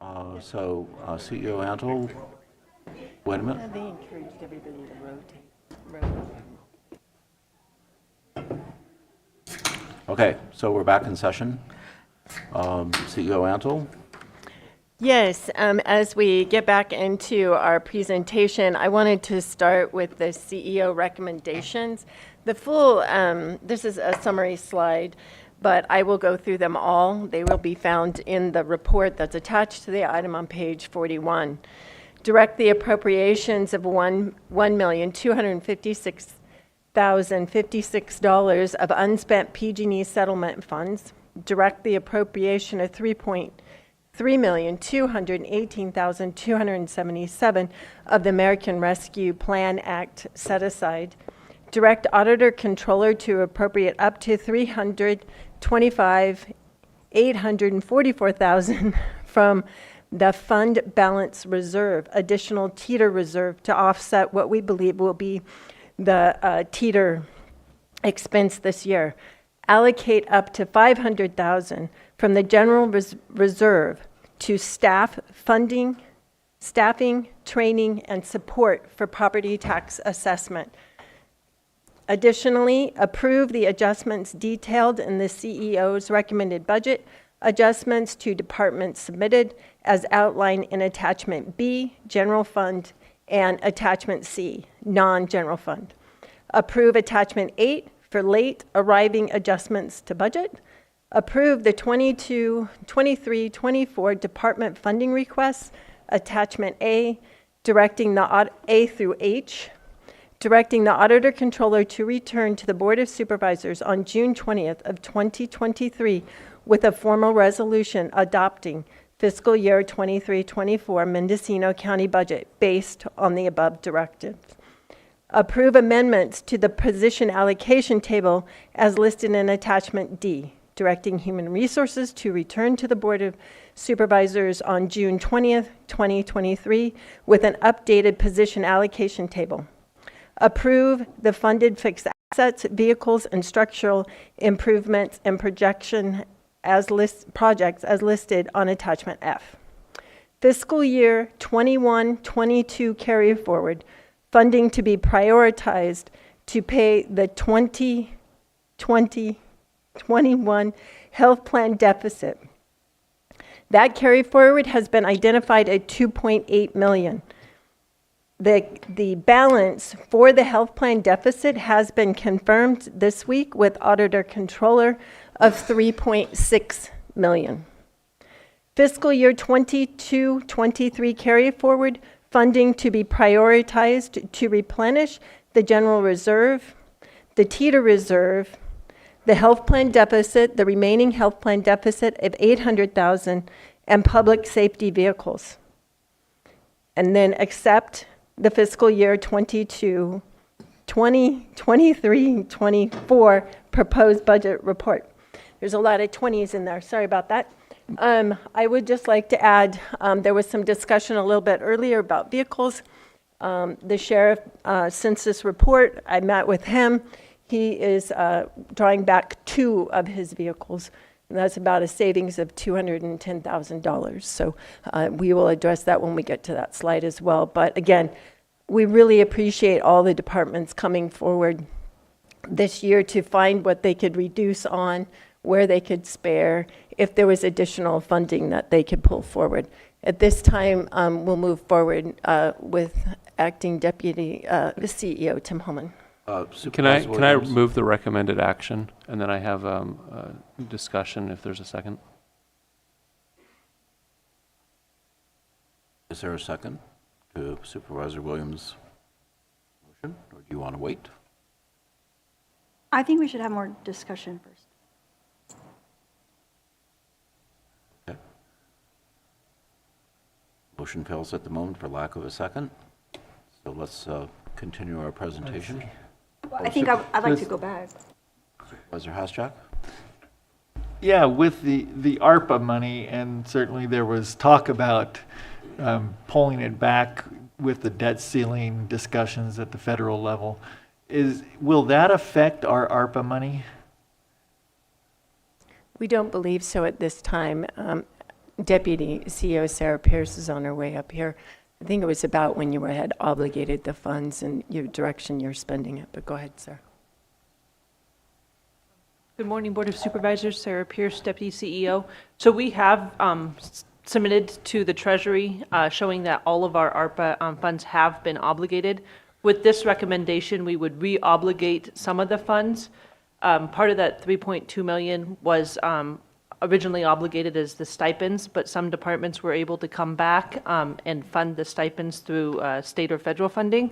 CEO Antle, wait a minute. They encouraged everybody to rotate. Okay, so we're back in session. CEO Antle? Yes, as we get back into our presentation, I wanted to start with the CEO recommendations. The full, this is a summary slide, but I will go through them all. They will be found in the report that's attached to the item on page 41. Direct the appropriations of $1,256,056 of unspent PG&E settlement funds. Direct the appropriation of $3,218,277 of the American Rescue Plan Act set aside. Direct Auditor Controller to appropriate up to $325,844,000 from the Fund Balance Reserve, additional teeter reserve, to offset what we believe will be the teeter expense this year. Allocate up to $500,000 from the General Reserve to staffing, training, and support for property tax assessment. Additionally, approve the adjustments detailed in the CEO's recommended budget, adjustments to departments submitted as outlined in Attachment B, General Fund, and Attachment C, Non-General Fund. Approve Attachment 8 for late arriving adjustments to budget. Approve the 23-24 department funding requests, Attachment A, directing the A through H, directing the Auditor Controller to return to the Board of Supervisors on June 20th of 2023 with a formal resolution adopting fiscal year 23-24 Mendocino County budget based on the above directives. Approve amendments to the position allocation table as listed in Attachment D, directing Human Resources to return to the Board of Supervisors on June 20th, 2023 with an updated position allocation table. Approve the funded fixed assets, vehicles, and structural improvements and projection projects as listed on Attachment F. Fiscal year 21-22 carry forward, funding to be prioritized to pay the 2020-21 health plan deficit. That carry forward has been identified at $2.8 million. The balance for the health plan deficit has been confirmed this week with Auditor Controller of $3.6 million. Fiscal year 22-23 carry forward, funding to be prioritized to replenish the General Reserve, the teeter reserve, the health plan deficit, the remaining health plan deficit of $800,000, and public safety vehicles. And then accept the fiscal year 23-24 proposed budget report. There's a lot of 20s in there. Sorry about that. I would just like to add, there was some discussion a little bit earlier about vehicles. The sheriff census report, I met with him. He is drawing back 2 of his vehicles. And that's about a savings of $210,000. So we will address that when we get to that slide as well. But again, we really appreciate all the departments coming forward this year to find what they could reduce on, where they could spare, if there was additional funding that they could pull forward. At this time, we'll move forward with Acting Deputy CEO Tim Holman. Can I move the recommended action, and then I have a discussion if there's a second? Is there a second to Supervisor Williams' motion, or do you want to wait? I think we should have more discussion first. Okay. Motion fails at the moment for lack of a second. So let's continue our presentation. Well, I think I'd like to go back. Supervisor Hasjak? Yeah, with the ARPA money, and certainly there was talk about pulling it back with the debt ceiling discussions at the federal level. Will that affect our ARPA money? We don't believe so at this time. Deputy CEO Sarah Pierce is on her way up here. I think it was about when you had obligated the funds and your direction you're spending it, but go ahead, Sarah. Good morning, Board of Supervisors. Sarah Pierce, Deputy CEO. So we have submitted to the Treasury showing that all of our ARPA funds have been obligated. With this recommendation, we would re-obligate some of the funds. Part of that 3.2 million was originally obligated as the stipends, but some departments were able to come back and fund the stipends through state or federal funding.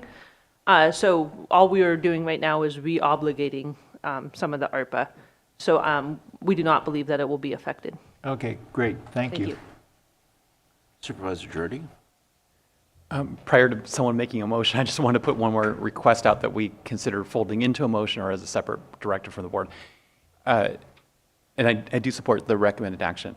So all we are doing right now is re-obligating some of the ARPA. So we do not believe that it will be affected. Okay, great, thank you. Supervisor Jordy? Prior to someone making a motion, I just want to put one more request out that we consider folding into a motion or as a separate directive from the board. And I do support the recommended action.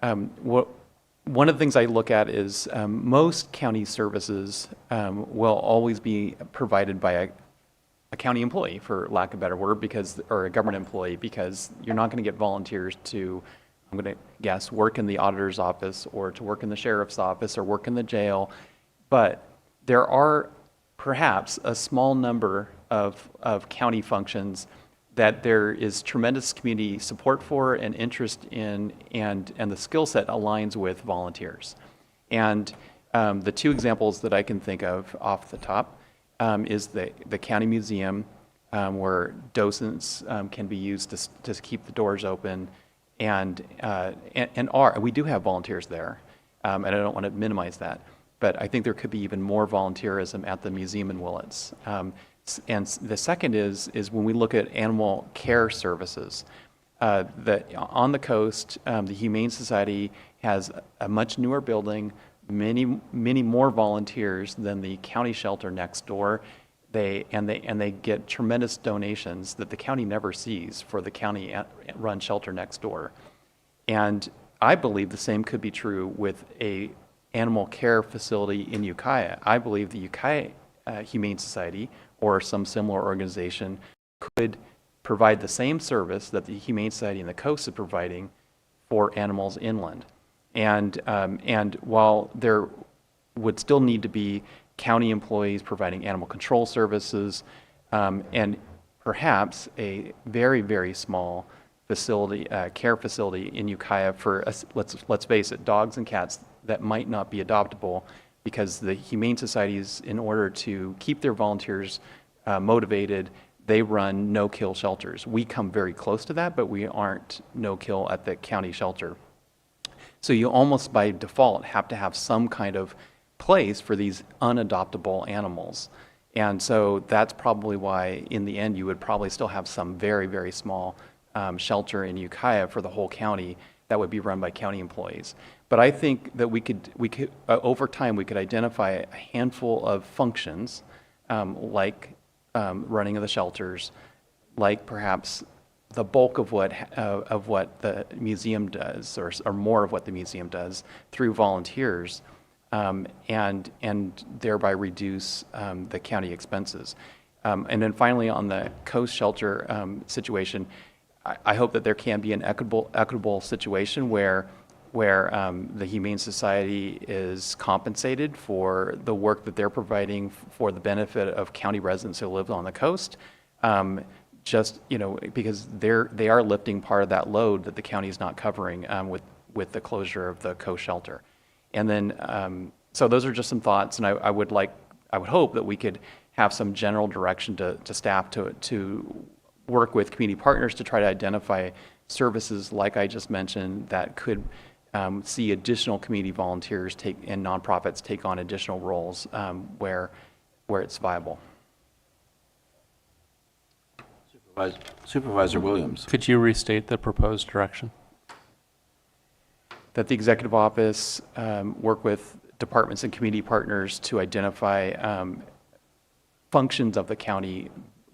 One of the things I look at is most county services will always be provided by a county employee, for lack of a better word, or a government employee, because you're not going to get volunteers to, I'm going to guess, work in the auditor's office or to work in the sheriff's office or work in the jail. But there are perhaps a small number of county functions that there is tremendous community support for and interest in, and the skill set aligns with volunteers. And the two examples that I can think of off the top is the county museum, where docents can be used to keep the doors open, and we do have volunteers there, and I don't want to minimize that, but I think there could be even more volunteerism at the museum in Willits. And the second is when we look at animal care services. On the coast, the Humane Society has a much newer building, many more volunteers than the county shelter next door. They get tremendous donations that the county never sees for the county-run shelter next door. And I believe the same could be true with a animal care facility in Ukiah. I believe the Ukiah Humane Society or some similar organization could provide the same service that the Humane Society in the coast is providing for animals inland. And while there would still need to be county employees providing animal control services, and perhaps a very, very small facility, care facility in Ukiah for, let's face it, dogs and cats that might not be adoptable, because the Humane Societies, in order to keep their volunteers motivated, they run no-kill shelters. We come very close to that, but we aren't no-kill at the county shelter. So you almost by default have to have some kind of place for these unadoptable animals. And so that's probably why, in the end, you would probably still have some very, very small shelter in Ukiah for the whole county that would be run by county employees. But I think that we could over time, we could identify a handful of functions like running of the shelters, like perhaps the bulk of what the museum does, or more of what the museum does through volunteers, and thereby reduce the county expenses. And then finally, on the coast shelter situation, I hope that there can be an equitable situation where the Humane Society is compensated for the work that they're providing for the benefit of county residents who live on the coast, because they are lifting part of that load that the county is not covering with the closure of the coast shelter. And then, so those are just some thoughts, and I would hope that we could have some general direction to staff to work with community partners to try to identify services like I just mentioned that could see additional community volunteers and nonprofits take on additional roles where it's viable. Supervisor Williams. Could you restate the proposed direction? That the executive office work with departments and community partners to identify functions of the county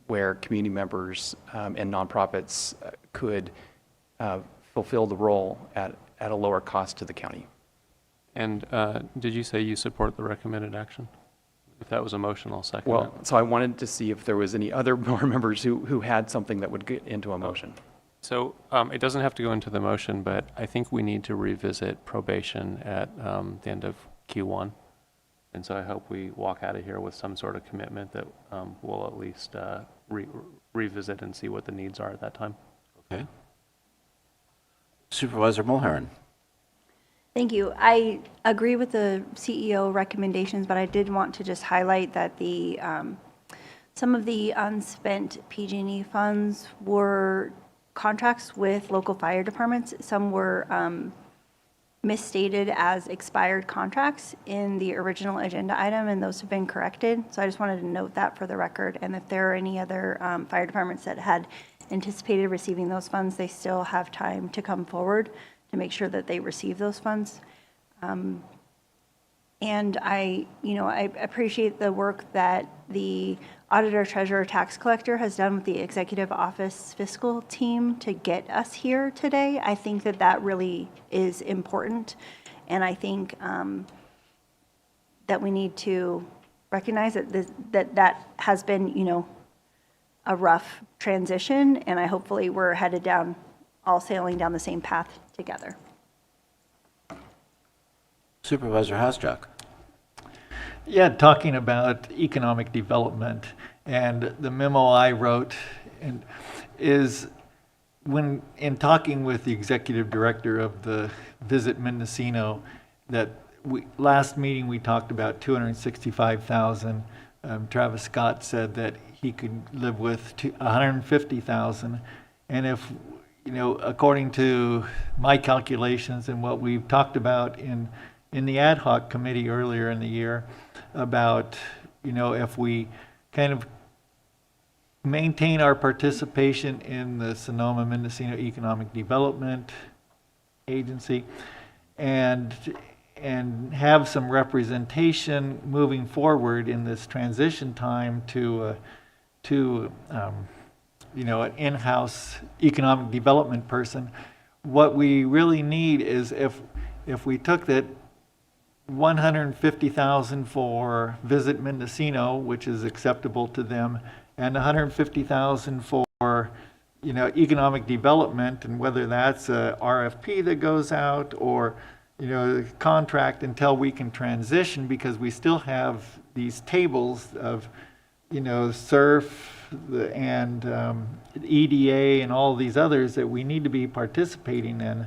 where community members and nonprofits could fulfill the role at a lower cost to the county. And did you say you support the recommended action? If that was a motion, I'll second Well, it. so I wanted to see if there was any other board members who had something that would get into a motion. So it doesn't have to go into the motion, but I think we need to revisit probation at the end of Q1. And so I hope we walk out of here with some sort of commitment that we'll at least revisit and see what the needs are at that time. Okay. Supervisor Mulherin. Thank you. I agree with the CEO recommendations, but I did want to just highlight that the some of the unspent PG&E funds were contracts with local fire departments. Some were misstated as expired contracts in the original agenda item, and those have been corrected. So I just wanted to note that for the record. And if there are any other fire departments that had anticipated receiving those funds, they still have time to come forward to make sure that they receive those funds. And I appreciate the work that the auditor, treasurer, tax collector has done with the executive office fiscal team to get us here today. I think that that really is important. And I think that we need to recognize that that has been, a rough transition. And hopefully we're headed down, all sailing down the same path together. Supervisor Hasjak. Yeah, talking about economic development, and the memo I wrote is when in talking with the executive director of the Visit Mendocino, that last meeting we talked about 265,000. Travis Scott said that he could live with 150,000, and if according to my calculations and what we've talked about in the ad hoc committee earlier in the year about, if we kind of maintain our participation in the Sonoma-Mendocino Economic Development Agency and have some representation moving forward in this transition time to an in-house economic development person, what we really need is if we took that 150,000 for Visit Mendocino, which is acceptable to them, and 150,000 for economic development, and whether that's a RFP that goes out or contract until we can transition, because we still have these tables of SURF and EDA and all these others that we need to be participating in.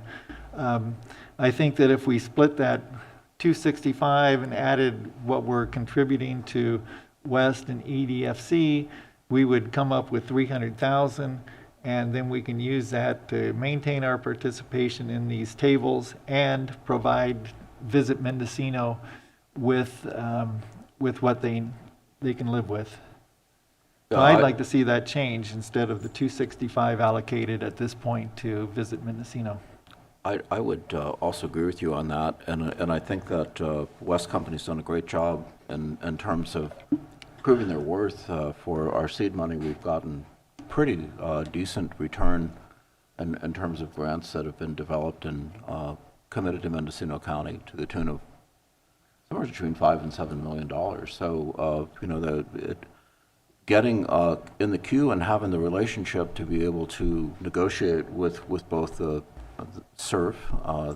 I think that if we split that 265 and added what we're contributing to West and EDFC, we would come up with 300,000, and then we can use that to maintain our participation in these tables and provide Visit Mendocino with what they can live with. So I'd like to see that change instead of the 265 allocated at this point to Visit Mendocino. I would also agree with you on that, and I think that West Company's done a great job in terms of proving their worth. For our seed money, we've gotten pretty decent return in terms of grants that have been developed and committed to Mendocino County to the tune of somewhere between $5 and $7 million. So getting in the queue and having the relationship to be able to negotiate with both the SURF,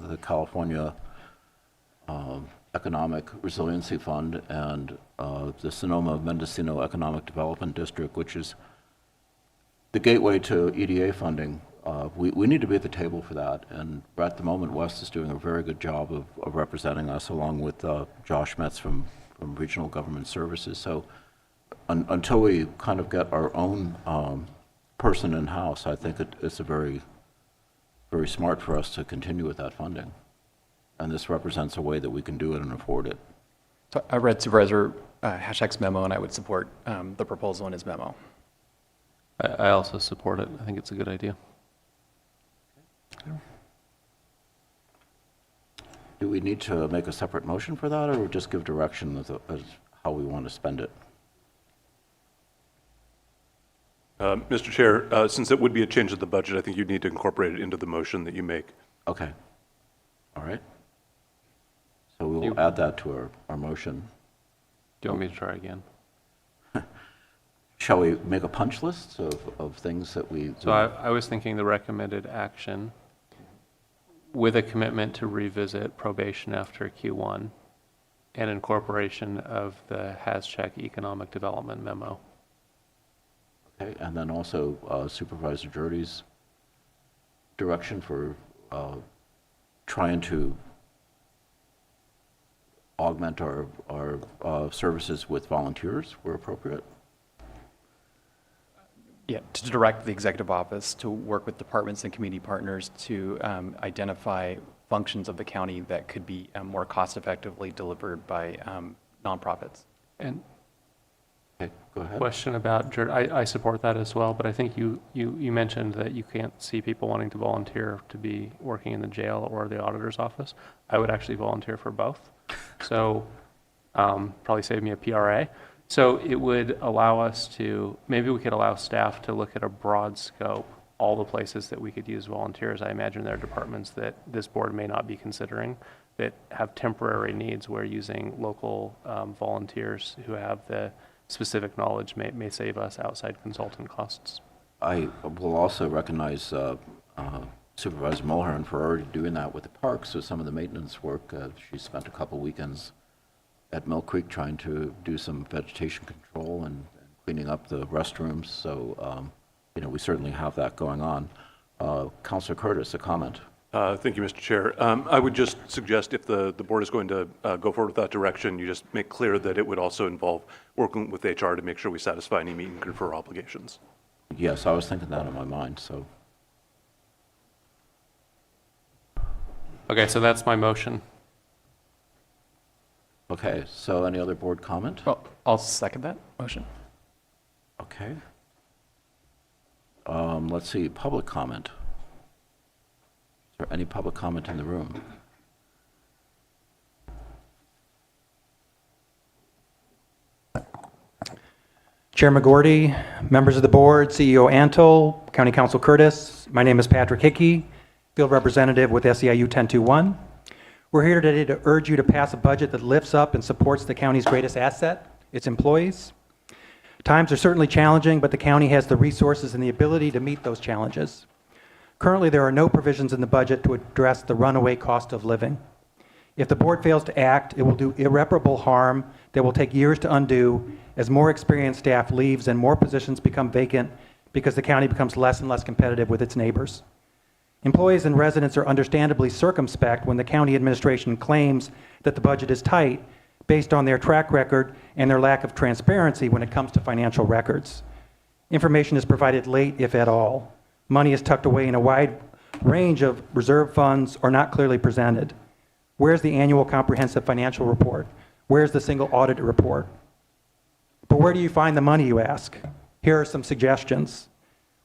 the California Economic Resiliency Fund, and the Sonoma-Mendocino Economic Development District, which is the gateway to EDA funding. We need to be at the table for that, and at the moment West is doing a very good job of representing us, along with Josh Metz from Regional Government Services. So until we kind of get our own person in-house, I think it's a very smart for us to continue with that funding. And this represents a way that we can do it and afford it. So I read Supervisor Hashak's memo, and I would support the proposal in his memo. I also support it. I think it's a good idea. Do we need to make a separate motion for that, or just give direction as how we want to spend it? Mr. Chair, since it would be a change of the budget, I think you need to incorporate it into the motion that you make. Okay. All right. So we will add that to our motion. Do you want me to try again? shall we make a punch list of things that we? So I was thinking the recommended action with a commitment to revisit probation after Q1 and incorporation of the HAZCheck economic development memo. Okay, and then also Supervisor Jordy's direction for trying to augment our services with volunteers where appropriate. Yeah, to direct the executive office to work with departments and community partners to identify functions of the county that could be more cost effectively delivered by nonprofits. And okay, go ahead. Question about, I support that as well, but I think you mentioned that you can't see people wanting to volunteer to be working in the jail or the auditor's office. I would actually volunteer for both. So probably save me a PRA. So it would allow us to, maybe we could allow staff to look at a broad scope, all the places that we could use volunteers. I imagine there are departments that this board may not be considering that have temporary needs where using local volunteers who have the specific knowledge may save us outside consultant costs. I will also recognize Supervisor Mulhern for already doing that with the parks. So some of the maintenance work, she spent a couple weekends at Mill Creek trying to do some vegetation control and cleaning up the restrooms. So, we certainly have that going on. Councilor Curtis, a comment. Thank you, Mr. Chair. I would just suggest if the board is going to go forward with that direction, you just make clear that it would also involve working with HR to make sure we satisfy any meet and confer obligations. Yes, I was thinking that in my mind, so. Okay, so that's my motion. Okay, so any other board comment? Well, I'll second that motion. Okay. Let's see, public comment. Is there any public comment in the room? Chair McGordy, members of the board, CEO Antle, County Council Curtis, my name is Patrick Hickey, field representative with SEIU 1021. We're here today to urge you to pass a budget that lifts up and supports the county's greatest asset, its employees. Times are certainly challenging, but the county has the resources and the ability to meet those challenges. Currently, there are no provisions in the budget to address the runaway cost of living. If the board fails to act, it will do irreparable harm that will take years to undo as more experienced staff leaves and more positions become vacant because the county becomes less and less competitive with its neighbors. Employees and residents are understandably circumspect when the county administration claims that the budget is tight based on their track record and their lack of transparency when it comes to financial records. Information is provided late, if at all. Money is tucked away in a wide range of reserve funds or not clearly presented. Where's the annual comprehensive financial report? Where's the single audit report? But where do you find the money, you ask? Here are some suggestions.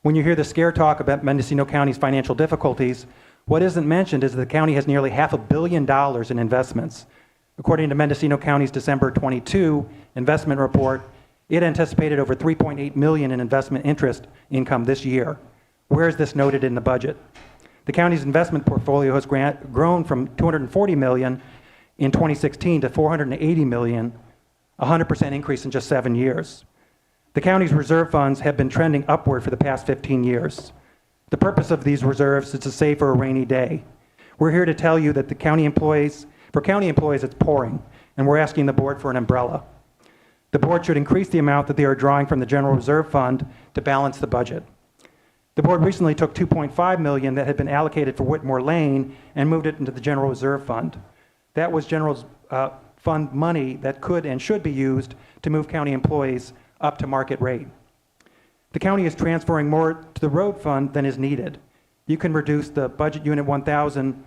When you hear the scare talk about Mendocino County's financial difficulties, what isn't mentioned is that the county has nearly $500 million in investments. According to Mendocino County's December 22 investment report, it anticipated over $3.8 million in investment interest income this year. Where is this noted in the budget? The county's investment portfolio has grown from $240 million in 2016 to $480 million, a 100% increase in just 7 years. The county's reserve funds have been trending upward for the past 15 years. The purpose of these reserves is to save for a rainy day. We're here to tell you that for county employees, it's pouring, and we're asking the board for an umbrella. The board should increase the amount that they are drawing from the general reserve fund to balance the budget. The board recently took $2.5 million that had been allocated for Whitmore Lane and moved it into the general reserve fund. That was general fund money that could and should be used to move county employees up to market rate. The county is transferring more to the road fund than is needed. You can reduce the budget unit 1000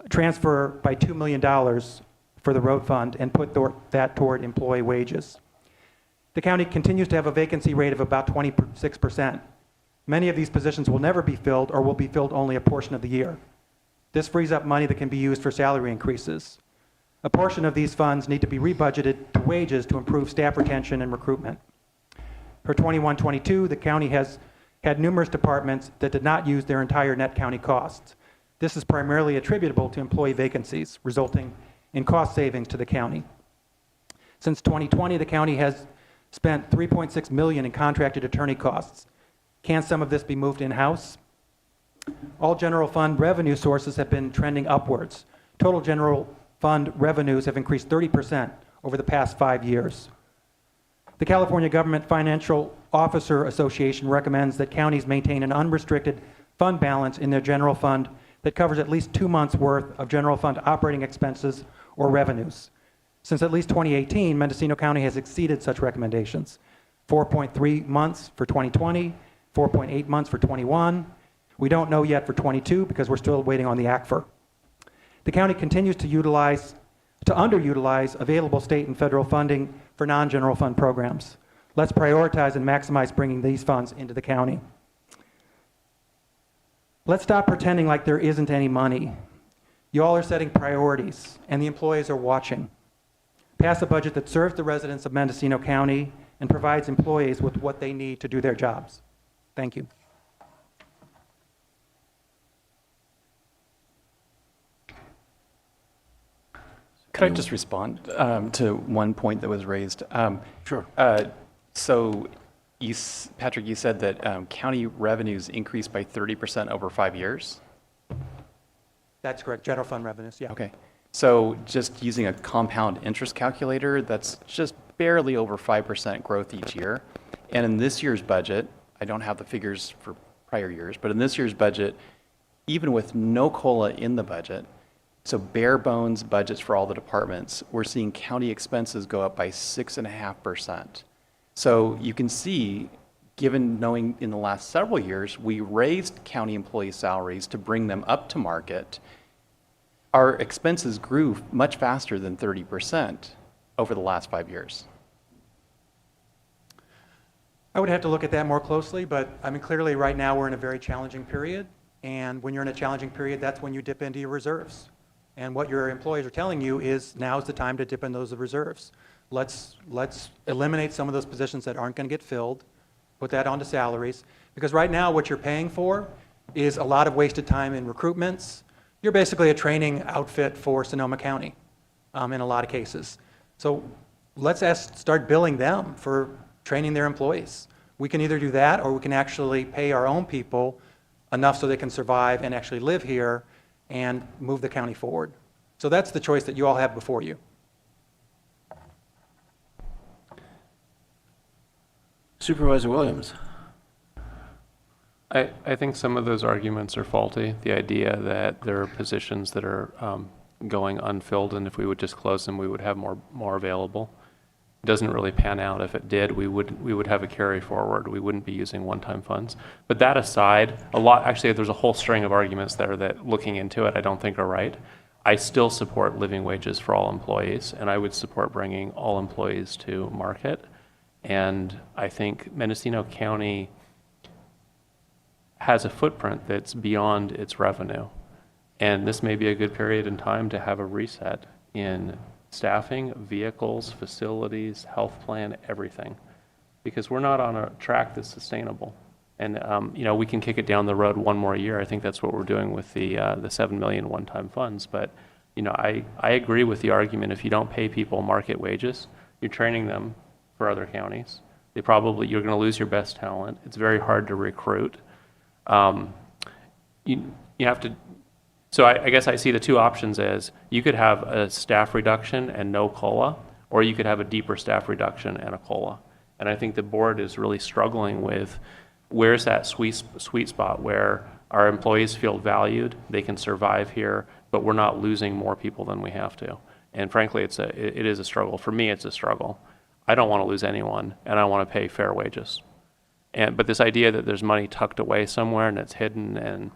transfer by $2 million for the road fund and put that toward employee wages. The county continues to have a vacancy rate of about 26%. Many of these positions will never be filled or will be filled only a portion of the year. This frees up money that can be used for salary increases. A portion of these funds need to be rebudgeted to wages to improve staff retention and recruitment. For 21-22, the county has had numerous departments that did not use their entire net county costs. This is primarily attributable to employee vacancies, resulting in cost savings to the county. Since 2020, the county has spent $3.6 million in contracted attorney costs. Can some of this be moved in-house? All general fund revenue sources have been trending upwards. Total general fund revenues have increased 30% over the past 5 years. The California Government Financial Officer Association recommends that counties maintain an unrestricted fund balance in their general fund that covers at least 2 months' worth of general fund operating expenses or revenues. Since at least 2018, Mendocino County has exceeded such recommendations. 4.3 months for 2020, 4.8 months for 21. We don't know yet for 22 because we're still waiting on the ACFR. The county continues to underutilize available state and federal funding for non-general fund programs. Let's prioritize and maximize bringing these funds into the county. Let's stop pretending like there isn't any money. You all are setting priorities, and the employees are watching. Pass a budget that serves the residents of Mendocino County and provides employees with what they need to do their jobs. Thank you. Could I just respond to one point that was raised? Sure. So, Patrick, you said that county revenues increased by 30% over 5 years? That's correct. General fund revenues, yeah. Okay. So just using a compound interest calculator, that's just barely over 5% growth each year. And in this year's budget, I don't have the figures for prior years, but in this year's budget, even with no COLA in the budget, so bare bones budgets for all the departments, we're seeing county expenses go up by 6.5%. So you can see, given knowing in the last several years, we raised county employee salaries to bring them up to market. Our expenses grew much faster than 30% over the last 5 years. I would have to look at that more closely, but I mean, clearly right now we're in a very challenging period. And when you're in a challenging period, that's when you dip into your reserves. And what your employees are telling you is now's the time to dip in those reserves. Let's eliminate some of those positions that aren't going to get filled, put that onto salaries. Because right now what you're paying for is a lot of wasted time in recruitments. You're basically a training outfit for Sonoma County in a lot of cases. So let's start billing them for training their employees. We can either do that or we can actually pay our own people enough so they can survive and actually live here and move the county forward. So that's the choice that you all have before you. Supervisor Williams. I think some of those arguments are faulty. The idea that there are positions that are going unfilled, and if we would just close them, we would have more available. It doesn't really pan out. If it did, we would have a carry forward. We wouldn't be using one-time funds. But that aside, actually, there's a whole string of arguments there that, looking into it, I don't think are right. I still support living wages for all employees, and I would support bringing all employees to market. And I think Mendocino County has a footprint that's beyond its revenue. And this may be a good period in time to have a reset in staffing, vehicles, facilities, health plan, everything. Because we're not on a track that's sustainable. And we can kick it down the road one more year. I think that's what we're doing with the $7 million one-time funds. But I agree with the argument. If you don't pay people market wages, you're training them for other counties. You're going to lose your best talent. It's very hard to recruit. You have to. So I guess I see the two options as you could have a staff reduction and no COLA, or you could have a deeper staff reduction and a COLA. And I think the board is really struggling with where's that sweet spot where our employees feel valued, they can survive here, but we're not losing more people than we have to. And frankly, it is a struggle. For me, it's a struggle. I don't want to lose anyone, and I want to pay fair wages. But this idea that there's money tucked away somewhere and it's hidden, and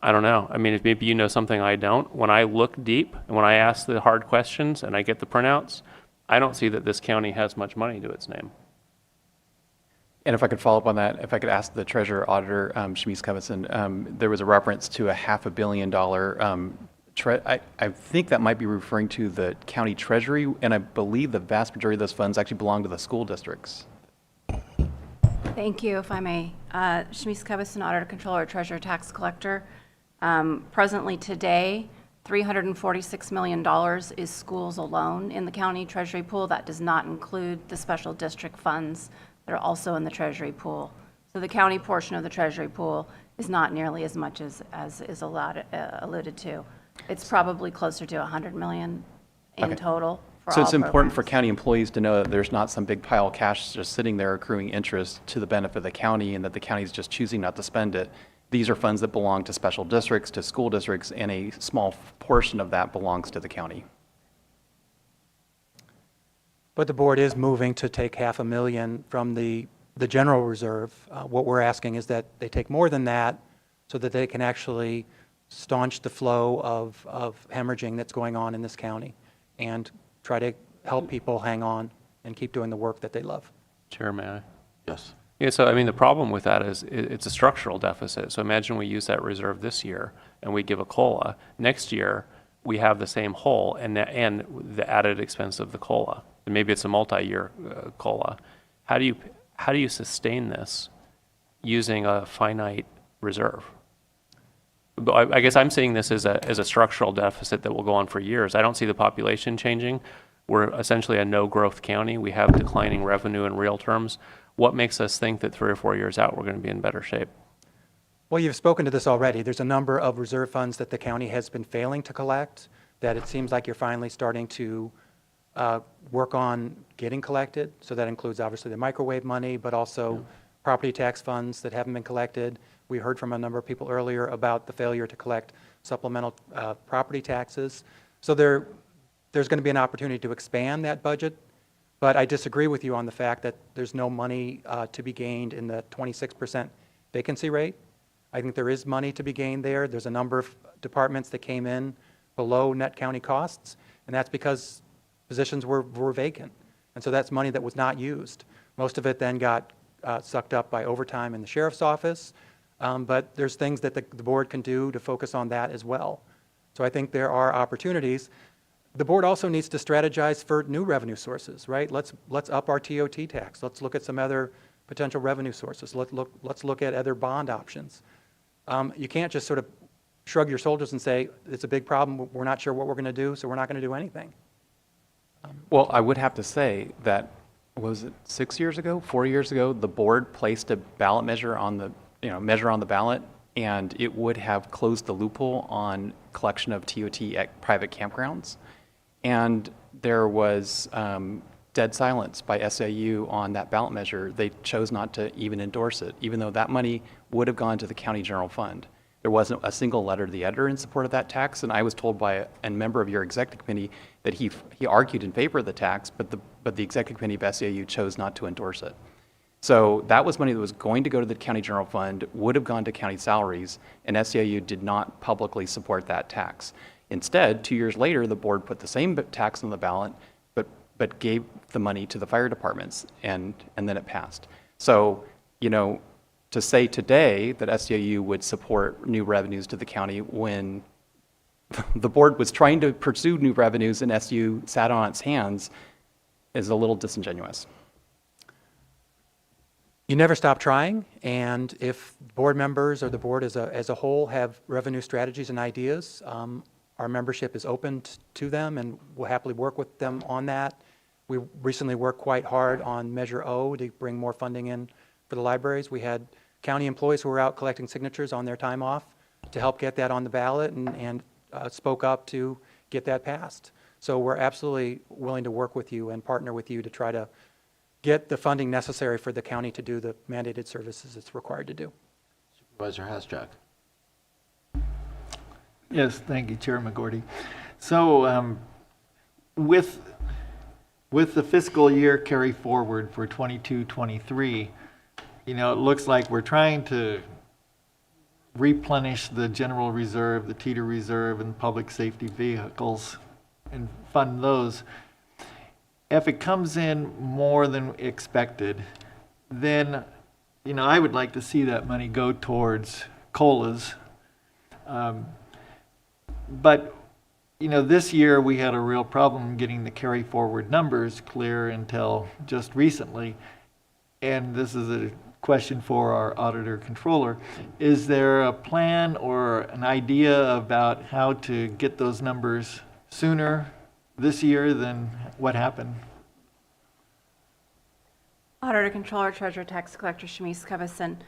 I don't know. I mean, if maybe you know something I don't. When I look deep and when I ask the hard questions and I get the printouts, I don't see that this county has much money to its name. And if I could follow up on that, if I could ask the Treasurer Auditor, Shamiz Covison, there was a reference to a $500 million, I think that might be referring to the county treasury, and I believe the vast majority of those funds actually belong to the school districts. Thank you, if I may. Shamiz Covison, Auditor, Controller, Treasurer, Tax Collector. Presently today, $346 million is schools alone in the county treasury pool. That does not include the special district funds that are also in the treasury pool. So the county portion of the treasury pool is not nearly as much as is alluded to. It's probably closer to 100 million in Okay. total for So all it's important for programs. county employees to know that there's not some big pile of cash just sitting there accruing interest to the benefit of the county and that the county is just choosing not to spend it. These are funds that belong to special districts, to school districts, and a small portion of that belongs to the county. But the board is moving to take $500,000 from the general reserve. What we're asking is that they take more than that so that they can actually staunch the flow of hemorrhaging that's going on in this county and try to help people hang on and keep doing the work that they love. Chair, may I? Yes. Yeah, so I mean, the problem with that is it's a structural deficit. So imagine we use that reserve this year and we give a COLA. Next year, we have the same hole and the added expense of the COLA. And maybe it's a multi-year COLA. How do you sustain this using a finite reserve? But I guess I'm seeing this as a structural deficit that will go on for years. I don't see the population changing. We're essentially a no-growth county. We have declining revenue in real terms. What makes us think that 3 or 4 years out we're going to be in better shape? Well, you've spoken to this already. There's a number of reserve funds that the county has been failing to collect that it seems like you're finally starting to work on getting collected. So that includes obviously the microwave money, but also property tax funds that haven't been collected. We heard from a number of people earlier about the failure to collect supplemental property taxes. So there's going to be an opportunity to expand that budget. But I disagree with you on the fact that there's no money to be gained in the 26% vacancy rate. I think there is money to be gained there. There's a number of departments that came in below net county costs, and that's because positions were vacant. And so that's money that was not used. Most of it then got sucked up by overtime in the sheriff's office. But there's things that the board can do to focus on that as well. So I think there are opportunities. The board also needs to strategize for new revenue sources, right? Let's up our TOT tax. Let's look at some other potential revenue sources. Let's look at other bond options. You can't just sort of shrug your shoulders and say, it's a big problem, we're not sure what we're going to do, so we're not going to do anything. Well, I would have to say that, was it 6 years ago, 4 years ago, the board placed a ballot measure on the, measure on the ballot, and it would have closed the loophole on collection of TOT at private campgrounds. And there was dead silence by SAU on that ballot measure. They chose not to even endorse it, even though that money would have gone to the county general fund. There wasn't a single letter to the editor in support of that tax, and I was told by a member of your executive committee that he argued in favor of the tax, but the executive committee of SAU chose not to endorse it. So that was money that was going to go to the county general fund, would have gone to county salaries, and SAU did not publicly support that tax. Instead, 2 years later, the board put the same tax on the ballot, but gave the money to the fire departments, and then it passed. So, to say today that SAU would support new revenues to the county when the board was trying to pursue new revenues and SAU sat on its hands is a little disingenuous. You never stop trying, and if board members or the board as a whole have revenue strategies and ideas, our membership is open to them, and we'll happily work with them on that. We recently worked quite hard on Measure O to bring more funding in for the libraries. We had county employees who were out collecting signatures on their time off to help get that on the ballot and spoke up to get that passed. So we're absolutely willing to work with you and partner with you to try to get the funding necessary for the county to do the mandated services it's required to do. Supervisor Hasjack. Yes, thank you, Chair McGorty. So with the fiscal year carry forward for 22-23, it looks like we're trying to replenish the general reserve, the teeter reserve, and public safety vehicles and fund those. If it comes in more than expected, then, I would like to see that money go towards COLAs. But, this year we had a real problem getting the carry forward numbers clear until just recently. And this is a question for our auditor controller. Is there a plan or an idea about how to get those numbers sooner this year than what happened? Auditor Controller, Treasurer, Tax Collector Shamice Covison.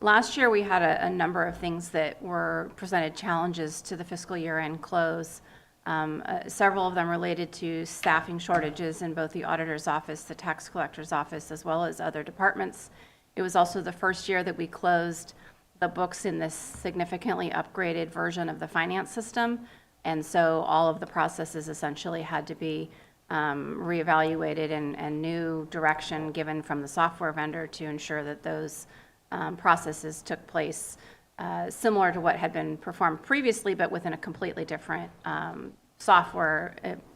Last year, we had a number of things that were presented challenges to the fiscal year-end close. Several of them related to staffing shortages in both the auditor's office, the tax collector's office, as well as other departments. It was also the first year that we closed the books in this significantly upgraded version of the finance system. And so all of the processes essentially had to be reevaluated and new direction given from the software vendor to ensure that those processes took place similar to what had been performed previously, but within a completely different software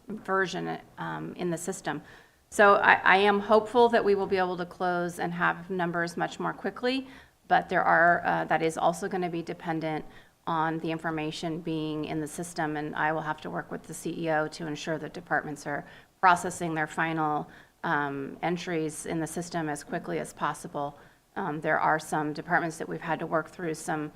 version in the system. So I am hopeful that we will be able to close and have numbers much more quickly, but there are that is also going to be dependent on the information being in the system, and I will have to work with the CEO to ensure that departments are processing their final entries in the system as quickly as possible. There are some departments that we've had to work through some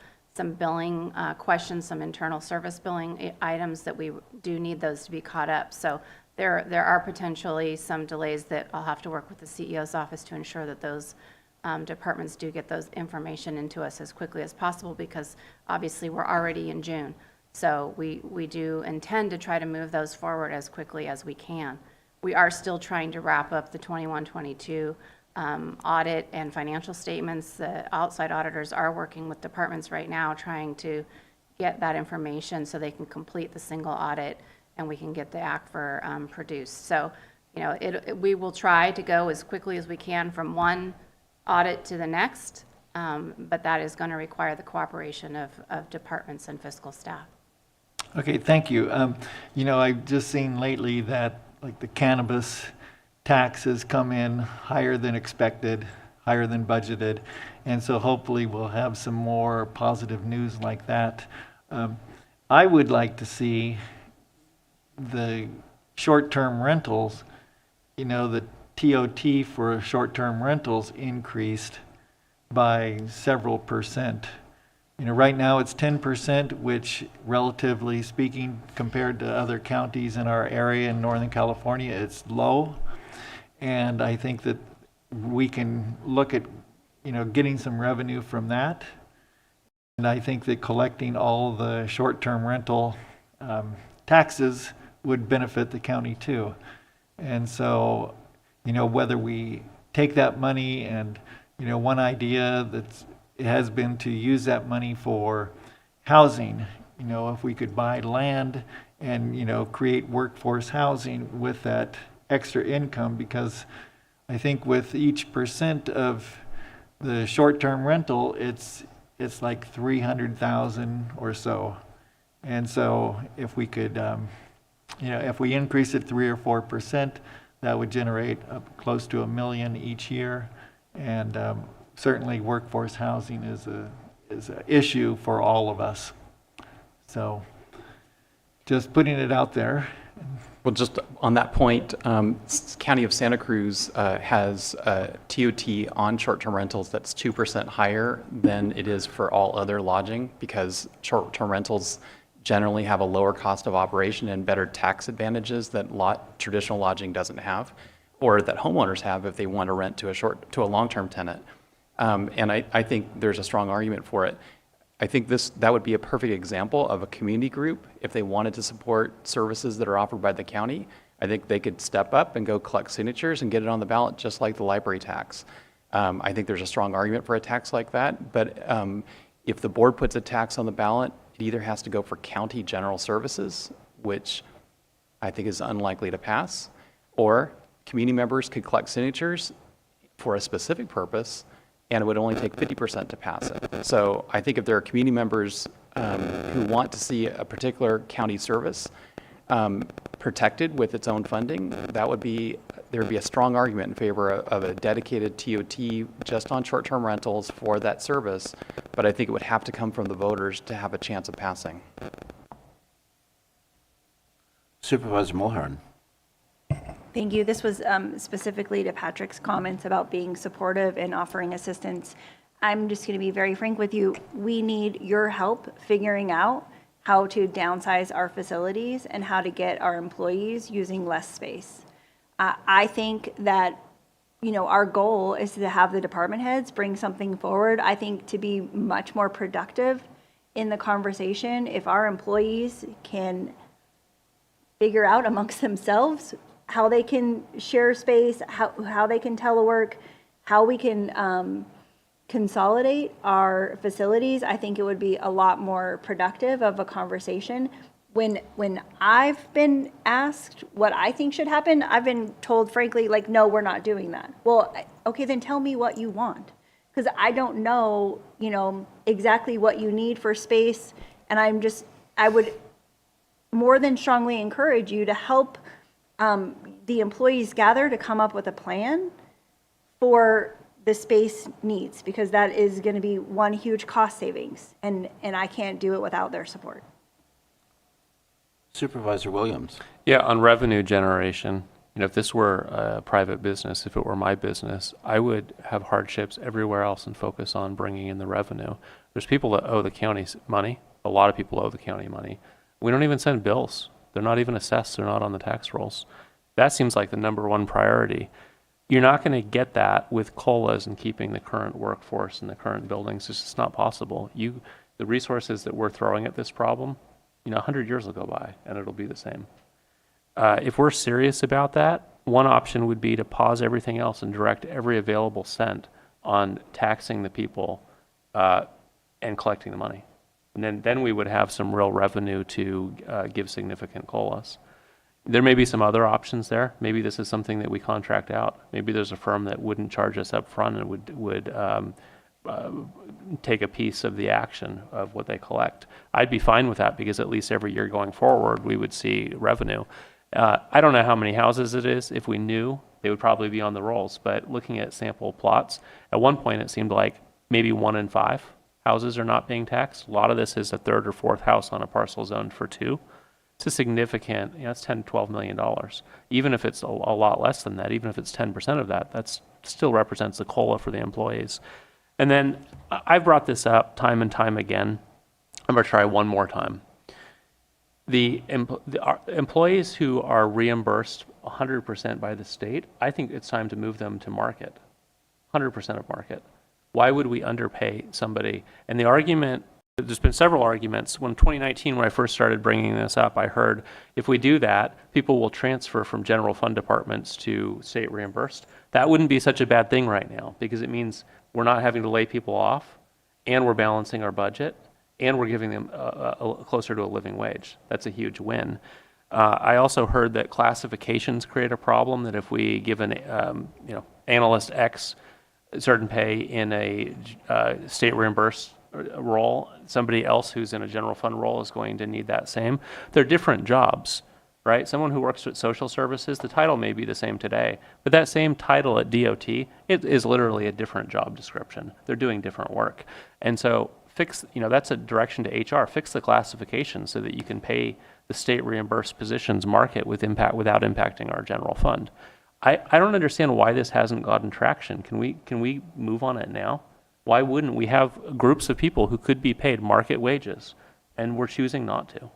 billing questions, some internal service billing items that we do need those to be caught up. So there are potentially some delays that I'll have to work with the CEO's office to ensure that those departments do get those information into us as quickly as possible, because obviously we're already in June. So we do intend to try to move those forward as quickly as we can. We are still trying to wrap up the 21-22 audit and financial statements. The outside auditors are working with departments right now trying to get that information so they can complete the single audit and we can get the ACFR produced. So, you know, we will try to go as quickly as we can from one audit to the next, but that is going to require the cooperation of departments and fiscal staff. Okay, thank you. You know, I've just seen lately that like the cannabis taxes come in higher than expected, higher than budgeted, and so hopefully we'll have some more positive news like that. I would like to see the short-term rentals, you know, the TOT for short-term rentals increased by several percent. You know, right now it's 10%, which relatively speaking, compared to other counties in our area in Northern California, it's low. And I think that we can look at, you know, getting some revenue from that. And I think that collecting all the short-term rental taxes would benefit the county too. And so, you know, whether we take that money and, you know, one idea it has been to use that money for housing. You know, if we could buy land and, you know, create workforce housing with that extra income, because I think with each percent of the short-term rental, it's like 300,000 or so. And so if we could, you know, if we increase it 3 or 4%, that would generate close to $1 million each year. And certainly workforce housing is an issue for all of us. So just putting it out there. Well, just on that point, County of Santa Cruz has TOT on short-term rentals that's 2% higher than it is for all other lodging, because short-term rentals generally have a lower cost of operation and better tax advantages that traditional lodging doesn't have, or that homeowners have if they want to rent to a long-term tenant. And I think there's a strong argument for it. I think that would be a perfect example of a community group. If they wanted to support services that are offered by the county, I think they could step up and go collect signatures and get it on the ballot, just like the library tax. I think there's a strong argument for a tax like that, but if the board puts a tax on the ballot, it either has to go for county general services, which I think is unlikely to pass, or community members could collect signatures for a specific purpose, and it would only take 50% to pass it. So I think if there are community members who want to see a particular county service protected with its own funding, there would be a strong argument in favor of a dedicated TOT just on short-term rentals for that service, but I think it would have to come from the voters to have a chance of passing. Supervisor Mulhern. Thank you. This was specifically to Patrick's comments about being supportive and offering assistance. I'm just going to be very frank with you. We need your help figuring out how to downsize our facilities and how to get our employees using less space. I think that, you know, our goal is to have the department heads bring something forward. I think to be much more productive in the conversation, if our employees can figure out amongst themselves how they can share space, how they can telework, how we can consolidate our facilities, I think it would be a lot more productive of a conversation. When I've been asked what I think should happen, I've been told frankly, like, no, we're not doing that. Well, okay, then tell me what you want. Because I don't know, you know, exactly what you need for space. And I would more than strongly encourage you to help the employees gather to come up with a plan for the space needs, because that is going to be one huge cost savings. And I can't do it without their support. Supervisor Williams. Yeah, on revenue generation, you know, if this were a private business, if it were my business, I would have hardships everywhere else and focus on bringing in the revenue. There's people that owe the county money. A lot of people owe the county money. We don't even send bills. They're not even assessed. They're not on the tax rolls. That seems like the number one priority. You're not going to get that with COLAs and keeping the current workforce in the current buildings. It's just not possible. The resources that we're throwing at this problem, you know, 100 years will go by and it'll be the same. If we're serious about that, one option would be to pause everything else and direct every available cent on taxing the people and collecting the money. And then we would have some real revenue to give significant COLAs. There may be some other options there. Maybe this is something that we contract out. Maybe there's a firm that wouldn't charge us up front and would take a piece of the action of what they collect. I'd be fine with that because at least every year going forward, we would see revenue. I don't know how many houses it is. If we knew, they would probably be on the rolls. But looking at sample plots, at one point it seemed like maybe 1 in 5 houses are not being taxed. A lot of this is a third or fourth house on a parcel zoned for 2. It's a significant, you know, it's $10 to $12 million. Even if it's a lot less than that, even if it's 10% of that, that still represents the COLA for the employees. And then I've brought this up time and time again. I'm going to try one more time. The employees who are reimbursed 100% by the state, I think it's time to move them to market, 100% of market. Why would we underpay somebody? And the argument, there's been several arguments. When 2019, when I first started bringing this up, I heard if we do that, people will transfer from general fund departments to state reimbursed. That wouldn't be such a bad thing right now because it means we're not having to lay people off and we're balancing our budget and we're giving them closer to a living wage. That's a huge win. I also heard that classifications create a problem, that if we give an analyst X certain pay in a state reimbursed role, somebody else who's in a general fund role is going to need that same. They're different jobs, right? Someone who works with social services, the title may be the same today, but that same title at DOT, it is literally a different job description. They're doing different work. And so that's a direction to HR. Fix the classification so that you can pay the state reimbursed positions market with impact without impacting our general fund. I don't understand why this hasn't gotten traction. Can we move on it now? Why wouldn't we have groups of people who could be paid market wages and we're choosing not to?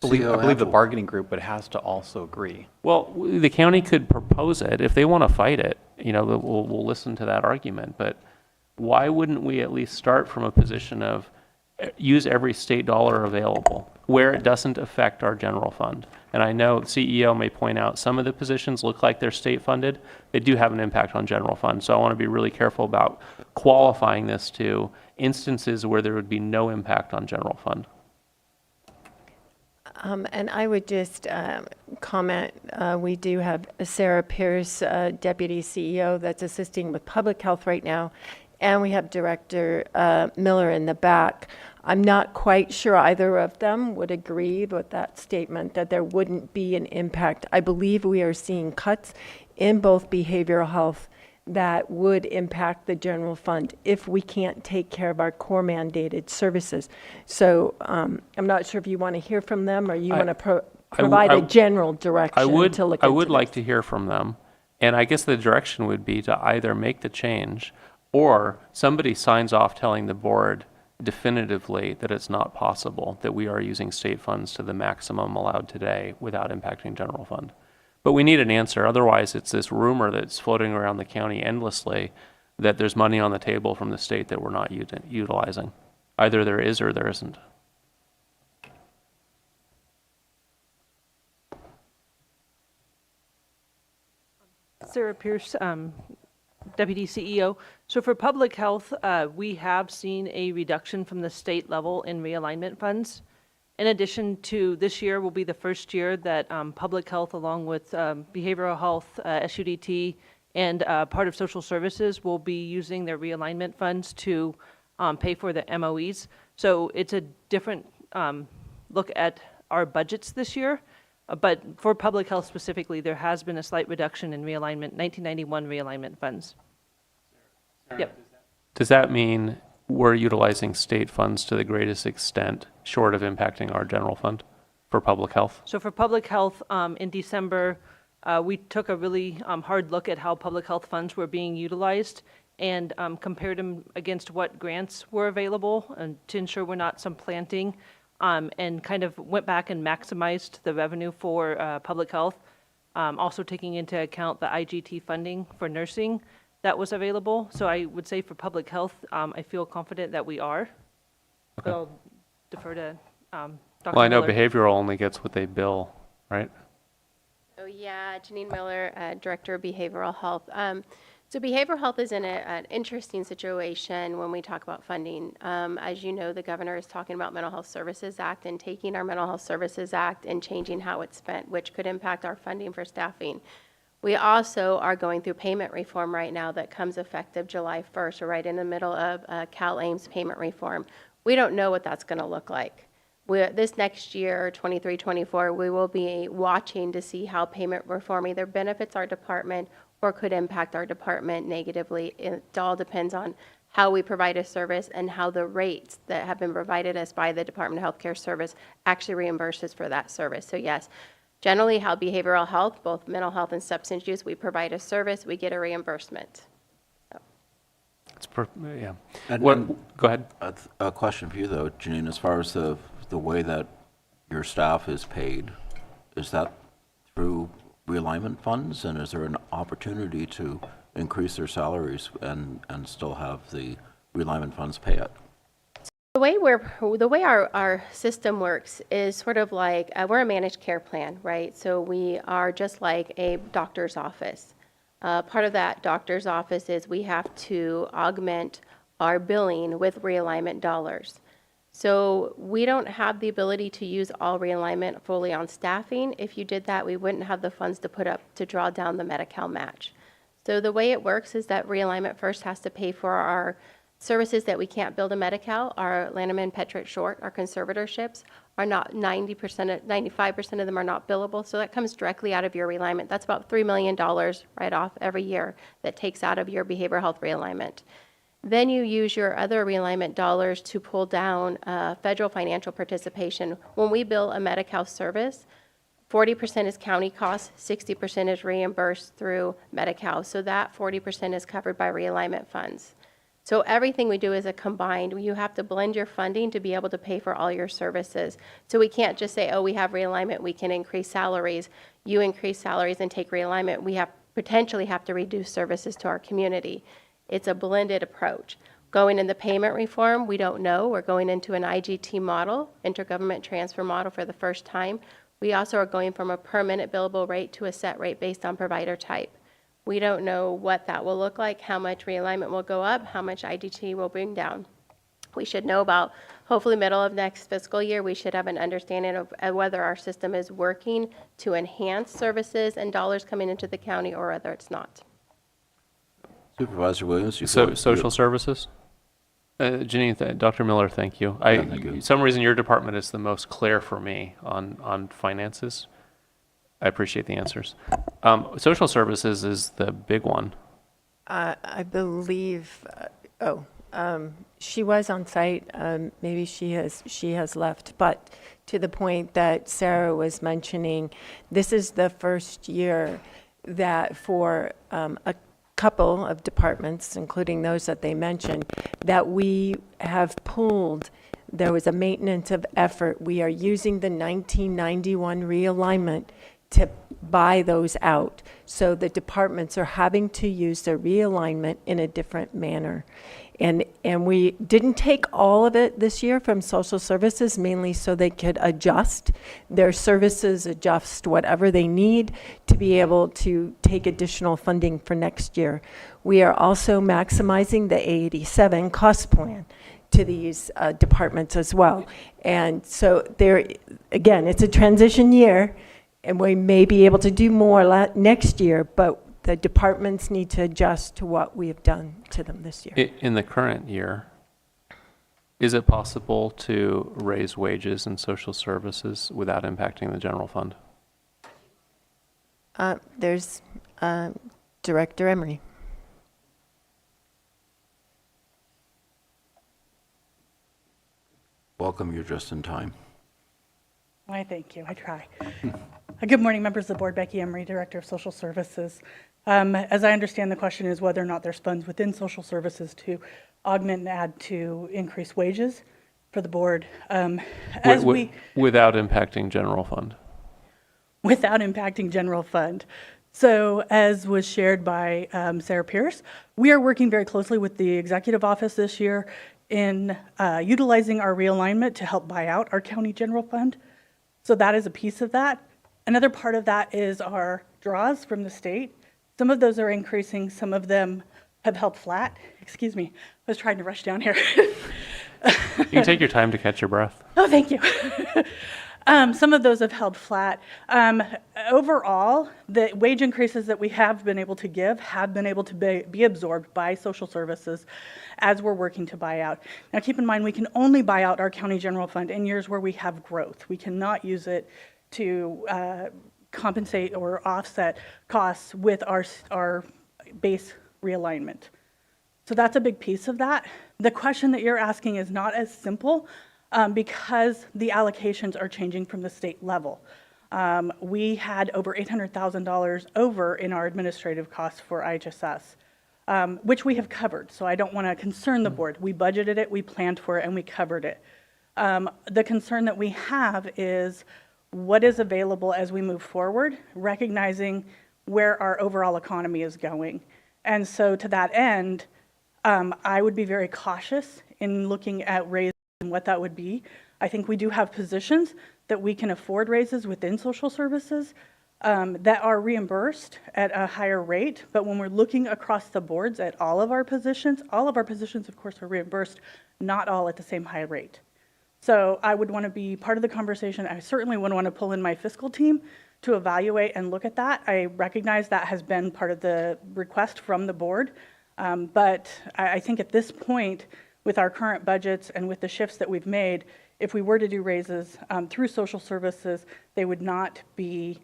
I believe the bargaining group would has to also agree. Well, the county could propose it. If they want to fight it, we'll listen to that argument. But why wouldn't we at least start from a position of use every state dollar available where it doesn't affect our general fund? And I know the CEO may point out some of the positions look like they're state funded. They do have an impact on general fund. So I want to be really careful about qualifying this to instances where there would be no impact on general fund. And I would just comment, we do have Sarah Pierce, Deputy CEO, that's assisting with public health right now. And we have Director Miller in the back. I'm not quite sure either of them would agree with that statement that there wouldn't be an impact. I believe we are seeing cuts in both behavioral health that would impact the general fund if we can't take care of our core mandated services. So I'm not sure if you want to hear from them or you want to provide a general direction I would, to look I into would like this. to hear from them. And I guess the direction would be to either make the change or somebody signs off telling the board definitively that it's not possible, that we are using state funds to the maximum allowed today without impacting general fund. But we need an answer. Otherwise, it's this rumor that's floating around the county endlessly that there's money on the table from the state that we're not utilizing. Either there is or there isn't. Sarah Pierce, Deputy CEO. So for public health, we have seen a reduction from the state level in realignment funds. In addition to this year will be the first year that public health, along with behavioral health, SUDT, and part of social services will be using their realignment funds to pay for the MOEs. So it's a different look at our budgets this year. But for public health specifically, there has been a slight reduction in realignment, 1991 realignment funds. Yep. Does that mean we're utilizing state funds to the greatest extent, short of impacting our general fund for public health? So for public health, in December, we took a really hard look at how public health funds were being utilized and compared them against what grants were available and to ensure we're not supplanting, and kind of went back and maximized the revenue for public health, also taking into account the IGT funding for nursing that was available. So I would say for public health, I feel confident that we are. But I'll defer to Dr. Well, I know Miller. behavioral only gets what they bill, right? Oh, yeah, Janine Miller, Director of Behavioral Health. So behavioral health is in an interesting situation when we talk about funding. As you know, the governor is talking about Mental Health Services Act and taking our Mental Health Services Act and changing how it's spent, which could impact our funding for staffing. We also are going through payment reform right now that comes effective July 1st. We're right in the middle of Cal Ames payment reform. We don't know what that's going to look like. This next year, 23-24, we will be watching to see how payment reform either benefits our department or could impact our department negatively. It all depends on how we provide a service and how the rates that have been provided us by the Department of Healthcare Service actually reimburses for that service. So yes, generally how behavioral health, both mental health and substance use, we provide a service, we get a reimbursement. Yeah. And go ahead. A question for you, though, Janine, as far as the way that your staff is paid, is that through realignment funds, and is there an opportunity to increase their salaries and still have the realignment funds pay it? The way our system works is sort of like, we're a managed care plan, right? So we are just like a doctor's office. Part of that doctor's office is we have to augment our billing with realignment dollars. So we don't have the ability to use all realignment fully on staffing. If you did that, we wouldn't have the funds to put up to draw down the Medi-Cal match. So the way it works is that realignment first has to pay for our services that we can't bill to Medi-Cal. Our Lanterman, Petrick, Short, our conservatorships are not 95% of them are not billable. So that comes directly out of your realignment. That's about $3 million right off every year that takes out of your behavioral health realignment. Then you use your other realignment dollars to pull down federal financial participation. When we bill a Medi-Cal service, 40% is county costs, 60% is reimbursed through Medi-Cal. So that 40% is covered by realignment funds. So everything we do is a combined. You have to blend your funding to be able to pay for all your services. So we can't just say, oh, we have realignment, we can increase salaries. You increase salaries and take realignment. We potentially have to reduce services to our community. It's a blended approach. Going in the payment reform, we don't know. We're going into an IGT model, intergovernment transfer model for the first time. We also are going from a per minute billable rate to a set rate based on provider type. We don't know what that will look like, how much realignment will go up, how much IGT will bring down. We should know about, hopefully middle of next fiscal year, we should have an understanding of whether our system is working to enhance services and dollars coming into the county or whether it's not. Supervisor Williams? Social services? Janine, Dr. Miller, thank you. Thank you. For some reason, your department is the most clear for me on finances. I appreciate the answers. Social services is the big one. I believe, she was on site. Maybe she has left. But to the point that Sarah was mentioning, this is the first year that for a couple of departments, including those that they mentioned, that we have pulled. There was a maintenance of effort. We are using the 1991 realignment to buy those out. So the departments are having to use the realignment in a different manner. And we didn't take all of it this year from social services, mainly so they could adjust their services, adjust whatever they need to be able to take additional funding for next year. We are also maximizing the A87 cost plan to these departments as well. And so there, again, it's a transition year, and we may be able to do more next year, but the departments need to adjust to what we have done to them this year. In the current year, is it possible to raise wages in social services without impacting the general fund? There's Director Emery. Welcome, you're just in time. Why, thank you. I try. Good morning, members of the board. Becky Emery, Director of Social Services. As I understand, the question is whether or not there's funds within social services to augment and add to increase wages for the board. Without impacting general fund? Without impacting general fund. So as was shared by Sarah Pierce, we are working very closely with the executive office this year in utilizing our realignment to help buy out our county general fund. So that is a piece of that. Another part of that is our draws from the state. Some of those are increasing, some of them have held flat. Excuse me, I was trying to rush down here. You can take your time to catch your breath. Oh, thank you. Some of those have held flat. Overall, the wage increases that we have been able to give have been able to be absorbed by social services as we're working to buy out. Now, keep in mind, we can only buy out our county general fund in years where we have growth. We cannot use it to compensate or offset costs with our base realignment. So that's a big piece of that. The question that you're asking is not as simple because the allocations are changing from the state level. We had over $800,000 over in our administrative costs for IHSS, which we have covered. So I don't want to concern the board. We budgeted it, we planned for it, and we covered it. The concern that we have is what is available as we move forward, recognizing where our overall economy is going. And so to that end, I would be very cautious in looking at raises and what that would be. I think we do have positions that we can afford raises within social services that are reimbursed at a higher rate. But when we're looking across the boards at all of our positions, of course, are reimbursed, not all at the same high rate. So I would want to be part of the conversation. I certainly would want to pull in my fiscal team to evaluate and look at that. I recognize that has been part of the request from the board. But I think at this point, with our current budgets and with the shifts that we've made, if we were to do raises through social services, they would not be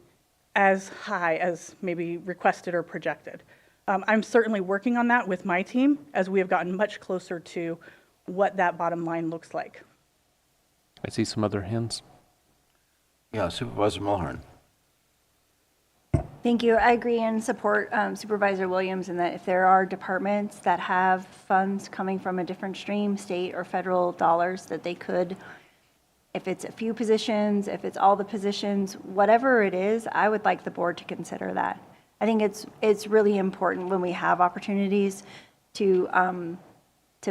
as high as maybe requested or projected. I'm certainly working on that with my team as we have gotten much closer to what that bottom line looks like. I see some other hands. Yeah, Supervisor Mulhern. Thank you. I agree and support Supervisor Williams in that if there are departments that have funds coming from a different stream, state or federal dollars, that they could, if it's a few positions, if it's all the positions, whatever it is, I would like the board to consider that. I think it's really important when we have opportunities to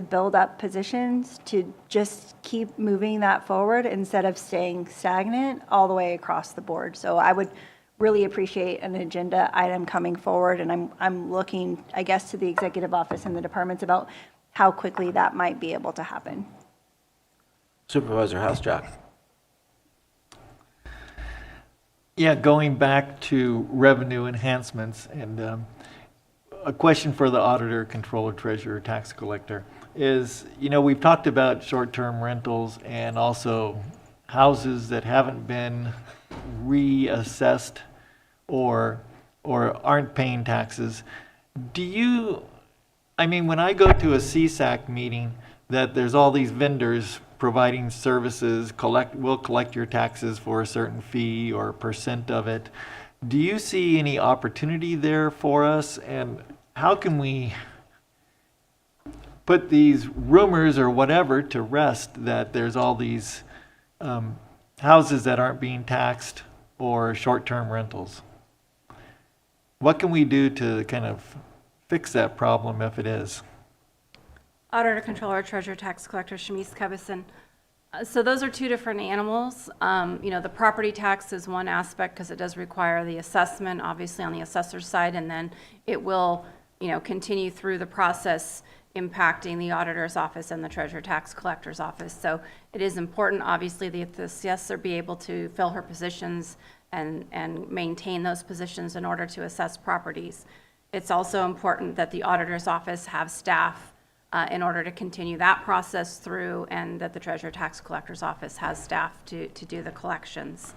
build up positions, to just keep moving that forward instead of staying stagnant all the way across the board. So I would really appreciate an agenda item coming forward, and I'm looking, I guess, to the executive office and the departments about how quickly that might be able to happen. Supervisor Hasjack. Yeah, going back to revenue enhancements, and a question for the auditor, controller, treasurer, tax collector is, we've talked about short-term rentals and also houses that haven't been reassessed or aren't paying taxes. When I go to a CSAC meeting, that there's all these vendors providing services, will collect your taxes for a certain fee or percent of it. Do you see any opportunity there for us? And how can we put these rumors or whatever to rest that there's all these houses that aren't being taxed or short-term rentals? What can we do to kind of fix that problem if it is? Auditor, Controller, Treasurer, Tax Collector, Shamice Kebison. So those are two different animals. The property tax is one aspect because it does require the assessment, obviously on the assessor's side, and then it will, continue through the process impacting the auditor's office and the treasurer tax collector's office. So it is important, obviously, that the assessor be able to fill her positions and maintain those positions in order to assess properties. It's also important that the auditor's office have staff in order to continue that process through, and that the treasurer tax collector's office has staff to do the collections.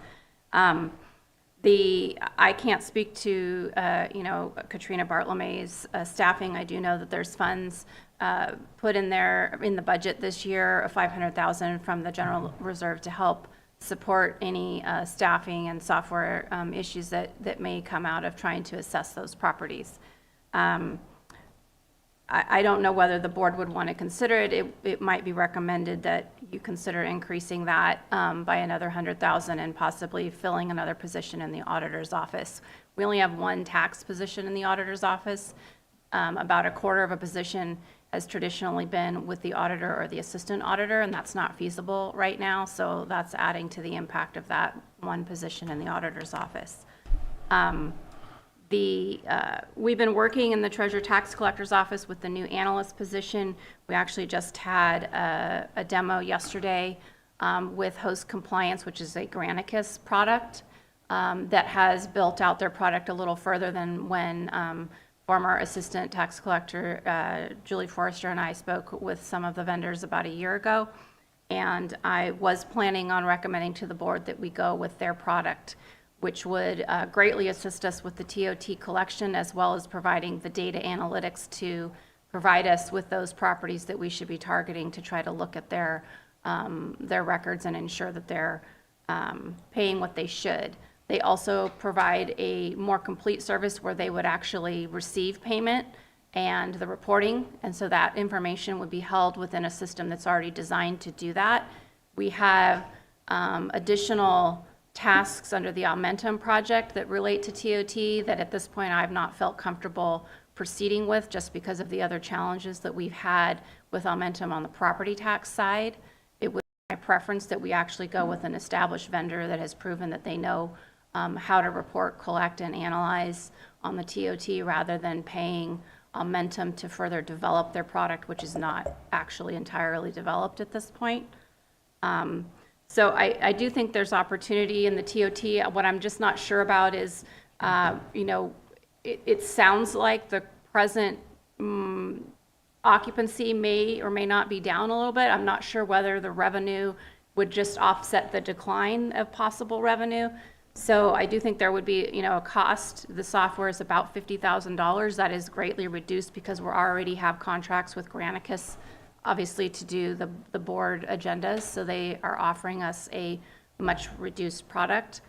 I can't speak to, Katrina Bartlemy's staffing. I do know that there's funds put in there in the budget this year of $500,000 from the general reserve to help support any staffing and software issues that may come out of trying to assess those properties. I don't know whether the board would want to consider it. It might be recommended that you consider increasing that by another $100,000 and possibly filling another position in the auditor's office. We only have one tax position in the auditor's office. About a quarter of a position has traditionally been with the auditor or the assistant auditor, and that's not feasible right now. So that's adding to the impact of that one position in the auditor's office. We've been working in the treasurer tax collector's office with the new analyst position. We actually just had a demo yesterday with Host Compliance, which is a Granicus product that has built out their product a little further than when former assistant tax collector Julie Forrester and I spoke with some of the vendors about a year ago. And I was planning on recommending to the board that we go with their product, which would greatly assist us with the TOT collection, as well as providing the data analytics to provide us with those properties that we should be targeting to try to look at their records and ensure that they're paying what they should. They also provide a more complete service where they would actually receive payment and the reporting, and so that information would be held within a system that's already designed to do that. We have additional tasks under the Aumentum project that relate to TOT that at this point I've not felt comfortable proceeding with, just because of the other challenges that we've had with Aumentum on the property tax side. It would be my preference that we actually go with an established vendor that has proven that they know how to report, collect, and analyze on the TOT, rather than paying Aumentum to further develop their product, which is not actually entirely developed at this point. So I do think there's opportunity in the TOT. What I'm just not sure about is, it sounds like the present occupancy may or may not be down a little bit. I'm not sure whether the revenue would just offset the decline of possible revenue. So I do think there would be, a cost. The software is about $50,000. That is greatly reduced because we already have contracts with Granicus, obviously, to do the board agendas. So they are offering us a much reduced product.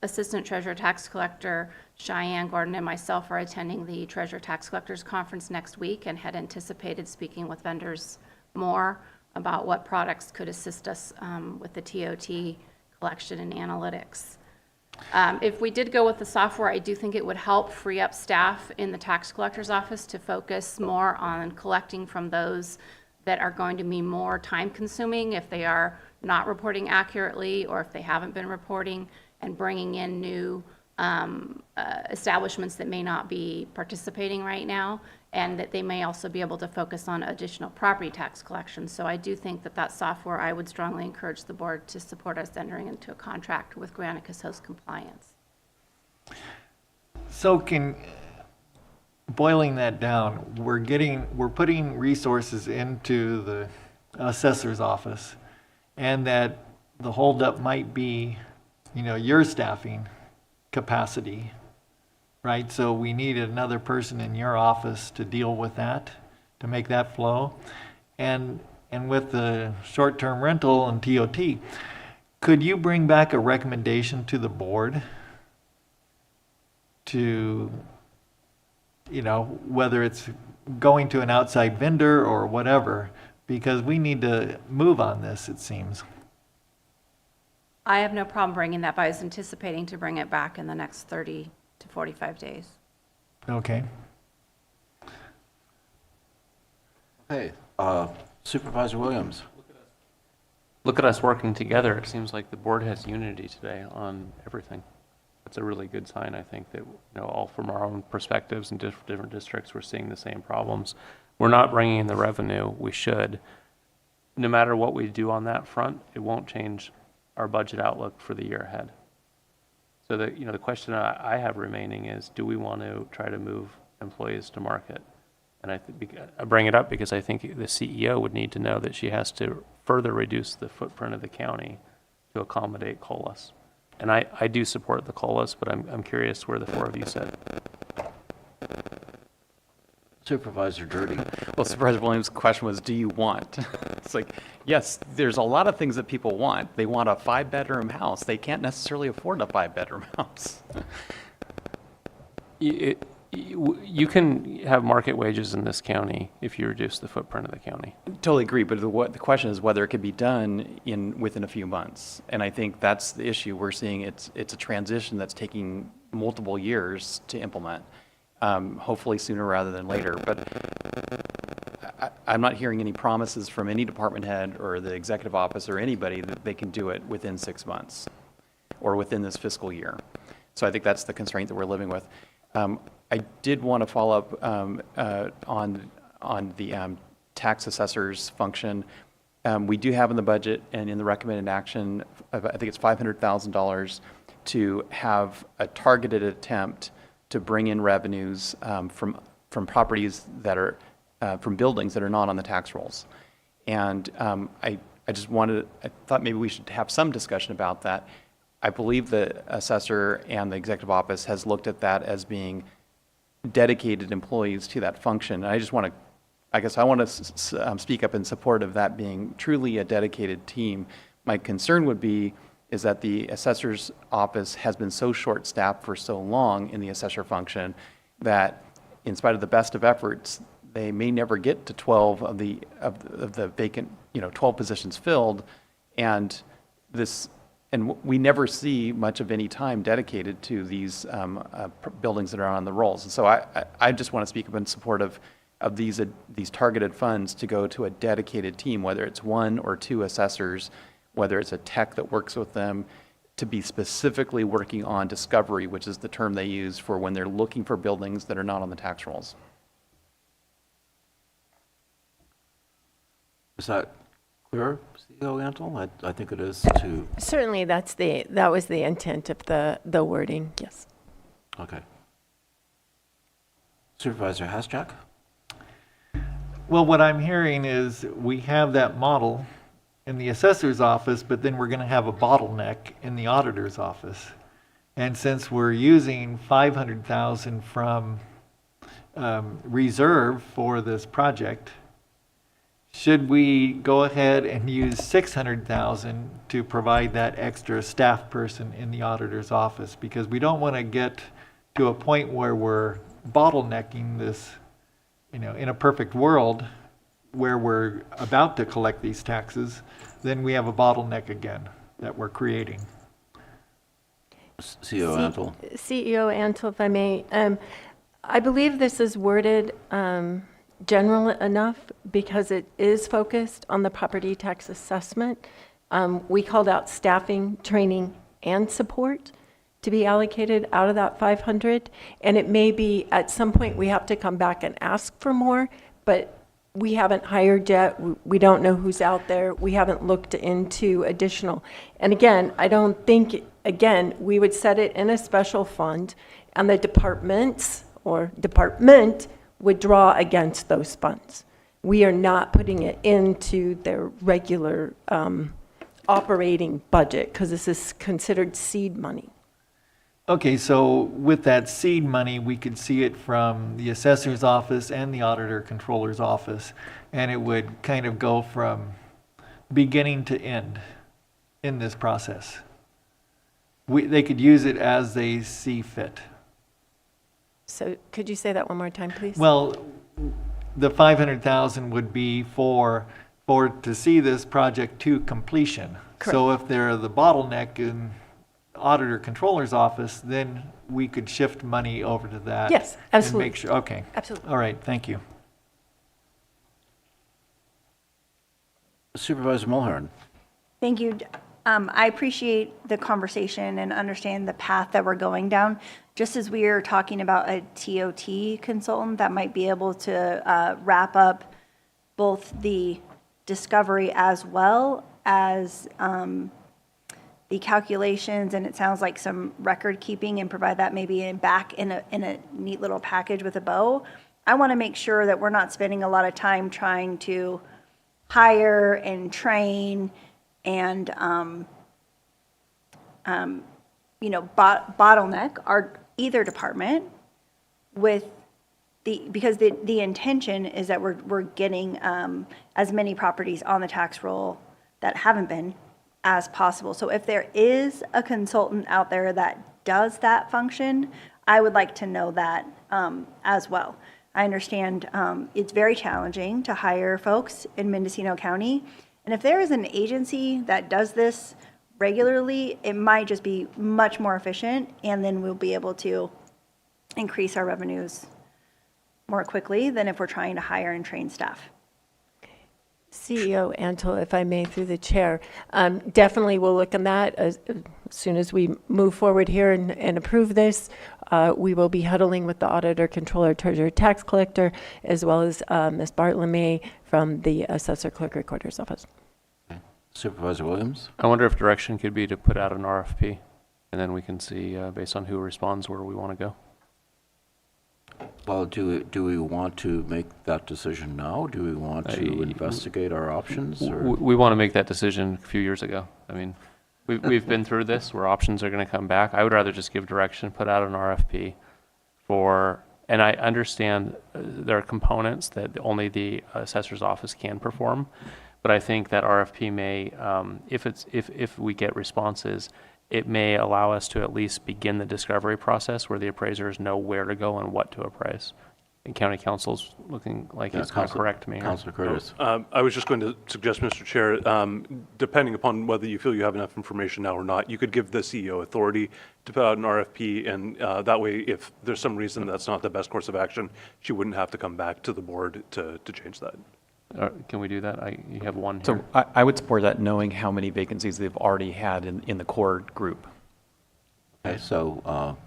Assistant Treasurer Tax Collector Cheyenne Gordon and myself are attending the Treasurer Tax Collectors Conference next week and had anticipated speaking with vendors more about what products could assist us with the TOT collection and analytics. If we did go with the software, I do think it would help free up staff in the tax collector's office to focus more on collecting from those that are going to be more time consuming if they are not reporting accurately or if they haven't been reporting, and bringing in new establishments that may not be participating right now, and that they may also be able to focus on additional property tax collections. So I do think that software, I would strongly encourage the board to support us entering into a contract with Granicus Host Compliance. So boiling that down, we're putting resources into the assessor's office, and that the holdup might be, your staffing capacity, right? So we need another person in your office to deal with that, to make that flow. And and with the short-term rental and TOT, could you bring back a recommendation to the board to, whether it's going to an outside vendor or whatever, because we need to move on this, it seems. I have no problem bringing that, but I was anticipating to bring it back in the next 30 to 45 days. Okay. Okay, Supervisor Williams. Look at us working together. It seems like the board has unity today on everything. That's a really good sign, I think, that, all from our own perspectives and different districts, we're seeing the same problems. We're not bringing in the revenue we should. No matter what we do on that front, it won't change our budget outlook for the year ahead. So the question I have remaining is, do we want to try to move employees to market? And I bring it up because I think the CEO would need to know that she has to further reduce the footprint of the county to accommodate COLAs. And I do support the COLAs, but I'm curious where the four of you sit. Supervisor Dirty. Well, Supervisor Williams' question was, do you want? It's like, yes, there's a lot of things that people want. They want a 5-bedroom house. They can't necessarily afford a 5-bedroom house. You can have market wages in this county if you reduce the footprint of the county. Totally agree, but the question is whether it could be done within a few months. And I think that's the issue. We're seeing it's a transition that's taking multiple years to implement. Hopefully sooner rather than later. But I'm not hearing any promises from any department head or the executive office or anybody that they can do it within 6 months or within this fiscal year. So I think that's the constraint that we're living with. I did want to follow up on the tax assessor's function. We do have in the budget and in the recommended action, I think it's $500,000 to have a targeted attempt to bring in revenues from properties that are, from buildings that are not on the tax rolls. And I thought maybe we should have some discussion about that. I believe the assessor and the executive office has looked at that as being dedicated employees to that function. And I want to speak up in support of that being truly a dedicated team. My concern would be is that the assessor's office has been so short-staffed for so long in the assessor function that in spite of the best of efforts, they may never get to 12 of the vacant, 12 positions filled, and we never see much of any time dedicated to these buildings that are on the rolls. And so I just want to speak up in support of these targeted funds to go to a dedicated team, whether it's 1 or 2 assessors, whether it's a tech that works with them, to be specifically working on discovery, which is the term they use for when they're looking for buildings that are not on the tax rolls. Is that clear, CEO Antle? I think it is too. Certainly, that was the intent of the wording, yes. Okay. Supervisor Hasjack? Well, what I'm hearing is we have that model in the assessor's office, but then we're going to have a bottleneck in the auditor's office. And since we're using $500,000 from reserve for this project, should we go ahead and use $600,000 to provide that extra staff person in the auditor's office? Because we don't want to get to a point where we're bottlenecking this, in a perfect world where we're about to collect these taxes, then we have a bottleneck again that we're creating. CEO Antle. CEO Antle, if I may, I believe this is worded general enough because it is focused on the property tax assessment. We called out staffing, training, and support to be allocated out of that 500. And it may be at some point we have to come back and ask for more, but we haven't hired yet. We don't know who's out there. We haven't looked into additional. And again, I don't think, we would set it in a special fund and the departments or department would draw against those funds. We are not putting it into their regular operating budget because this is considered seed money. Okay, so with that seed money, we could see it from the assessor's office and the auditor controller's office, and it would kind of go from beginning to end in this process. They could use it as they see fit. So could you say that one more time, please? Well, the 500,000 would be for to see this project to completion. So if they're the bottleneck in auditor controller's office, then we could shift money over to that. Yes, absolutely. And make sure, okay. Absolutely. All right, thank you. Supervisor Mulhern. Thank you. I appreciate the conversation and understand the path that we're going down. Just as we are talking about a TOT consultant that might be able to wrap up both the discovery as well as the calculations, and it sounds like some record keeping, and provide that maybe back in a neat little package with a bow. I want to make sure that we're not spending a lot of time trying to hire and train and bottleneck either department with because the intention is that we're getting as many properties on the tax roll that haven't been as possible. So if there is a consultant out there that does that function, I would like to know that as well. I understand it's very challenging to hire folks in Mendocino County. And if there is an agency that does this regularly, it might just be much more efficient, and then we'll be able to increase our revenues more quickly than if we're trying to hire and train staff. CEO Antle, if I may, through the chair, definitely we'll look at that as soon as we move forward here and approve this. We will be huddling with the auditor, controller, treasurer, tax collector, as well as Ms. Bartlemy from the assessor clerk recorder's office. Okay. Supervisor Williams? I wonder if direction could be to put out an RFP, and then we can see, based on who responds, where we want to go. Well, do we want to make that decision now? Do we want to investigate our options? Or? We want to make that decision a few years ago. I mean, we've been through this where options are going to come back. I would rather just give direction, put out an RFP and I understand there are components that only the assessor's office can perform, but I think that RFP may, if we get responses, it may allow us to at least begin the discovery process where the appraisers know where to go and what to appraise. And county council's looking like he's going to correct me. Councilor Curtis. I was just going to suggest, Mr. Chair, depending upon whether you feel you have enough information now or not, you could give the CEO authority to put out an RFP, and that way, if there's some reason that's not the best course of action, she wouldn't have to come back to the board to change that. Can we do that? You have one here. So I would support that, knowing how many vacancies they've already had in the core group. Okay, so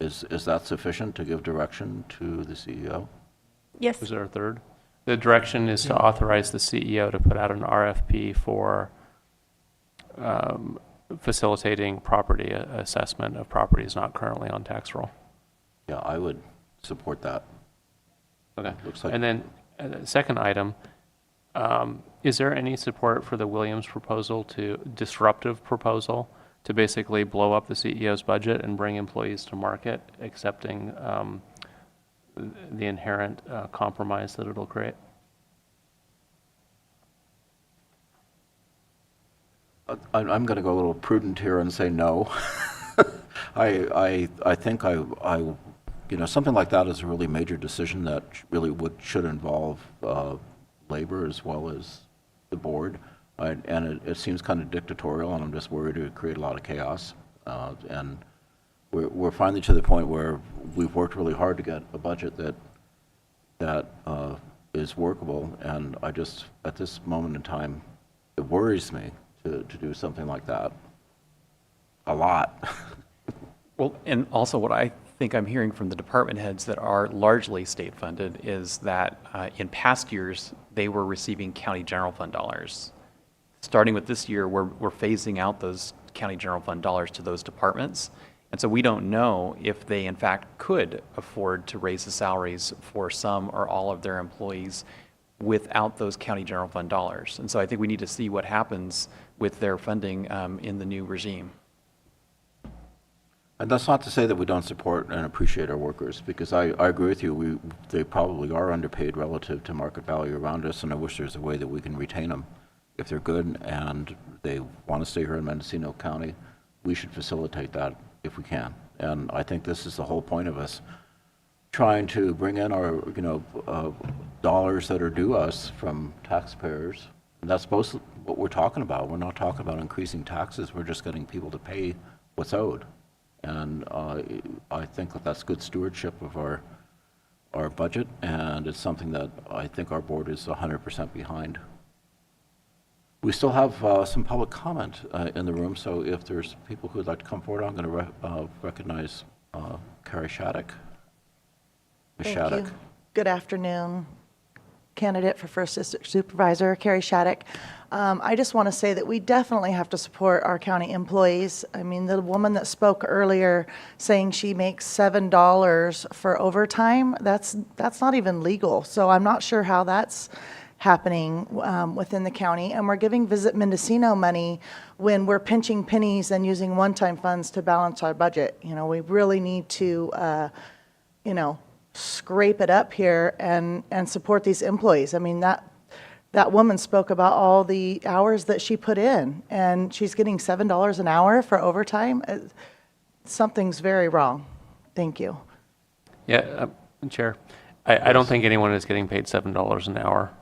is that sufficient to give direction to the CEO? Yes. Is there a third? The direction is to authorize the CEO to put out an RFP for facilitating property assessment of properties not currently on tax roll. Yeah, I would support that. Okay. Looks like. And then the second item, is there any support for the Williams disruptive proposal to basically blow up the CEO's budget and bring employees to market, accepting the inherent compromise that it'll create? I'm going to go a little prudent here and say no. I think something like that is a really major decision that really should involve labor as well as the board. And it seems kind of dictatorial, and I'm just worried it would create a lot of chaos. And we're finally to the point where we've worked really hard to get a budget that is workable, and I just, at this moment in time, it worries me to do something like that a lot. Well, and also what I think I'm hearing from the department heads that are largely state funded is that in past years, they were receiving county general fund dollars. Starting with this year, we're phasing out those county general fund dollars to those departments. And so we don't know if they in fact could afford to raise the salaries for some or all of their employees without those county general fund dollars. And so I think we need to see what happens with their funding in the new regime. And that's not to say that we don't support and appreciate our workers, because I agree with you. They probably are underpaid relative to market value around us, and I wish there's a way that we can retain them. If they're good and they want to stay here in Mendocino County, we should facilitate that if we can. And I think this is the whole point of us trying to bring in our, dollars that are due us from taxpayers. And that's mostly what we're talking about. We're not talking about increasing taxes. We're just getting people to pay what's owed. And I think that that's good stewardship of our budget, and it's something that I think our board is 100% behind. We still have some public comment in the room, so if there's people who would like to come forward, I'm going to recognize Carrie Shattuck. Ms. Thank Shattuck. you. Good afternoon. Candidate for First District Supervisor, Carrie Shattuck. I just want to say that we definitely have to support our county employees. I mean, the woman that spoke earlier saying she makes $7 for overtime, that's not even legal. So I'm not sure how that's happening within the county. And we're giving Visit Mendocino money when we're pinching pennies and using one-time funds to balance our budget. We really need to, scrape it up here and support these employees. I mean, that woman spoke about all the hours that she put in, and she's getting $7 an hour for overtime. Something's very wrong. Thank you. Yeah, Chair, I don't think anyone is getting paid $7 an hour.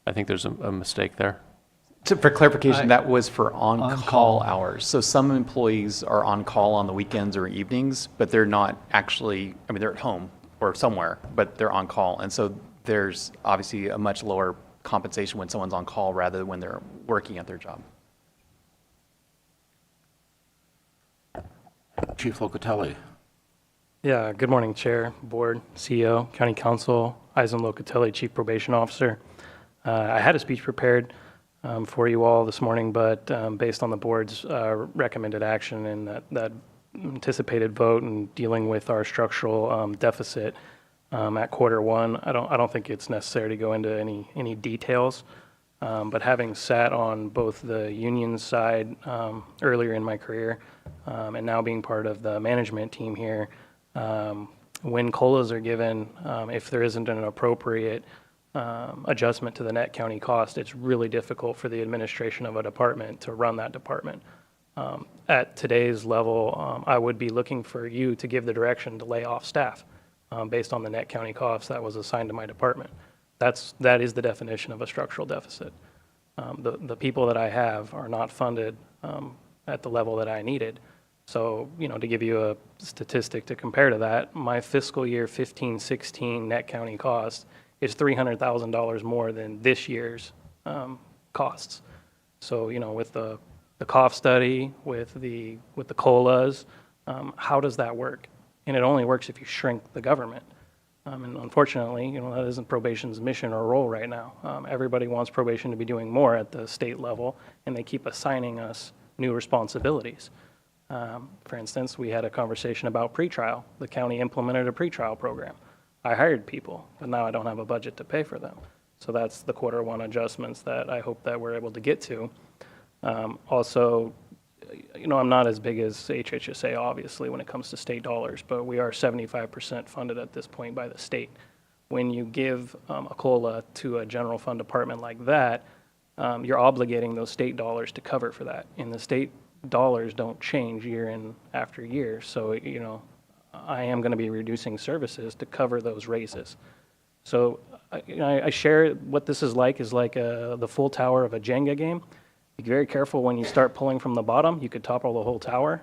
I think there's a mistake there. For clarification, that was for on-call hours. So some employees are on call on the weekends or evenings, but they're not actually, they're at home or somewhere, but they're on call. And so there's obviously a much lower compensation when someone's on call rather than when they're working at their job. Chief Locatelli. Yeah, good morning, Chair, Board, CEO, County Council, Eisen Locatelli, Chief Probation Officer. I had a speech prepared for you all this morning, but based on the board's recommended action and that anticipated vote and dealing with our structural deficit at Q1, I don't think it's necessary to go into any details. But having sat on both the union side earlier in my career and now being part of the management team here, when COLAs are given, if there isn't an appropriate adjustment to the net county cost, it's really difficult for the administration of a department to run that department. At today's level, I would be looking for you to give the direction to lay off staff based on the net county cost that was assigned to my department. That is the definition of a structural deficit. The people that I have are not funded at the level that I needed. So, to give you a statistic to compare to that, my fiscal year 15-16 net county cost is $300,000 more than this year's costs. So, with the cough study, with the COLAs, how does that work? And it only works if you shrink the government. And unfortunately, that isn't probation's mission or role right now. Everybody wants probation to be doing more at the state level, and they keep assigning us new responsibilities. For instance, we had a conversation about pretrial. The county implemented a pretrial program. I hired people, but now I don't have a budget to pay for them. So that's the Q1 adjustments that I hope that we're able to get to. Also, I'm not as big as HHSA, obviously, when it comes to state dollars, but we are 75% funded at this point by the state. When you give a COLA to a general fund department like that, you're obligating those state dollars to cover for that. And the state dollars don't change year in after year. So, I am going to be reducing services to cover those raises. So I share what this is like the full tower of a Jenga game. Be very careful when you start pulling from the bottom. You could topple the whole tower.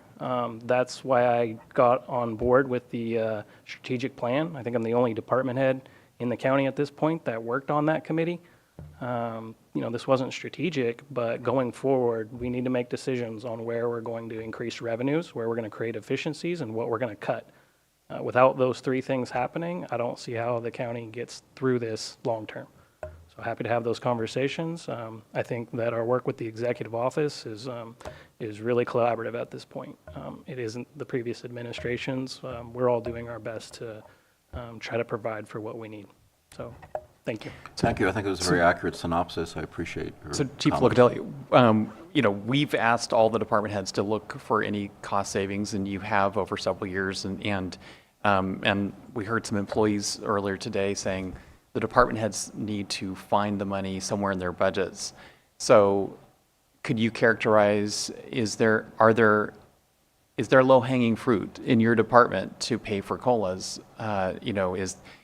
That's why I got on board with the strategic plan. I think I'm the only department head in the county at this point that worked on that committee. This wasn't strategic, but going forward, we need to make decisions on where we're going to increase revenues, where we're going to create efficiencies, and what we're going to cut. Without those three things happening, I don't see how the county gets through this long term. So happy to have those conversations. I think that our work with the executive office is really collaborative at this point. It isn't the previous administrations. We're all doing our best to try to provide for what we need. So Thank you. Thank you. I think it was a very accurate synopsis. I appreciate your So Chief comments. Locatelli, we've asked all the department heads to look for any cost savings, and you have over several years. And we heard some employees earlier today saying the department heads need to find the money somewhere in their budgets. So could you characterize, is there low-hanging fruit in your department to pay for COLAs?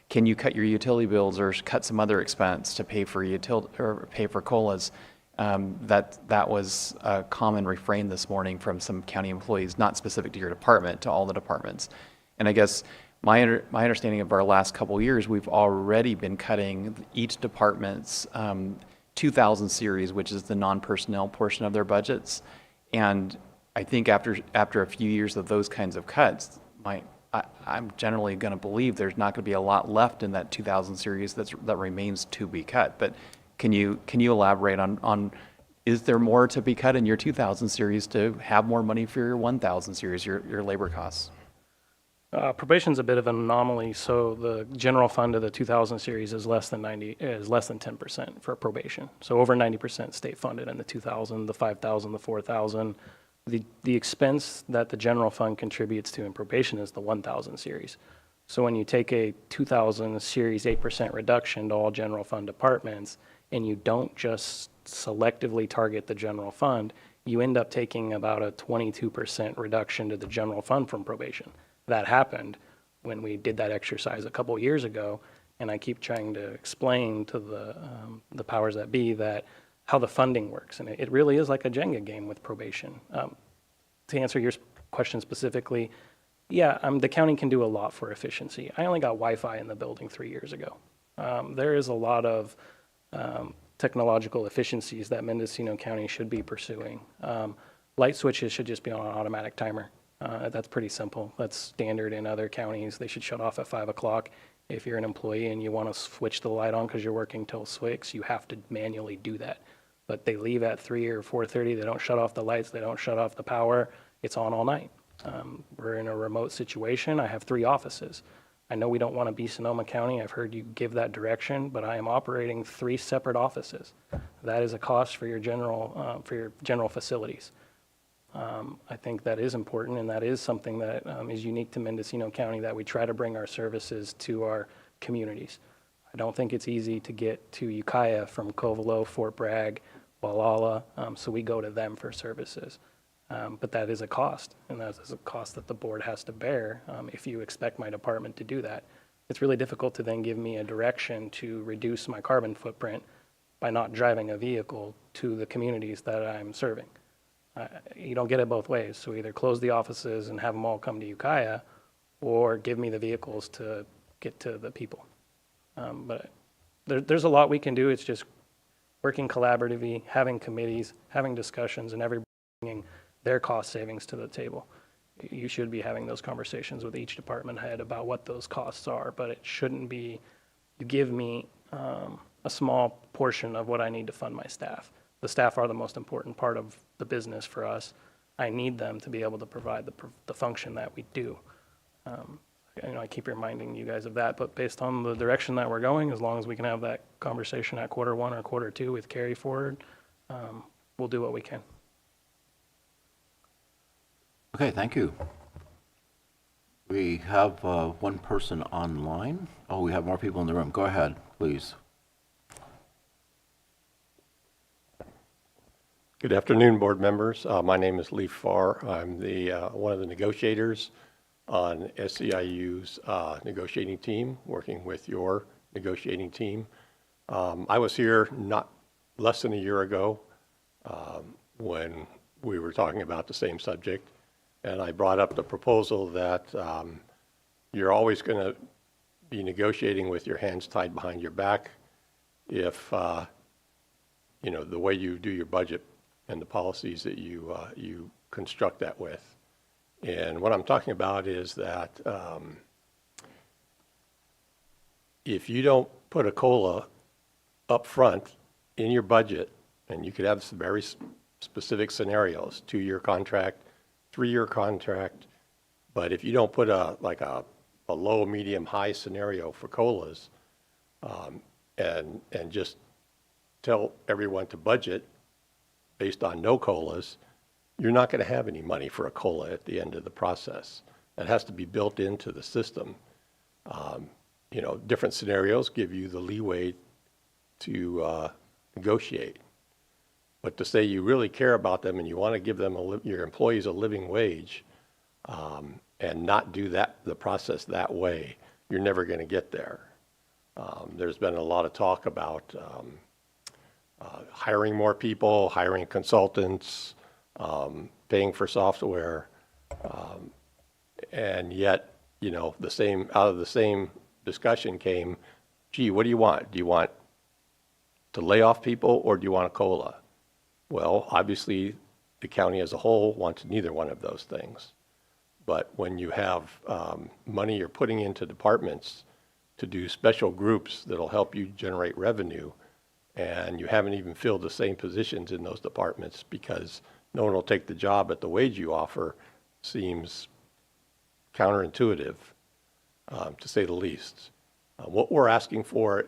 Can you cut your utility bills or cut some other expense to pay for COLAs? That was a common refrain this morning from some county employees, not specific to your department, to all the departments. And I guess my understanding of our last couple of years, we've already been cutting each department's 2000 series, which is the non-personnel portion of their budgets. And I think after a few years of those kinds of cuts, I'm generally going to believe there's not going to be a lot left in that 2000 series that remains to be cut. But can you elaborate on is there more to be cut in your 2000 series to have more money for your 1000 series, your labor costs? Probation's a bit of an anomaly. So the general fund of the 2000 series is less than 10% for probation. So over 90% state funded in the 2000, the 5000, the 4000. The expense that the general fund contributes to in probation is the 1000 series. So when you take a 2000 series 8% reduction to all general fund departments, and you don't just selectively target the general fund, you end up taking about a 22% reduction to the general fund from probation. That happened when we did that exercise a couple years ago, and I keep trying to explain to the powers that be that how the funding works, and it really is like a Jenga game with probation. To answer your question specifically, yeah, the county can do a lot for efficiency. I only got Wi-Fi in the building 3 years ago. There is a lot of technological efficiencies that Mendocino County should be pursuing. Light switches should just be on an automatic timer. That's pretty simple. That's standard in other counties. They should shut off at 5 o'clock. If you're an employee and you want to switch the light on because you're working till 6, you have to manually do that. But they leave at 3 or 4:30. They don't shut off the lights. They don't shut off the power. It's on all night. We're in a remote situation. I have 3 offices. I know we don't want to be Sonoma County. I've heard you give that direction, but I am operating 3 separate offices. That is a cost for your general facilities. I think that is important, and that is something that is unique to Mendocino County, that we try to bring our services to our communities. I don't think it's easy to get to Ukiah from Covelo, Fort Bragg, Wallala, so we go to them for services. But that is a cost, and that is a cost that the board has to bear if you expect my department to do that. It's really difficult to then give me a direction to reduce my carbon footprint by not driving a vehicle to the communities that I'm serving. You don't get it both ways, so either close the offices and have them all come to Ukiah, or give me the vehicles to get to the people. But there's a lot we can do. It's just working collaboratively, having committees, having discussions, and everybody bringing their cost savings to the table. You should be having those conversations with each department head about what those costs are, but it shouldn't be, you give me a small portion of what I need to fund my staff. The staff are the most important part of the business for us. I need them to be able to provide the function that we do. I keep reminding you guys of that, but based on the direction that we're going, as long as we can have that conversation at Q1 or Q2 with carry forward, we'll do what we can. Okay, thank you. We have one person online. Oh, we have more people in the room. Go ahead, please. Good afternoon, board members. My name is Lee Farr. I'm one of the negotiators on SEIU's negotiating team, working with your negotiating team. I was here not less than a year ago when we were talking about the same subject, and I brought up the proposal that you're always going to be negotiating with your hands tied behind your back if the way you do your budget and the policies that you construct that with. And what I'm talking about is that if you don't put a COLA up front in your budget, and you could have some very specific scenarios, 2-year contract, 3-year contract, but if you don't put a low, medium, high scenario for COLAs, and just tell everyone to budget based on no COLAs, you're not going to have any money for a COLA at the end of the process. That has to be built into the system. You know, different scenarios give you the leeway to negotiate. But to say you really care about them and you want to give them your employees a living wage and not do the process that way, you're never going to get there. There's been a lot of talk about hiring more people, hiring consultants, paying for software, and yet, you know, out of the same discussion came, gee, what do you want? Do you want to lay off people or do you want a COLA? Well, obviously, the county as a whole wants neither one of those things. But when you have money you're putting into departments to do special groups that'll help you generate revenue, and you haven't even filled the same positions in those departments because no one will take the job at the wage you offer, seems counterintuitive, to say the least. What we're asking for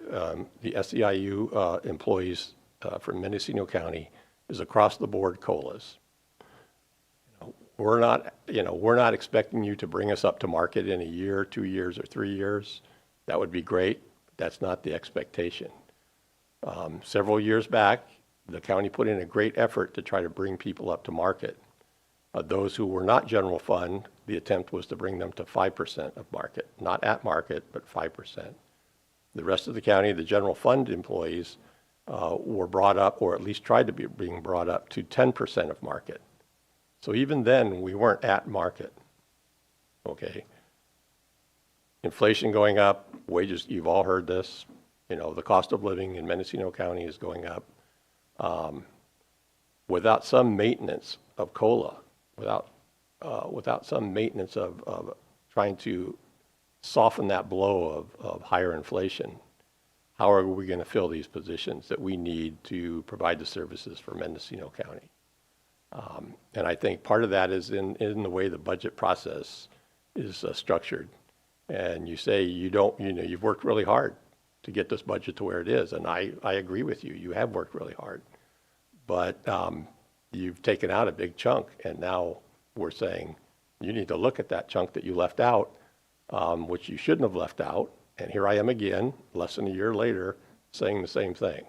the SEIU employees from Mendocino County is across the board COLAs. We're not expecting you to bring us up to market in a year, 2 years, or 3 years. That would be great. That's not the expectation. Several years back, the county put in a great effort to try to bring people up to market. Those who were not general fund, the attempt was to bring them to 5% of market, not at market, but 5%. The rest of the county, the general fund employees, were brought up, or at least tried to be being brought up to 10% of market. So even then, we weren't at market, okay? Inflation going up, wages, you've all heard this, you know, the cost of living in Mendocino County is going up. Without some maintenance of COLA, without some maintenance of trying to soften that blow of higher inflation, how are we going to fill these positions that we need to provide the services for Mendocino County? And I think part of that is in the way the budget process is structured. And you say you've worked really hard to get this budget to where it is, and I agree with you. You have worked really hard, but you've taken out a big chunk, and now we're saying you need to look at that chunk that you left out, which you shouldn't have left out. And here I am again, less than a year later, saying the same thing.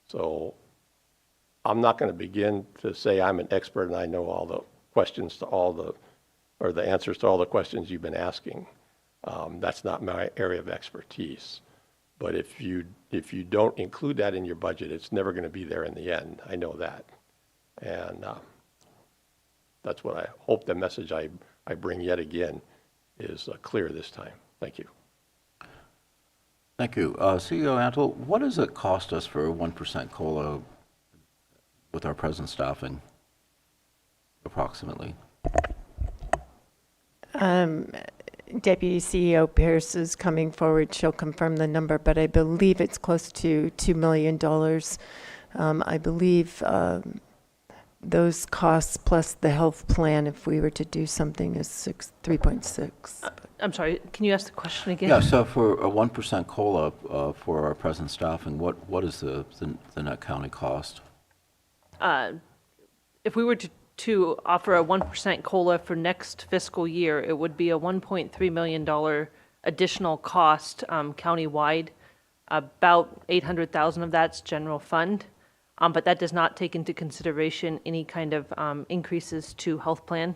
So I'm not going to begin to say I'm an expert and I know all the questions or the answers to all the questions you've been asking. That's not my area of expertise. But if you don't include that in your budget, it's never going to be there in the end. I know that. And that's what I hope the message I bring yet again is clear this time. Thank you. Thank you. CEO Antle, what does it cost us for a 1% COLA with our present staffing, approximately? Deputy CEO Pierce is coming forward. She'll confirm the number, but I believe it's close to $2 million. I believe those costs plus the health plan, if we were to do something, is 3.6. I'm sorry, can you ask the question again? Yeah, so for a 1% COLA for our present staffing, what is the net county cost? If we were to offer a 1% COLA for next fiscal year, it would be a $1.3 million additional cost countywide. About $800,000 of that's general fund, but that does not take into consideration any kind of increases to health plan.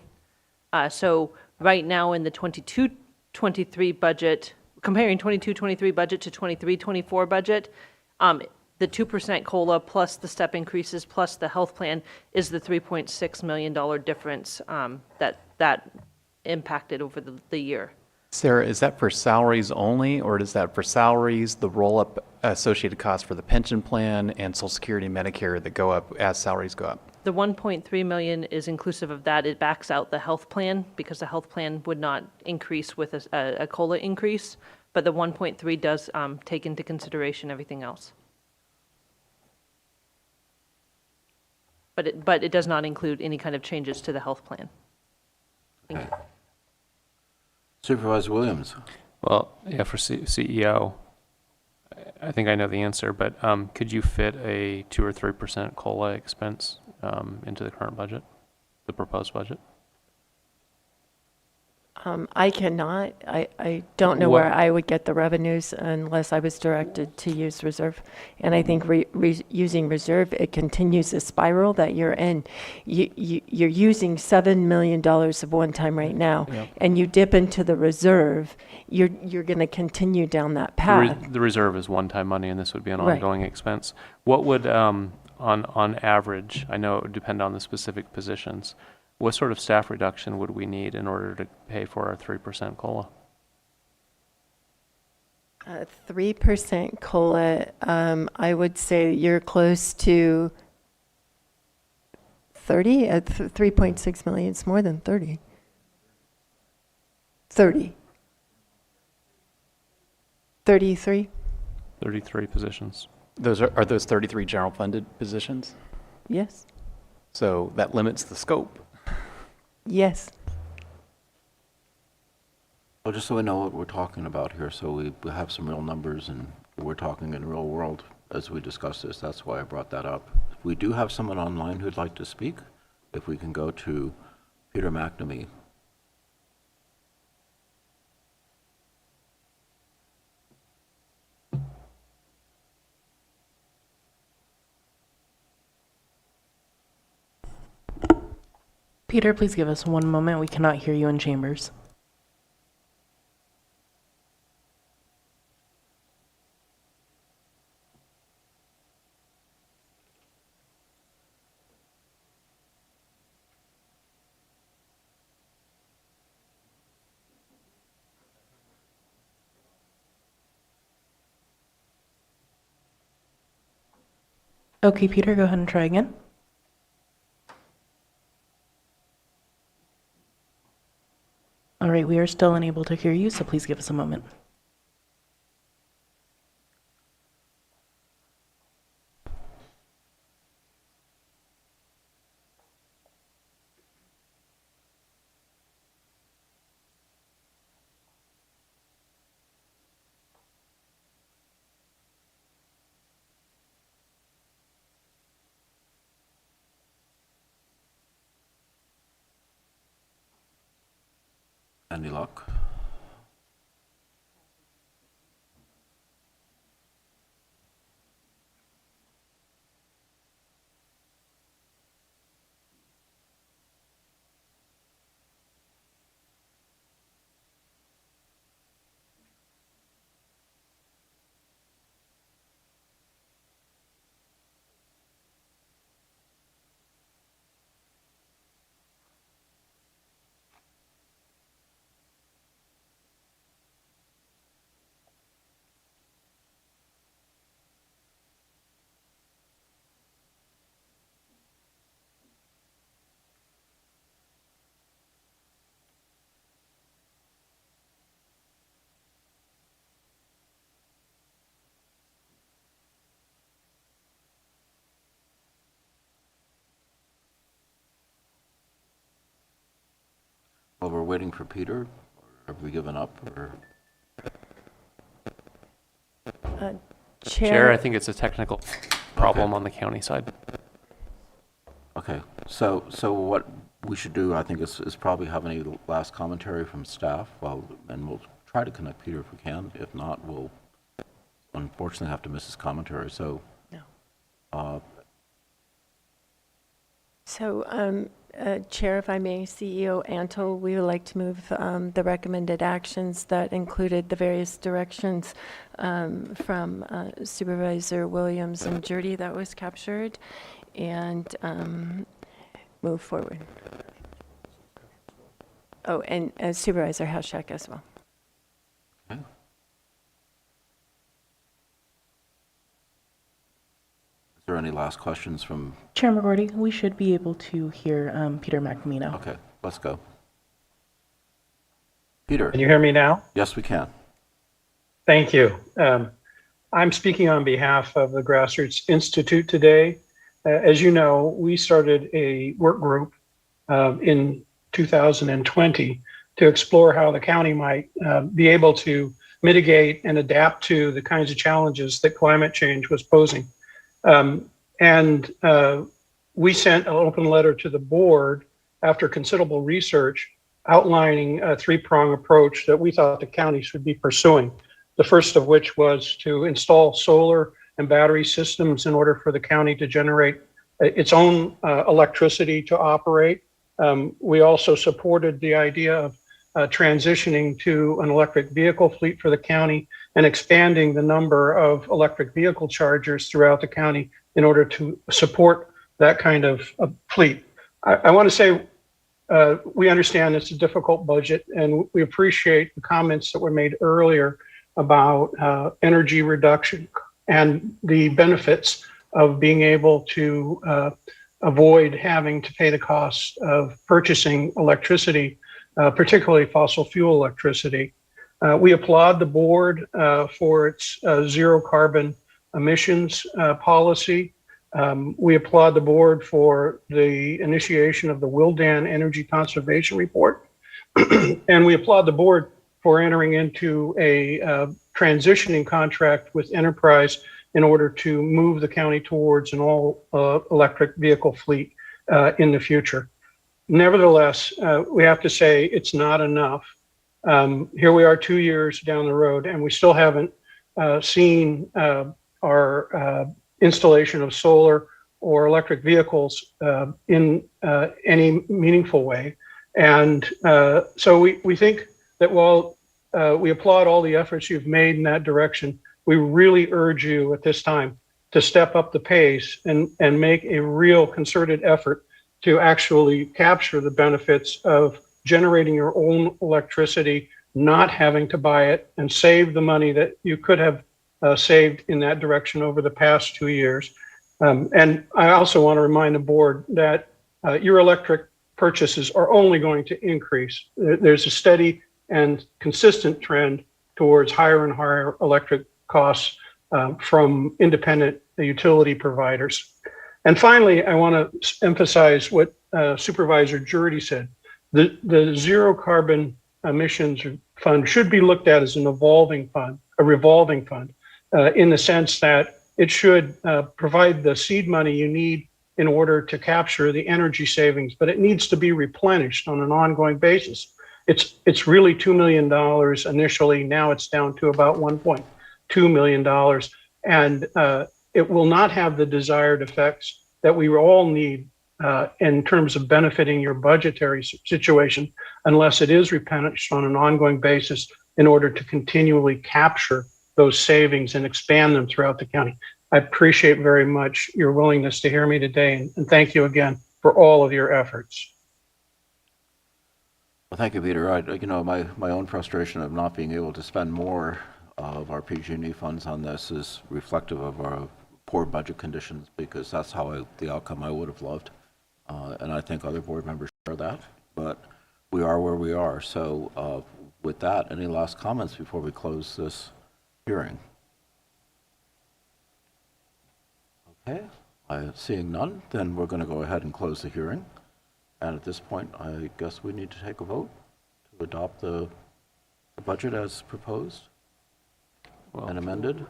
So right now in the 22-23 budget, comparing 22-23 budget to 23-24 budget, the 2% COLA plus the step increases plus the health plan is the $3.6 million difference that impacted over the year. Sarah, is that for salaries only, or is that for salaries, the roll-up associated costs for the pension plan and Social Security and Medicare that go up as salaries go up? The 1.3 million is inclusive of that. It backs out the health plan because the health plan would not increase with a COLA increase, but the 1.3 does take into consideration everything else. But it does not include any kind of changes to the health plan. Thank you. Supervisor Williams. Well, yeah, for CEO, I think I know the answer, but could you fit a 2 or 3% COLA expense into the current budget, the proposed budget? I cannot. I don't know where I would get the revenues unless I was directed to use reserve. And I think using reserve, it continues the spiral that you're in. You're using $7 million of one time right now, and you dip into the reserve, you're going to continue down that path. The reserve is one-time money, and this would be an Right. ongoing expense. What would, on average, I know it would depend on the specific positions, what sort of staff reduction would we need in order to pay for our 3% COLA? 3% COLA, I would say you're close to 30. 3.6 million is more than 30. 30. 33. 33 positions. Are those 33 general funded positions? Yes. So that limits the scope. Yes. Well, just so we know what we're talking about here, so we have some real numbers and we're talking in real world as we discuss this. That's why I brought that up. We do have someone online who'd like to speak. If we can go to Peter McNamee. Peter, please give us one moment. We cannot hear you in chambers. Okay, Peter, go ahead and try again. All right, we are still unable to hear you, so please give us a moment. Any luck? While we're waiting for Peter, or have we given up, or? Chair, I think it's a technical problem on the county side. Okay, so what we should do, I think, is probably have any last commentary from staff, and we'll try to connect Peter if we can. If not, we'll unfortunately have to miss his commentary, so. No. Chair, if I may, CEO Antle, we would like to move the recommended actions that included the various directions from Supervisor Williams and Jurdy that was captured, and move forward. Oh, and Supervisor Hashek as well. Okay. Is there any last questions from? Chair McGordy, we should be able to hear Peter McNamee now. Okay, let's go. Peter. Can you hear me now? Yes, we can. Thank you. I'm speaking on behalf of the Grassroots Institute today. As you know, we started a work group in 2020 to explore how the county might be able to mitigate and adapt to the kinds of challenges that climate change was posing. And we sent an open letter to the board after considerable research outlining a three-prong approach that we thought the county should be pursuing. The first of which was to install solar and battery systems in order for the county to generate its own electricity to operate. We also supported the idea of transitioning to an electric vehicle fleet for the county and expanding the number of electric vehicle chargers throughout the county in order to support that kind of fleet. I want to say we understand it's a difficult budget, and we appreciate the comments that were made earlier about energy reduction and the benefits of being able to avoid having to pay the cost of purchasing electricity, particularly fossil fuel electricity. We applaud the board for its zero carbon emissions policy. We applaud the board for the initiation of the Wildan Energy Conservation Report. And we applaud the board for entering into a transitioning contract with Enterprise in order to move the county towards an all electric vehicle fleet in the future. Nevertheless, we have to say it's not enough. Here we are 2 years down the road, and we still haven't seen our installation of solar or electric vehicles in any meaningful way. And so we think that while we applaud all the efforts you've made in that direction, we really urge you at this time to step up the pace and make a real concerted effort to actually capture the benefits of generating your own electricity, not having to buy it, and save the money that you could have saved in that direction over the past 2 years. And I also want to remind the board that your electric purchases are only going to increase. There's a steady and consistent trend towards higher and higher electric costs from independent utility providers. And finally, I want to emphasize what Supervisor Jurdy said. The zero carbon emissions fund should be looked at as an evolving fund, a revolving fund, in the sense that it should provide the seed money you need in order to capture the energy savings, but it needs to be replenished on an ongoing basis. It's really $2 million initially. Now it's down to about $1.2 million. And it will not have the desired effects that we all need in terms of benefiting your budgetary situation unless it is replenished on an ongoing basis in order to continually capture those savings and expand them throughout the county. I appreciate very much your willingness to hear me today, and thank you again for all of your efforts. Well, thank you, Peter. My own frustration of not being able to spend more of our PG&E funds on this is reflective of our poor budget conditions, because that's how the outcome I would have loved. And I think other board members share that, but we are where we are. So with that, any last comments before we close this hearing? Okay, seeing none, then we're going to go ahead and close the hearing. And at this point, I guess we need to take a vote to adopt the budget as proposed and amended.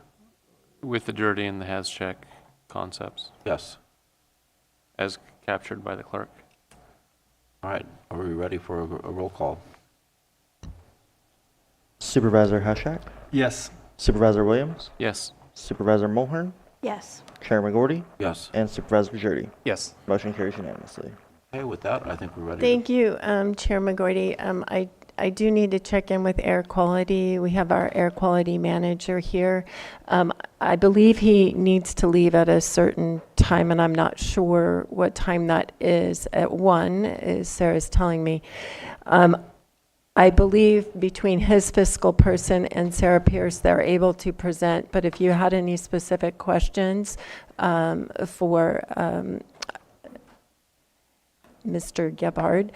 With the dirty and the has check concepts. Yes. As captured by the clerk. All right, are we ready for a roll call? Supervisor Hashak? Yes. Supervisor Williams? Yes. Supervisor Mulhern? Yes. Chair McGordy? Yes. And Supervisor Jurdy? Yes. Motion carries unanimously. Okay, with that, I think we're ready. Thank you, Chair McGordy. I do need to check in with air quality. We have our air quality manager here. I believe he needs to leave at a certain time, and I'm not sure what time that is. At 1, as Sarah's telling me. I believe between his fiscal person and Sarah Pierce, they're able to present. But if you had any specific questions for Mr. Gebhard,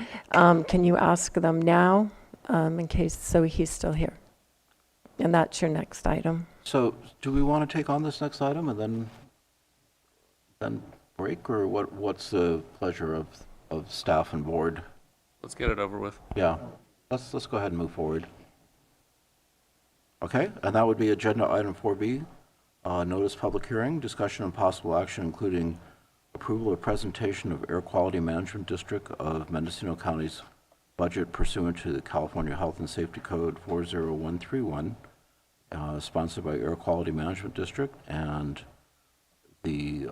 can you ask them now in case, so he's still here? And that's your next item. So do we want to take on this next item and then break, or what's the pleasure of staff and board? Let's get it over with. Yeah, let's go ahead and move forward. Okay, and that would be agenda item 4B, notice public hearing, discussion and possible action, including approval of presentation of Air Quality Management District of Mendocino County's budget pursuant to the California Health and Safety Code 40131, sponsored by Air Quality Management District. And the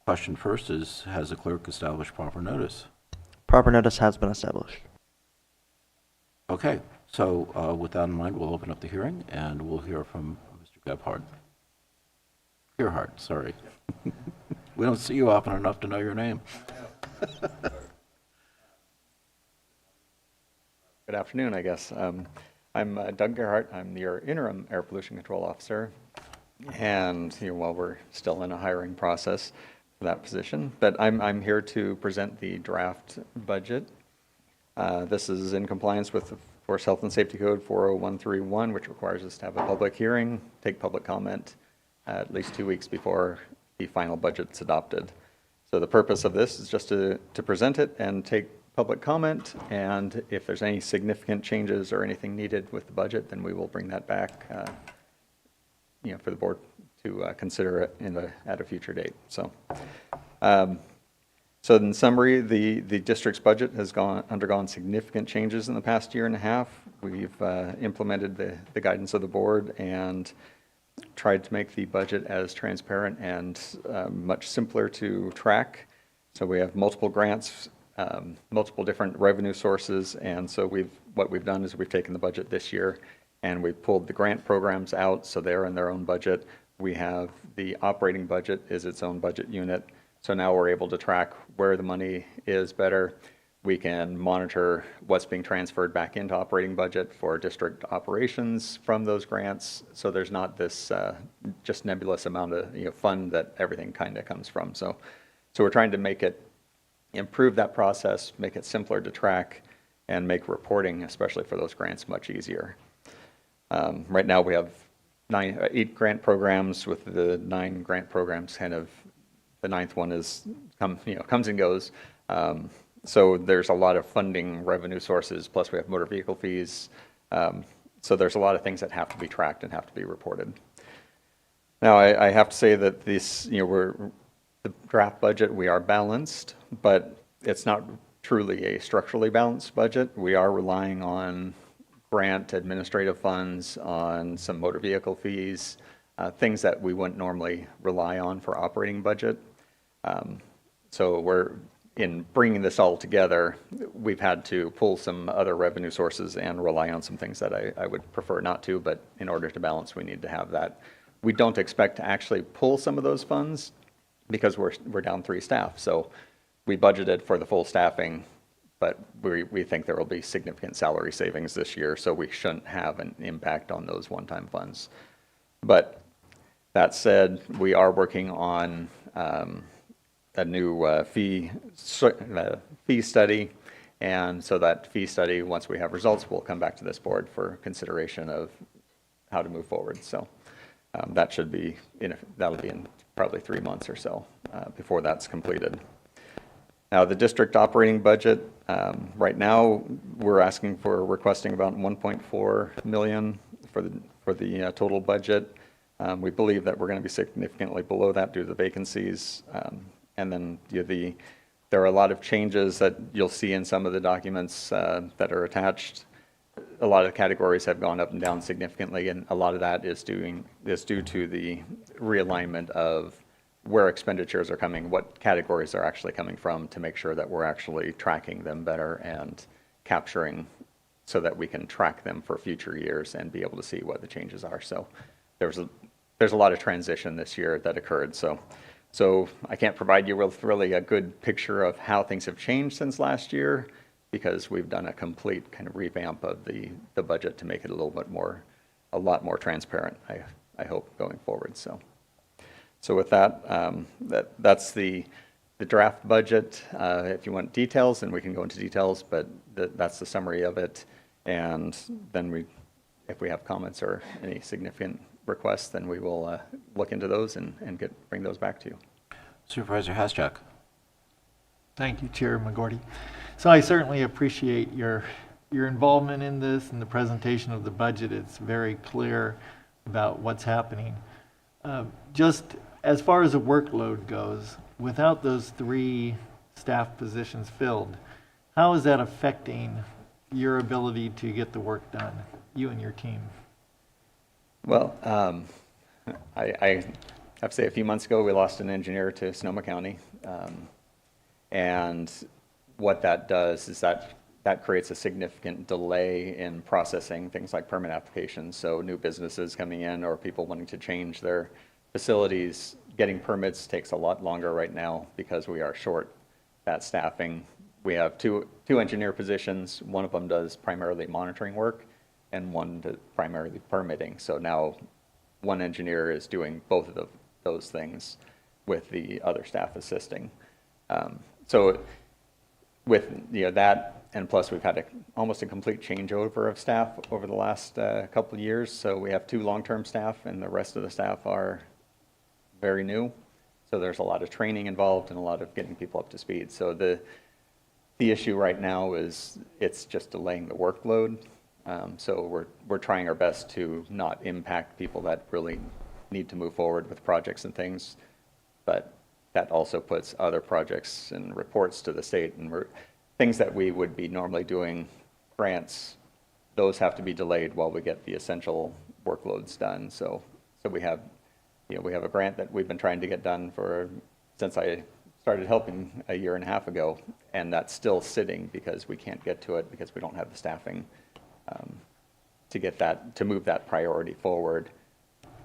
question first is, has the clerk established proper notice? Proper notice has been established. Okay, so with that in mind, we'll open up the hearing and we'll hear from Mr. Gebhardt. Gerhardt, sorry. We don't see you often enough to know your name. Good afternoon, I guess. I'm Doug Gerhardt. I'm your interim air pollution control officer. And while we're still in a hiring process for that position, but I'm here to present the draft budget. This is in compliance with, of course, Health and Safety Code 40131, which requires us to have a public hearing, take public comment at least 2 weeks before the final budget's adopted. So the purpose of this is just to present it and take public comment, and if there's any significant changes or anything needed with the budget, then we will bring that back for the board to consider it at a future date. So in summary, the district's budget has undergone significant changes in the past year and a half. We've implemented the guidance of the board and tried to make the budget as transparent and much simpler to track. So we have multiple grants, multiple different revenue sources, and so what we've done is we've taken the budget this year and we've pulled the grant programs out, so they're in their own budget. We have the operating budget is its own budget unit, so now we're able to track where the money is better. We can monitor what's being transferred back into operating budget for district operations from those grants, so there's not this just nebulous amount of fund that everything kind of comes from. So we're trying to improve that process, make it simpler to track, and make reporting, especially for those grants, much easier. Right now we have 8 grant programs. With the 9 grant programs, kind of the 9th one comes and goes. So there's a lot of funding revenue sources, plus we have motor vehicle fees. So there's a lot of things that have to be tracked and have to be reported. Now I have to say that this, the draft budget, we are balanced, but it's not truly a structurally balanced budget. We are relying on grant administrative funds, on some motor vehicle fees, things that we wouldn't normally rely on for operating budget. So in bringing this all together, we've had to pull some other revenue sources and rely on some things that I would prefer not to, but in order to balance, we need to have that. We don't expect to actually pull some of those funds because we're down 3 staff. So we budgeted for the full staffing, but we think there will be significant salary savings this year, so we shouldn't have an impact on those one-time funds. But that said, we are working on a new fee study, and so that fee study, once we have results, we'll come back to this board for consideration of how to move forward. So that'll be in probably 3 months or so before that's completed. Now the district operating budget, right now we're requesting about 1.4 million for the total budget. We believe that we're going to be significantly below that due to the vacancies. And then there are a lot of changes that you'll see in some of the documents that are attached. A lot of the categories have gone up and down significantly, and a lot of that is due to the realignment of where expenditures are coming, what categories they're actually coming from, to make sure that we're actually tracking them better and capturing so that we can track them for future years and be able to see what the changes are. So there's a lot of transition this year that occurred. So I can't provide you with really a good picture of how things have changed since last year, because we've done a complete kind of revamp of the budget to make it a lot more transparent, I hope, going forward. So with that, that's the draft budget. If you want details, then we can go into details, but that's the summary of it. And then if we have comments or any significant requests, then we will look into those and bring those back to you. Supervisor Haschak. Thank you, Chair McGorty. So I certainly appreciate your your involvement in this and the presentation of the budget. It's very clear about what's happening. Just as far as the workload goes, without those 3 staff positions filled, how is that affecting your ability to get the work done, you and your team? Well, I have to say, a few months ago, we lost an engineer to Sonoma County. And what that does is that creates a significant delay in processing things like permit applications. So new businesses coming in or people wanting to change their facilities, getting permits takes a lot longer right now because we are short that staffing. We have two engineer positions. One of them does primarily monitoring work and one does primarily permitting. So now one engineer is doing both of those things with the other staff assisting. So with that, and plus we've had almost a complete changeover of staff over the last couple of years. So we have 2 long-term staff and the rest of the staff are very new. So there's a lot of training involved and a lot of getting people up to speed. So the issue right now is it's just delaying the workload. So we're trying our best to not impact people that really need to move forward with projects and things, but that also puts other projects and reports to the state and things that we would be normally doing, grants, those have to be delayed while we get the essential workloads done. So we have a grant that we've been trying to get done since I started helping a year and a half ago, and that's still sitting because we can't get to it because we don't have the staffing to move that priority forward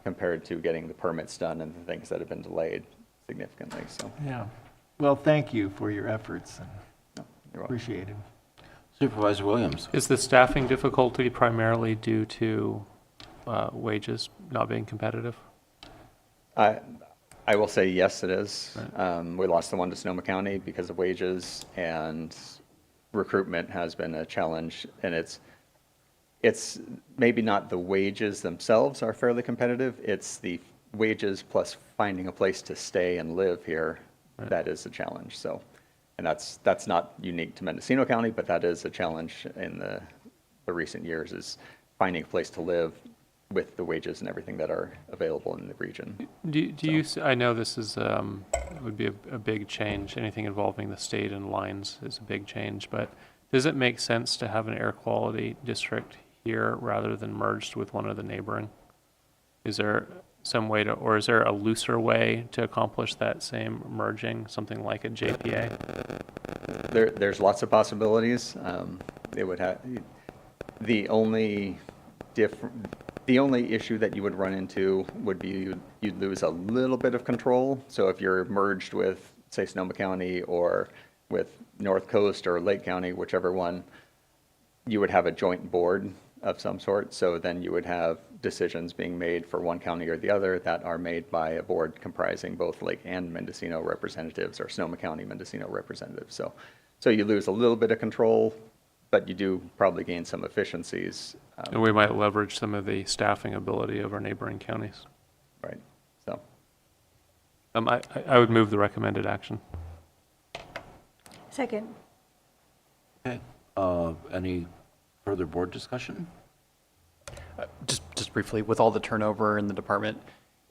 compared to getting the permits done and the things that have been delayed significantly. So Yeah. Well, thank you for your efforts. you're welcome. Appreciate it. Supervisor Williams. Is the staffing difficulty primarily due to wages not being competitive? I will say yes, it is. We lost the one to Sonoma County because of wages, and recruitment has been a challenge. And it's maybe not the wages themselves are fairly competitive. It's the wages plus finding a place to stay and live here that is a challenge. So, and that's not unique to Mendocino County, but that is a challenge in the recent years, is finding a place to live with the wages and everything that are available in the region. I know this is would be a big change. Anything involving the state and lines is a big change, but does it make sense to have an air quality district here rather than merged with one of the neighboring? Is there some way or is there a looser way to accomplish that same merging, something like a JPA? There's lots of possibilities. It would have the only issue that you would run into would be you'd lose a little bit of control. So if you're merged with, say, Sonoma County or with North Coast or Lake County, whichever one, you would have a joint board of some sort. So then you would have decisions being made for one county or the other that are made by a board comprising both Lake and Mendocino representatives or Sonoma County Mendocino representatives. So you lose a little bit of control, but you do probably gain some efficiencies. And we might leverage some of the staffing ability of our neighboring counties. Right. So I would move the recommended action. Second. Okay. Any further board discussion? Just briefly, with all the turnover in the department,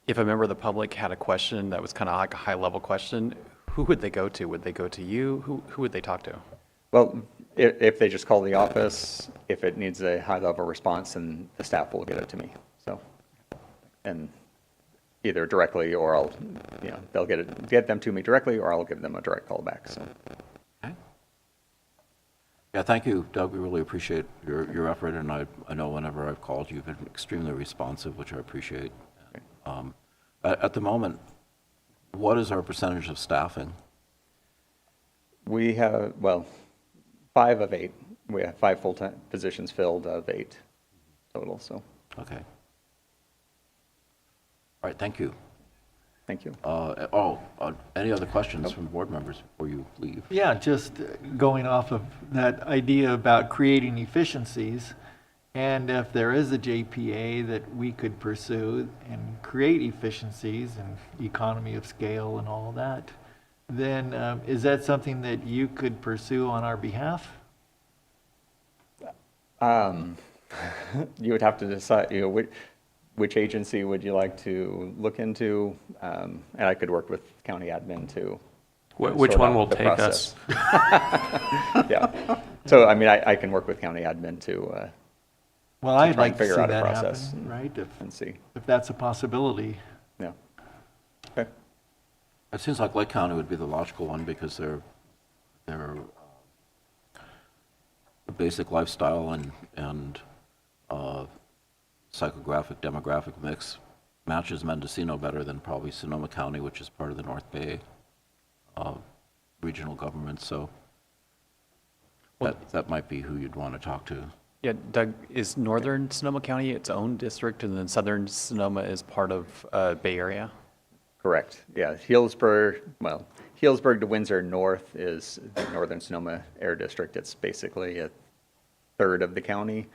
if a member of the public had a question that was kind of like a high-level question, who would they go to? Would they go to you? Who would they talk to? Well, if they just call the office, if it needs a high-level response, then the staff will get it to me. So, and either directly or they'll get them to me directly, or I'll give them a direct call back. So. Okay. Yeah, thank you, Doug. We really appreciate your effort, and I know whenever I've called, you've been extremely responsive, which I appreciate. At the moment, what is our percentage of staffing? We have, 5 of 8. We have 5 full-time positions filled of 8 total, so. Okay. All right, thank you. Thank you. Any other questions from board members before you leave? Yeah, just going off of that idea about creating efficiencies, and if there is a JPA that we could pursue and create efficiencies and economy of scale and all that, then is that something that you could pursue on our behalf? You would have to decide, which agency would you like to look into? And I could work with county admin to. Which sort one out will the take process. Yeah. So, I mean, I can work with county admin to. Well, to I'd try like and to figure see out a that process happen, right? and see. If that's a possibility. Yeah. Okay. It seems like Lake County would be the logical one because their basic lifestyle and psychographic demographic mix matches Mendocino better than probably Sonoma County, which is part of the North Bay regional government. So that might be who you'd want to talk to. Yeah, Doug, is Northern Sonoma County its own district, and then Southern Sonoma is part of Bay Area? Correct. Yeah, Healdsburg to Windsor North is the Northern Sonoma Air District. It's basically a third of the county,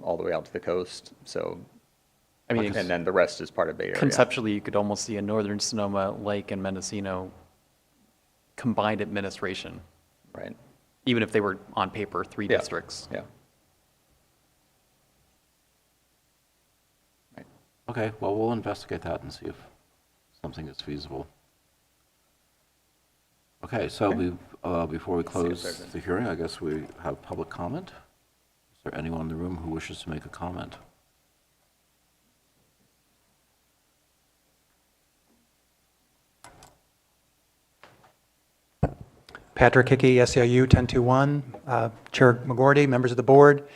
all the way out to the coast. So, I mean, and then the rest is part of Bay Area. Conceptually, you could almost see a Northern Sonoma, Lake, and Mendocino combined administration. Right. Even if they were on paper 3 districts. Yeah. Okay, well, we'll investigate that and see if something is feasible. Okay, so before we close the hearing, I guess we have public comment. Is there anyone in the room who wishes to make a comment? Patrick Hickey, SEIU 1021, Chair McGordy, members of the board.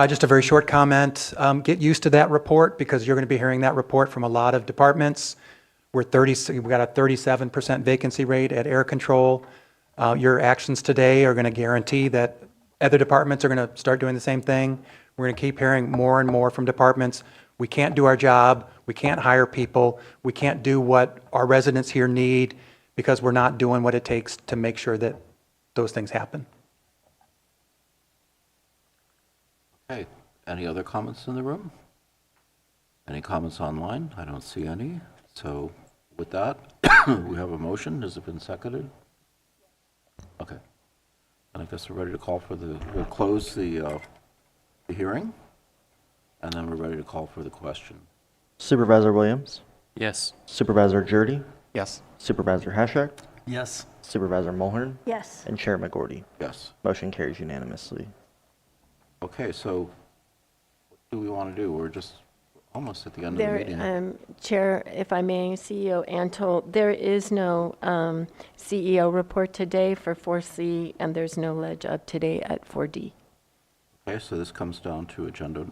Just a very short comment. Get used to that report because you're going to be hearing that report from a lot of departments. We've got a 37% vacancy rate at air control. Your actions today are going to guarantee that other departments are going to start doing the same thing. We're going to keep hearing more and more from departments. We can't do our job. We can't hire people. We can't do what our residents here need because we're not doing what it takes to make sure that those things happen. Okay, any other comments in the room? Any comments online? I don't see any. So with that, we have a motion. Has it been seconded? Okay. And I guess we're ready to call for we'll close the hearing, and then we're ready to call for the question. Supervisor Williams? Yes. Supervisor Jurdy? Yes. Supervisor Hashak? Yes. Supervisor Mulhern? Yes. And Chair McGordy? Yes. Motion carries unanimously. Okay, so what do we want to do? We're just almost at the end of the meeting. Chair, if I may, CEO Antle, there is no CEO report today for 4C, and there's no ledge up today at 4D. Okay, so this comes down to agenda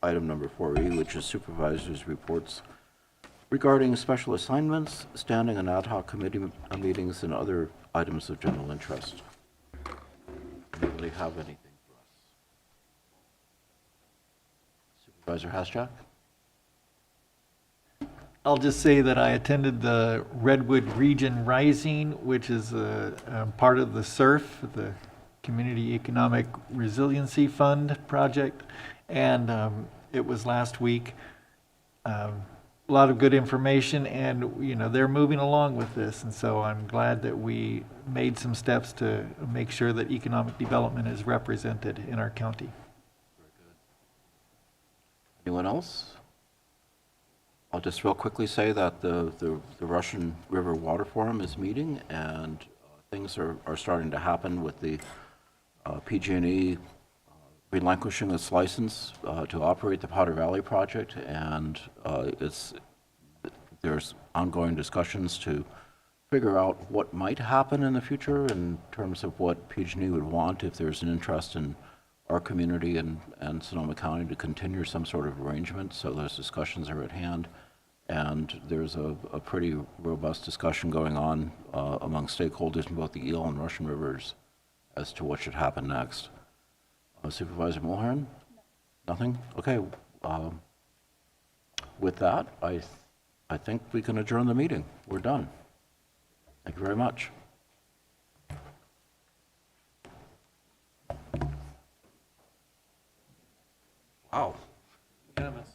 item number 4E, which is Supervisors Reports regarding special assignments, standing and ad hoc committee meetings, and other items of general interest. Anybody have anything for us? Supervisor Haschak? I'll just say that I attended the Redwood Region Rising, which is a part of the SERF, the Community Economic Resiliency Fund project, and it was last week. A lot of good information, and they're moving along with this, and so I'm glad that we made some steps to make sure that economic development is represented in our county. Anyone else? I'll just real quickly say that the Russian River Water Forum is meeting, and things are starting to happen with the PG&E relinquishing its license to operate the Powder Valley project, and there's ongoing discussions to figure out what might happen in the future in terms of what PG&E would want if there's an interest in our community and Sonoma County to continue some sort of arrangement. So those discussions are at hand, and there's a pretty robust discussion going on among stakeholders in both the Eel and Russian rivers as to what should happen next. Supervisor Mulhern? Nothing? Okay. With that, I think we can adjourn the meeting. We're done. Thank you very much. Wow. Unanimous.